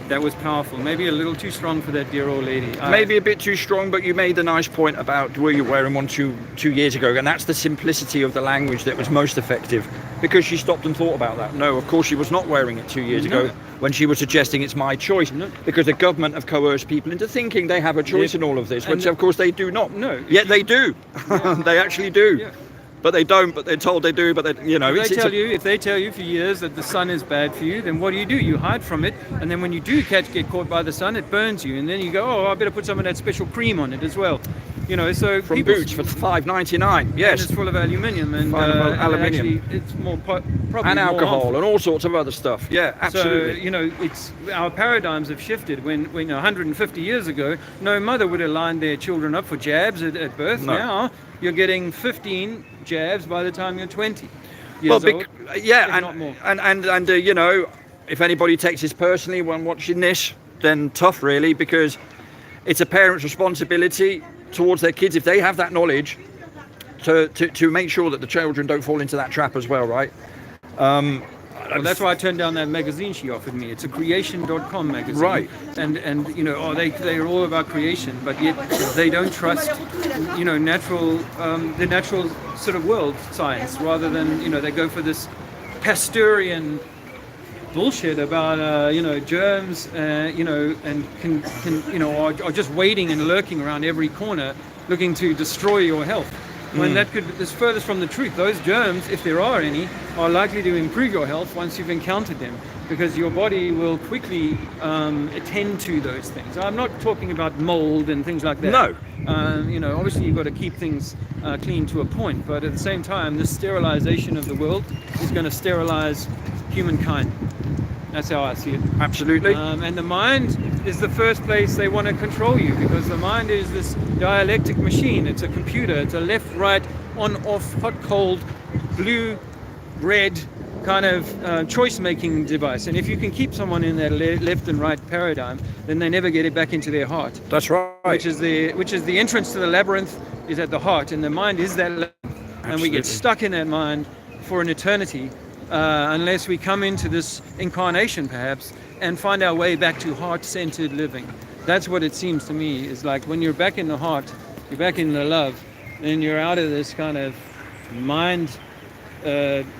That was powerful. Maybe a little too strong for that dear old lady. Maybe a bit too strong, but you made a nice point about were you wearing one two years ago, and that's the simplicity of the language that was most effective, because she stopped and thought about that. No, of course she was not wearing it 2 years ago when she was suggesting it's my choice, because the government have coerced people into thinking they have a choice in all of this, which of course they do not. No. Yet they do. They actually do. Yeah. But they don't, but they're told they do, but they, you know... If they tell you for years that the sun is bad for you, then what do? You hide from it, and then when you do get caught by the sun, it burns you, and then you go, oh, I better put some of that special cream on it as well. You know, so... From Boots for $5.99, yes. And it's full of aluminium, and aluminium. Actually, it's more probably and more alcohol, harmful. and all sorts of other stuff. Yeah, absolutely. So, you know, it's our paradigms have shifted. When 150 years ago, no mother would have lined their children up for jabs at birth. No. Now, you're getting 15 jabs by the time you're 20 years old. Yeah, if not more. and you know, if anybody takes this personally when watching this, then tough really, because it's a parent's responsibility towards their kids, if they have that knowledge, to make sure that the children don't fall into that trap as well, right? Well, that's why I turned down that magazine she offered me. It's a creation.com magazine. Right. And you know, they're all about creation, but yet they don't trust, you know, the natural sort of world science, rather than, you know, they go for this Pasteurian bullshit about, you know, germs, you know, and can you know, are just waiting and lurking around every corner looking to destroy your health. When is furthest from the truth. Those germs, if there are any, are likely to improve your health once you've encountered them, because your body will quickly attend to those things. I'm not talking about mold and things like that. No. You know, obviously you've got to keep things clean to a point, but at the same time, this sterilization of the world is going to sterilize humankind. That's how I see it. Absolutely. And the mind is the first place they want to control you, because the mind is this dialectic machine. It's a computer. It's a left, right, on, off, hot, cold, blue, red kind of choice-making device. And if you can keep someone in that left and right paradigm, then they never get it back into their heart. That's right. Which is the entrance to the labyrinth is at the heart, and the mind is that labyrinth. Absolutely. And we get stuck in that mind for an eternity. Unless we come into this incarnation perhaps and find our way back to heart-centered living. That's what it seems to me, is like when you're back in the heart, you're back in the love, then you're out of this kind of mind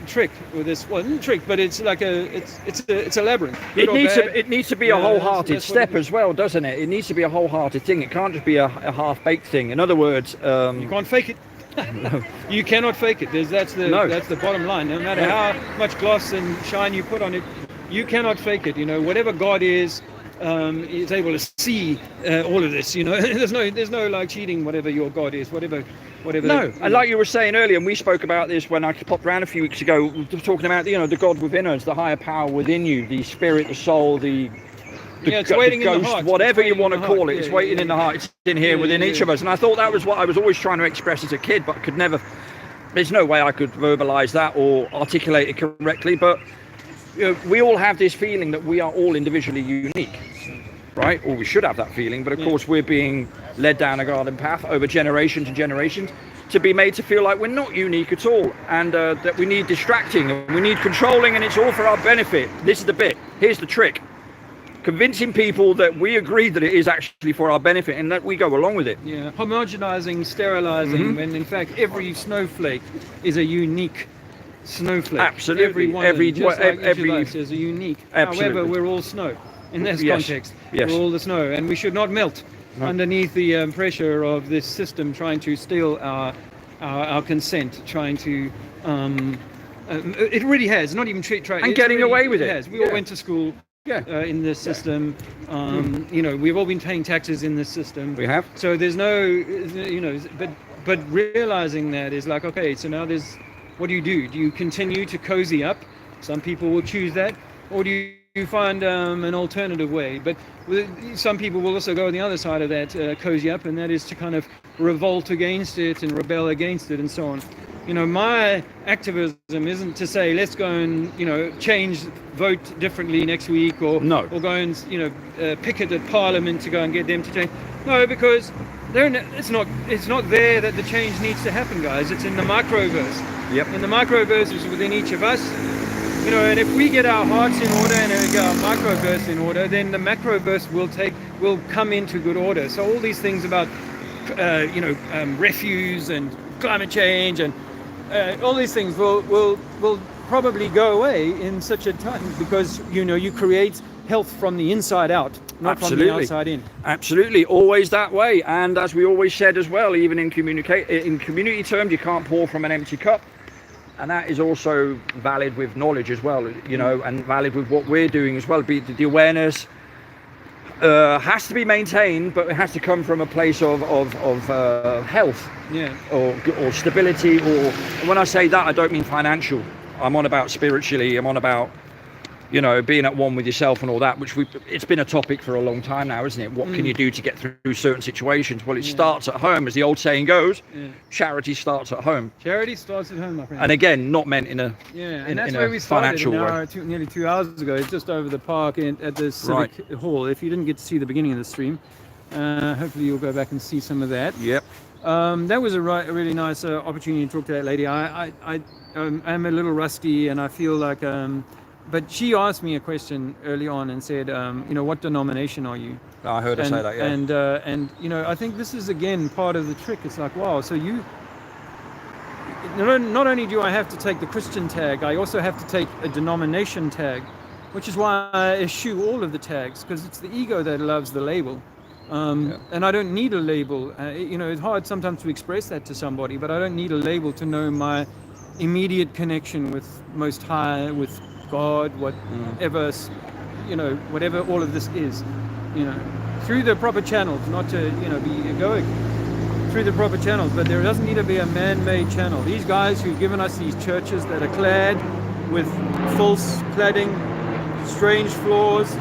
trick, or this, well, not trick, but it's like it's a labyrinth. It needs to be a wholehearted step as well, doesn't it? It needs to be a wholehearted thing. It can't just be a half-baked thing. In other words, you can't fake it. You cannot fake it. That's the bottom line. No matter how much gloss and shine you put on it, you cannot fake it. You know, whatever God is able to see all of this. You know, there's no like cheating whatever your God is, whatever. No, and like you were saying earlier, and we spoke about this when I popped around a few weeks ago, talking about, you know, the God within us, the higher power within you, the spirit, the soul, the it's waiting ghost, in the heart. whatever you want to call it. It's waiting in the heart. It's in here within each of us. And I thought that was what I was always trying to express as a kid, but I could never, there's no way I could verbalize that or articulate it correctly. But you know, we all have this feeling that we are all individually unique. right? Or we should have that feeling, but of course we're being led down a garden path over generation to generations to be made to feel like we're not unique at all, and that we need distracting and we need controlling, and it's all for our benefit. This is the bit. Here's the trick. Convincing people that we agree that it is actually for our benefit and that we go along with it. Yeah, homogenizing, sterilizing, when in fact every snowflake is a unique snowflake. Absolutely. Every is a unique. Absolutely. However, we're all snow in this Yes. context. Yes. We're all the snow, and we should not melt underneath the pressure of this system trying to steal our consent, trying to. It really has. Not even And getting away with it. Has. We all went to school. In this system, you know, we've all been paying taxes in this system. We have. So there's no, you know, but realizing that is like, okay, so now there's, what do you do? Do you continue to cozy up? Some people will choose that, or do you find an alternative way? But some people will also go on the other side of that cozy up, and that is to kind of revolt against it and rebel against it and so on. You know, my activism isn't to say let's go and, you know, vote differently next week, or go and, you know, picket at Parliament to go and get them to change. No, because it's not there that the change needs to happen, guys. It's in the microverse. Yep. And the microverse is within each of us. You know, and if we get our hearts in order and we get our microverse in order, then the macroverse will come into good order. So all these things about, refuse and climate change and all these things will probably go away in such a time, because, you know, you create health from the inside out, not from the outside in. Absolutely, always that way. And as we always said as well, even in community terms, you can't pour from an empty cup. And that is also valid with knowledge as well, you know, and valid with what we're doing as well. The awareness has to be maintained, but it has to come from a place of health, or stability. Or when I say that, I don't mean financial. I'm on about spiritually. I'm on about, you know, being at one with yourself and all that, which it's been a topic for a long time now, isn't it? What can you do to get through certain situations? Well, it starts at home, as the old saying goes. Charity starts at home. Charity starts at home, my friend. And again, not meant in a and that's where we started nearly 2 hours ago. It's just over the park at the Civic Hall. If you didn't get to see the beginning of the stream, hopefully you'll go back and see some of that. Yep. That was a really nice opportunity to talk to that lady. I'm a little rusty, and I feel like... but she asked me a question early on and said, you know, what denomination are you? I heard her say that, yeah. And you know, I think this is, again, part of the trick. It's like, wow, so you... Not only do I have to take the Christian tag, I also have to take a denomination tag, which is why I eschew all of the tags, because it's the ego that loves the label. And I don't need a label. You know, it's hard sometimes to express that to somebody, but I don't need a label to know my immediate connection with Most High, with God, whatever, you know, whatever all of this is, you know, through the proper channels, not to, you know, be egoic, through the proper channels. But there doesn't need to be a man-made channel. These guys who've given us these churches that are clad with false cladding, strange floors,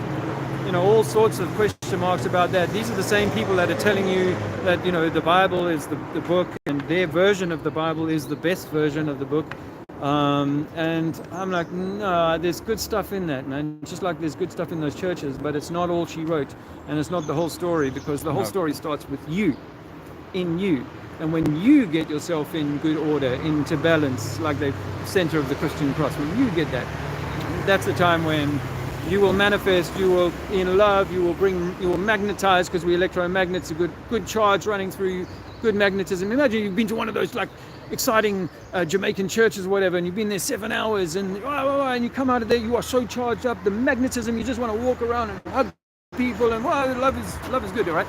you know, all sorts of question marks about that. These are the same people that are telling you that, you know, the Bible is the book, and their version of the Bible is the best version of the book. And I'm like, no, there's good stuff in that, man. Just like there's good stuff in those churches, but it's not all she wrote, and it's not the whole story, because the whole story starts with you, in you. And when you get yourself in good order, into balance, like the center of the Christian cross, when you get that, that's the time when you will manifest, you will, in love, you will magnetize, because we electromagnets, a good charge running through you, good magnetism. Imagine you've been to one of those like exciting Jamaican churches or whatever, and you've been there 7 hours, and you come out of there, you are so charged up, the magnetism, you just want to walk around and hug people, and love is good, all right?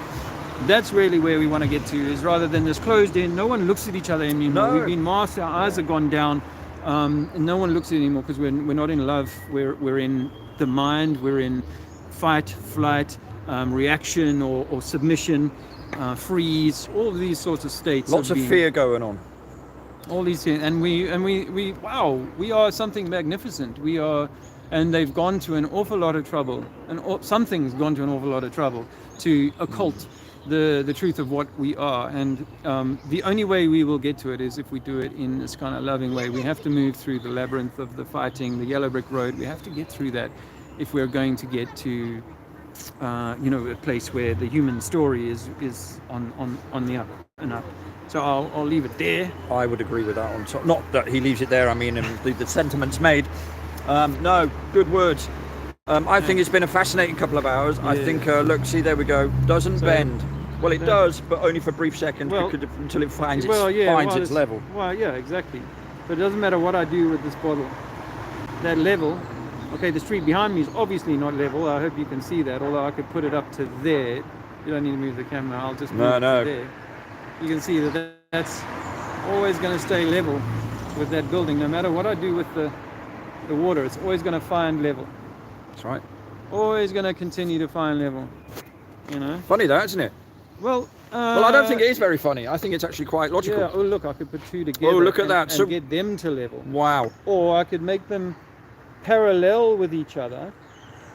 That's really where we want to get to, is rather than just closed in, no one looks at each other anymore. We've been masked, our eyes have gone down, and no one looks at it anymore, because we're not in love, we're in the mind, we're in fight, flight, reaction or submission, freeze, all of these sorts of states. Lots of fear going on. All these things, and we we are something magnificent. We are, and they've gone to an awful lot of trouble, and something's gone to an awful lot of trouble to occult the truth of what we are. And the only way we will get to it is if we do it in this kind of loving way. We have to move through the labyrinth of the fighting, the yellow brick road. We have to get through that if we're going to get to you know, a place where the human story is on the up and up. So I'll leave it there. I would agree with that. On top. Not that he leaves it there. I mean, and the sentiment's made. No, good words. I think it's been a fascinating couple of hours. I think, look, see, there we go. Doesn't bend. Well, it does, but only for a brief second, until it finds its level. Well, yeah, exactly. But it doesn't matter what I do with this bottle. That level, okay, the street behind me is obviously not level. I hope you can see that, although I could put it up to there. You don't need to move the camera. I'll just move it to there. You can see that that's always going to stay level with that building. No matter what I do with the water, it's always going to find level. That's right. Always going to continue to find level. You know. Funny that, isn't it? Well, I don't think it is very funny. I think it's actually quite logical. Yeah. Oh, look, I could put two together. Oh, look at that. And get them to level. Wow. Or I could make them parallel with each other.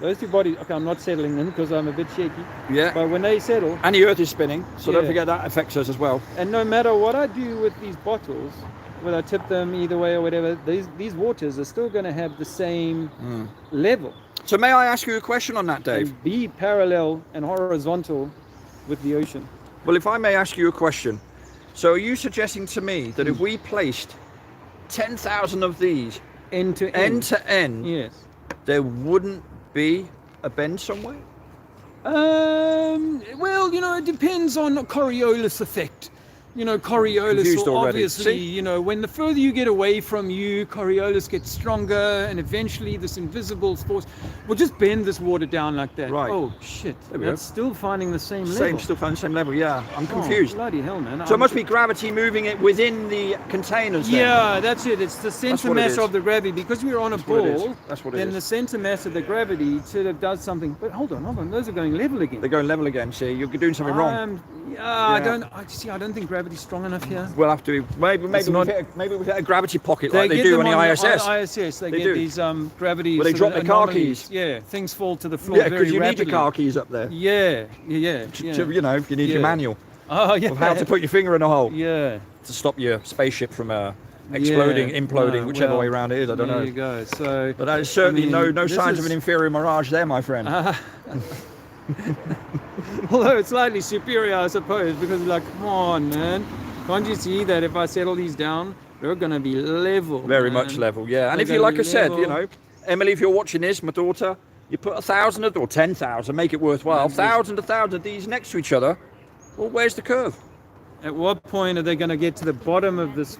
Those two bodies. Okay, I'm not settling them because I'm a bit shaky. Yeah. But when they settle. And the Earth is spinning, so don't forget that affects us as well. And no matter what I do with these bottles, whether I tip them either way or whatever, these waters are still going to have the same level. So may I ask you a question on that, Dave? And be parallel and horizontal with the ocean. Well, if I may ask you a question. So are you suggesting to me that if we placed 10,000 of these end to end, yes, there wouldn't be a bend somewhere? Well, you know, it depends on Coriolis effect. You know, Coriolis will obviously, you know, when the further you get away from you, Coriolis gets stronger, and eventually this invisible force will just bend this water down like that. Right. Oh, shit. That's still finding the same level. Still finding the same level, yeah. I'm confused. Oh, bloody hell, man. So it must be gravity moving it within the containers then? Yeah, that's it. It's the center mass of the gravity. Because we're on a ball, then the center mass of the gravity sort of does something. But hold on. Those are going level again. They're going level again. See, you're doing something wrong. I don't think gravity's strong enough here. We'll have to maybe we've hit a gravity pocket like they do on the ISS. On ISS, they get these gravity. Well, they drop their car keys. Yeah, things fall to the floor. Yeah, because you need your car keys up there. Yeah. You know, you need your manual. Oh yeah. Of how to put your finger in a hole. Yeah. To stop your spaceship from exploding, imploding, whichever way around it is. I don't know. There you go. So. But that is certainly no signs of an inferior mirage there, my friend. Although it's slightly superior, I suppose, because like, come on, man. Can't you see that if I settle these down, they're going to be level? Very much level, yeah. And if you, like I said, you know, Emily, if you're watching this, my daughter, you put 1,000 or 10,000, make it worthwhile. 1,000 of these next to each other. Well, where's the curve? At what point are they going to get to the bottom of this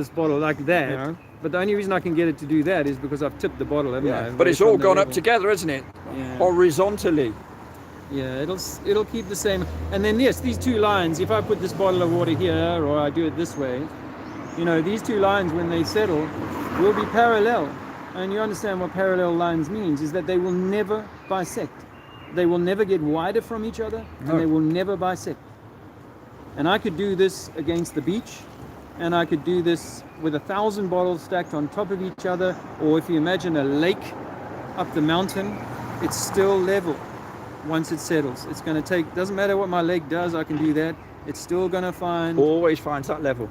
bottle like that? Yeah. But the only reason I can get it to do that is because I've tipped the bottle, haven't I? But it's all gone up together, isn't it? Yeah. Horizontally. Yeah, it'll keep the same. And then yes, these two lines, if I put this bottle of water here or I do it this way, you know, these two lines when they settle will be parallel. And you understand what parallel lines means is that they will never bisect. They will never get wider from each other and they will never bisect. And I could do this against the beach, and I could do this with 1,000 bottles stacked on top of each other, or if you imagine a lake up the mountain, it's still level. Once it settles, it's going to take, doesn't matter what my leg does, I can do that. It's still going to find. Always finds that level.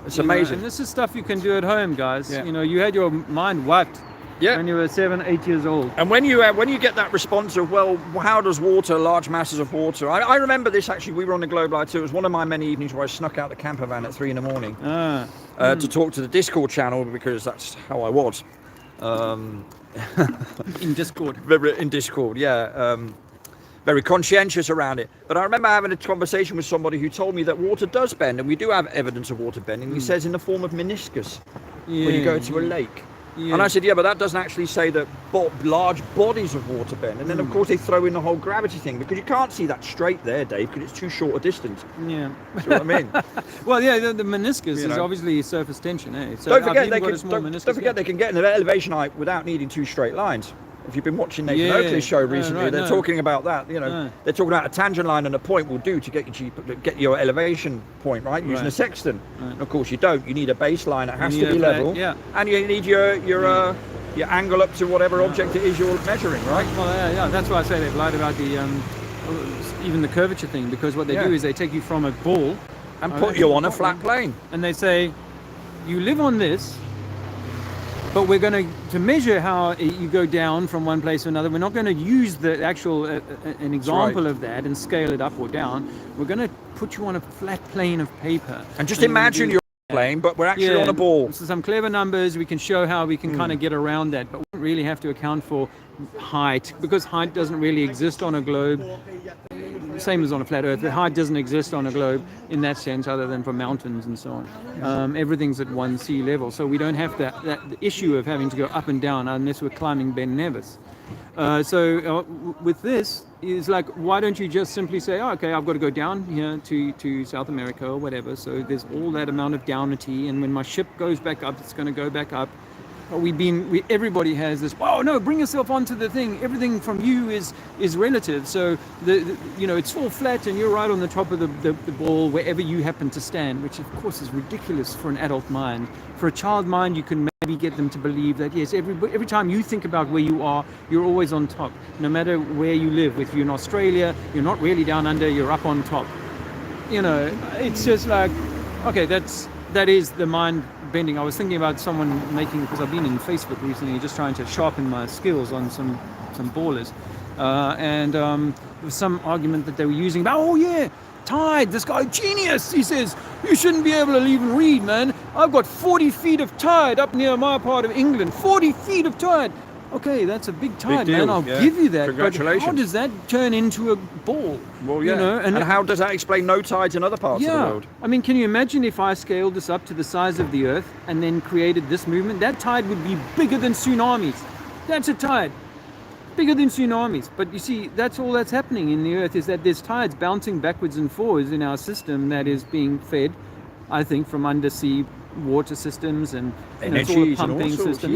It's amazing. And this is stuff you can do at home, guys. Yeah. You know, you had your mind wiped when you were 7, 8 years old. And when you get that response of, well, how does water, large masses of water? I remember this actually. We were on the Globe Light too. It was one of my many evenings where I snuck out the camper van at 3 in the morning to talk to the Discord channel because that's how I was. In Discord. In Discord, yeah. Very conscientious around it. But I remember having a conversation with somebody who told me that water does bend, and we do have evidence of water bending. He says in the form of meniscus when you go to a lake. Yeah. And I said, yeah, but that doesn't actually say that large bodies of water bend. And then, of course, they throw in the whole gravity thing, because you can't see that straight there, Dave, because it's too short a distance. Yeah. See what I mean? Well, yeah, the meniscus is obviously surface tension, eh? So don't forget, they can get an elevation height without needing 2 straight lines. If you've been watching Nathan Oakley's show recently, they're talking about that. You know, they're talking about a tangent line and a point will do to get your elevation point right using a sextant. Right. And of course, you don't. You need a baseline. It has to be level. And you need your angle up to whatever object it is you're measuring, right? Well, that's why I say they've lied about the even the curvature thing, because what they do is they take you from a ball and put you on a flat plane, and they say you live on this. but we're going to measure how you go down from one place to another. We're not going to use the actual an example of that and scale it up or down. We're going to put you on a flat plane of paper. And just imagine you're plane, but we're actually on a ball. So some clever numbers. We can show how we can kind of get around that, but we don't really have to account for height, because height doesn't really exist on a globe. Same as on a flat Earth, the height doesn't exist on a globe in that sense, other than for mountains and so on. Everything's at one sea level, so we don't have that issue of having to go up and down unless we're climbing Ben Nevis. With this, is like, why don't you just simply say, oh, okay, I've got to go down here to South America or whatever, so there's all that amount of downity, and when my ship goes back up, it's going to go back up. Everybody has this, oh no, bring yourself onto the thing, everything from you is relative, so it's all flat and you're right on the top of the ball wherever you happen to stand, which of course is ridiculous for an adult mind. For a child mind, you can maybe get them to believe that yes, every time you think about where you are, you're always on top, no matter where you live. If you're in Australia, you're not really down under, you're up on top. It's just like, okay, that is the mind bending. I was thinking about someone because I've been in Facebook recently just trying to sharpen my skills on some ballers, and there was some argument that they were using about, oh yeah, tide, this guy genius, he says you shouldn't be able to even read, man. I've got 40 feet of tide up near my part of England. 40 feet of tide. Okay, that's a big tide, man. I'll give you that. Congratulations. But how does that turn into a ball? Well, yeah. And how does that explain no tides in other parts of the world? I mean, can you imagine if I scaled this up to the size of the Earth and then created this movement? That tide would be bigger than tsunamis. That's a tide. Bigger than tsunamis. But you see, that's all that's happening in the Earth, is that there's tides bouncing backwards and forwards in our system that is being fed, I think, from undersea water systems and it's all a pumping system.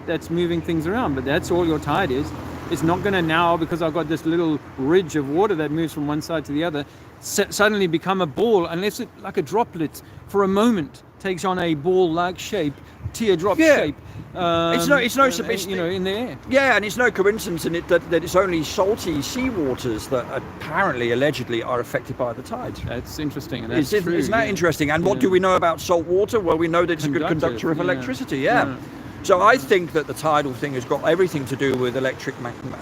That's moving things around, but that's all your tide is. It's not going to now, because I've got this little ridge of water that moves from one side to the other, suddenly become a ball, unless it, like a droplet, for a moment takes on a ball-like shape, teardrop shape. It's in the air. Yeah, and it's no coincidence in it that it's only salty sea waters that apparently, allegedly, are affected by the tides. That's interesting. And that's true. Isn't that interesting? And what do we know about salt water? Well, we know that it's a good conductor of electricity. Yeah. So I think that the tidal thing has got everything to do with electric magnetism,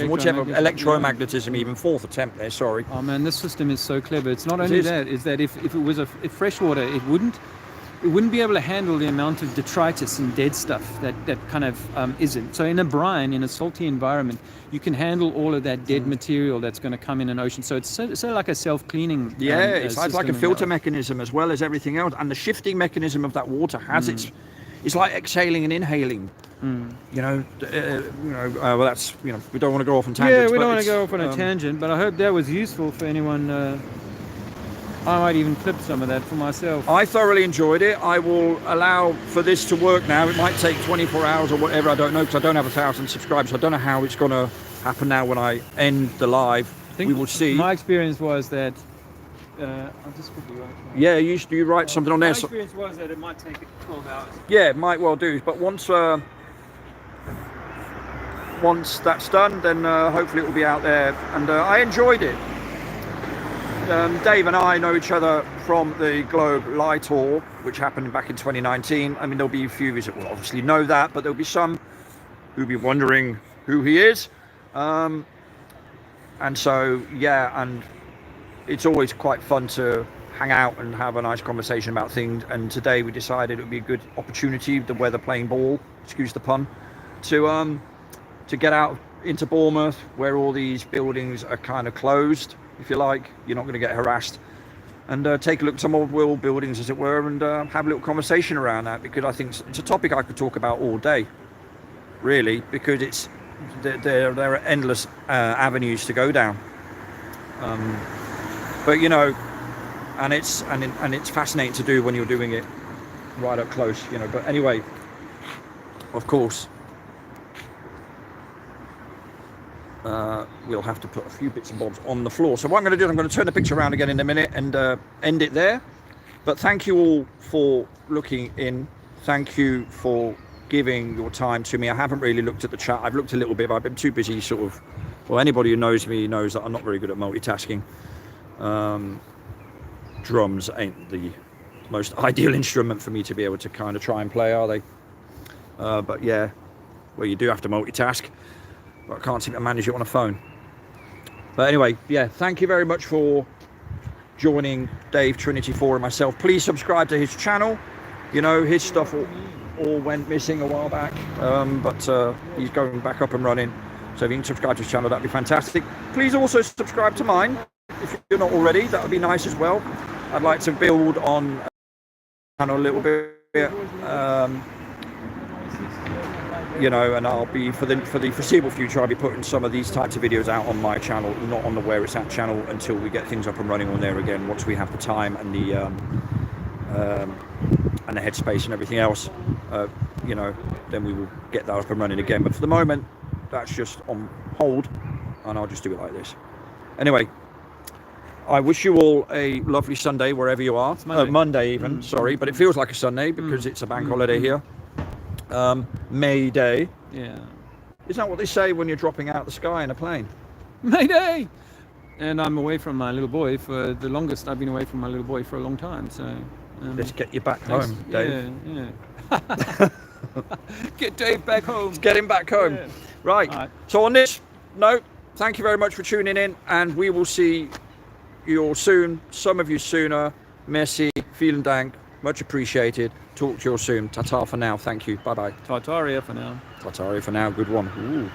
electromagnetism, even fourth attempt there, sorry. Oh man, this system is so clever. It's not only that, is that if it was if freshwater, it wouldn't be able to handle the amount of detritus and dead stuff that kind of isn't. So in a brine, in a salty environment, you can handle all of that dead material that's going to come in an ocean. So it's so like a self-cleaning it's like a filter mechanism as well as everything else. And the shifting mechanism of that water has it's like exhaling and inhaling. Well, that's, we don't want to go off on tangents. Yeah, we don't want to go off on a tangent, but I hope that was useful for anyone. I might even clip some of that for myself. I thoroughly enjoyed it. I will allow for this to work now. It might take 24 hours or whatever, I don't know, because I don't have 1,000 subscribers. I don't know how it's going to happen now when I end the live. We will see. My experience was that I'll just quickly write. Yeah, you write something on there. My experience was that it might take 12 hours. Yeah, it might well do. But once that's done, then hopefully it will be out there. And I enjoyed it. Dave and I know each other from the Globe Light Tour, which happened back in 2019. I mean, there'll be a few of you that will obviously know that, but there'll be some who'll be wondering who he is. And so, yeah, and it's always quite fun to hang out and have a nice conversation about things. And today we decided it would be a good opportunity, the weather playing ball, excuse the pun, to get out into Bournemouth, where all these buildings are kind of closed, if you like. You're not going to get harassed, and take a look at some old world buildings, as it were, and have a little conversation around that, because I think it's a topic I could talk about all day, really, because there are endless avenues to go down. But and it's fascinating to do when you're doing it right up close, But anyway, of course, we'll have to put a few bits and bobs on the floor. So what I'm going to do is I'm going to turn the picture around again in a minute and end it there. But thank you all for looking in. Thank you for giving your time to me. I haven't really looked at the chat. I've looked a little bit, but I've been too busy well, anybody who knows me knows that I'm not very good at multitasking. Drums ain't the most ideal instrument for me to be able to kind of try and play, are they? But yeah, well, you do have to multitask, but I can't seem to manage it on a phone. But anyway, yeah, thank you very much for joining Dave, Trinity4 and myself. Please subscribe to his channel. You know, his stuff all went missing a while back, but he's going back up and running. So if you can subscribe to his channel, that'd be fantastic. Please also subscribe to mine if you're not already. That would be nice as well. I'd like to build on channel a little bit. You know, and I'll be for the foreseeable future, I'll be putting some of these types of videos out on my channel, not on the Where It's At channel, until we get things up and running on there again. Once we have the time and the headspace and everything else, you know, then we will get that up and running again. But for the moment, that's just on hold, and I'll just do it like this. Anyway, I wish you all a lovely Sunday wherever you are. Monday even, sorry, but it feels like a Sunday because it's a bank holiday here. May Day. Yeah. Isn't that what they say when you're dropping out the sky in a plane? Mayday! And I'm away from my little boy for the longest. I've been away from my little boy for a long time. So let's get you back home, Dave. Yeah. Get Dave back home. Let's get him back home. Yeah. Right. So on this note, thank you very much for tuning in, and we will see you all soon. Some of you sooner. Merci. Vielen Dank. Much appreciated. Talk to you all soon. Ta-ta for now. Thank you. Bye-bye. Tartaria for now. Tartaria for now. Good one. Ooh.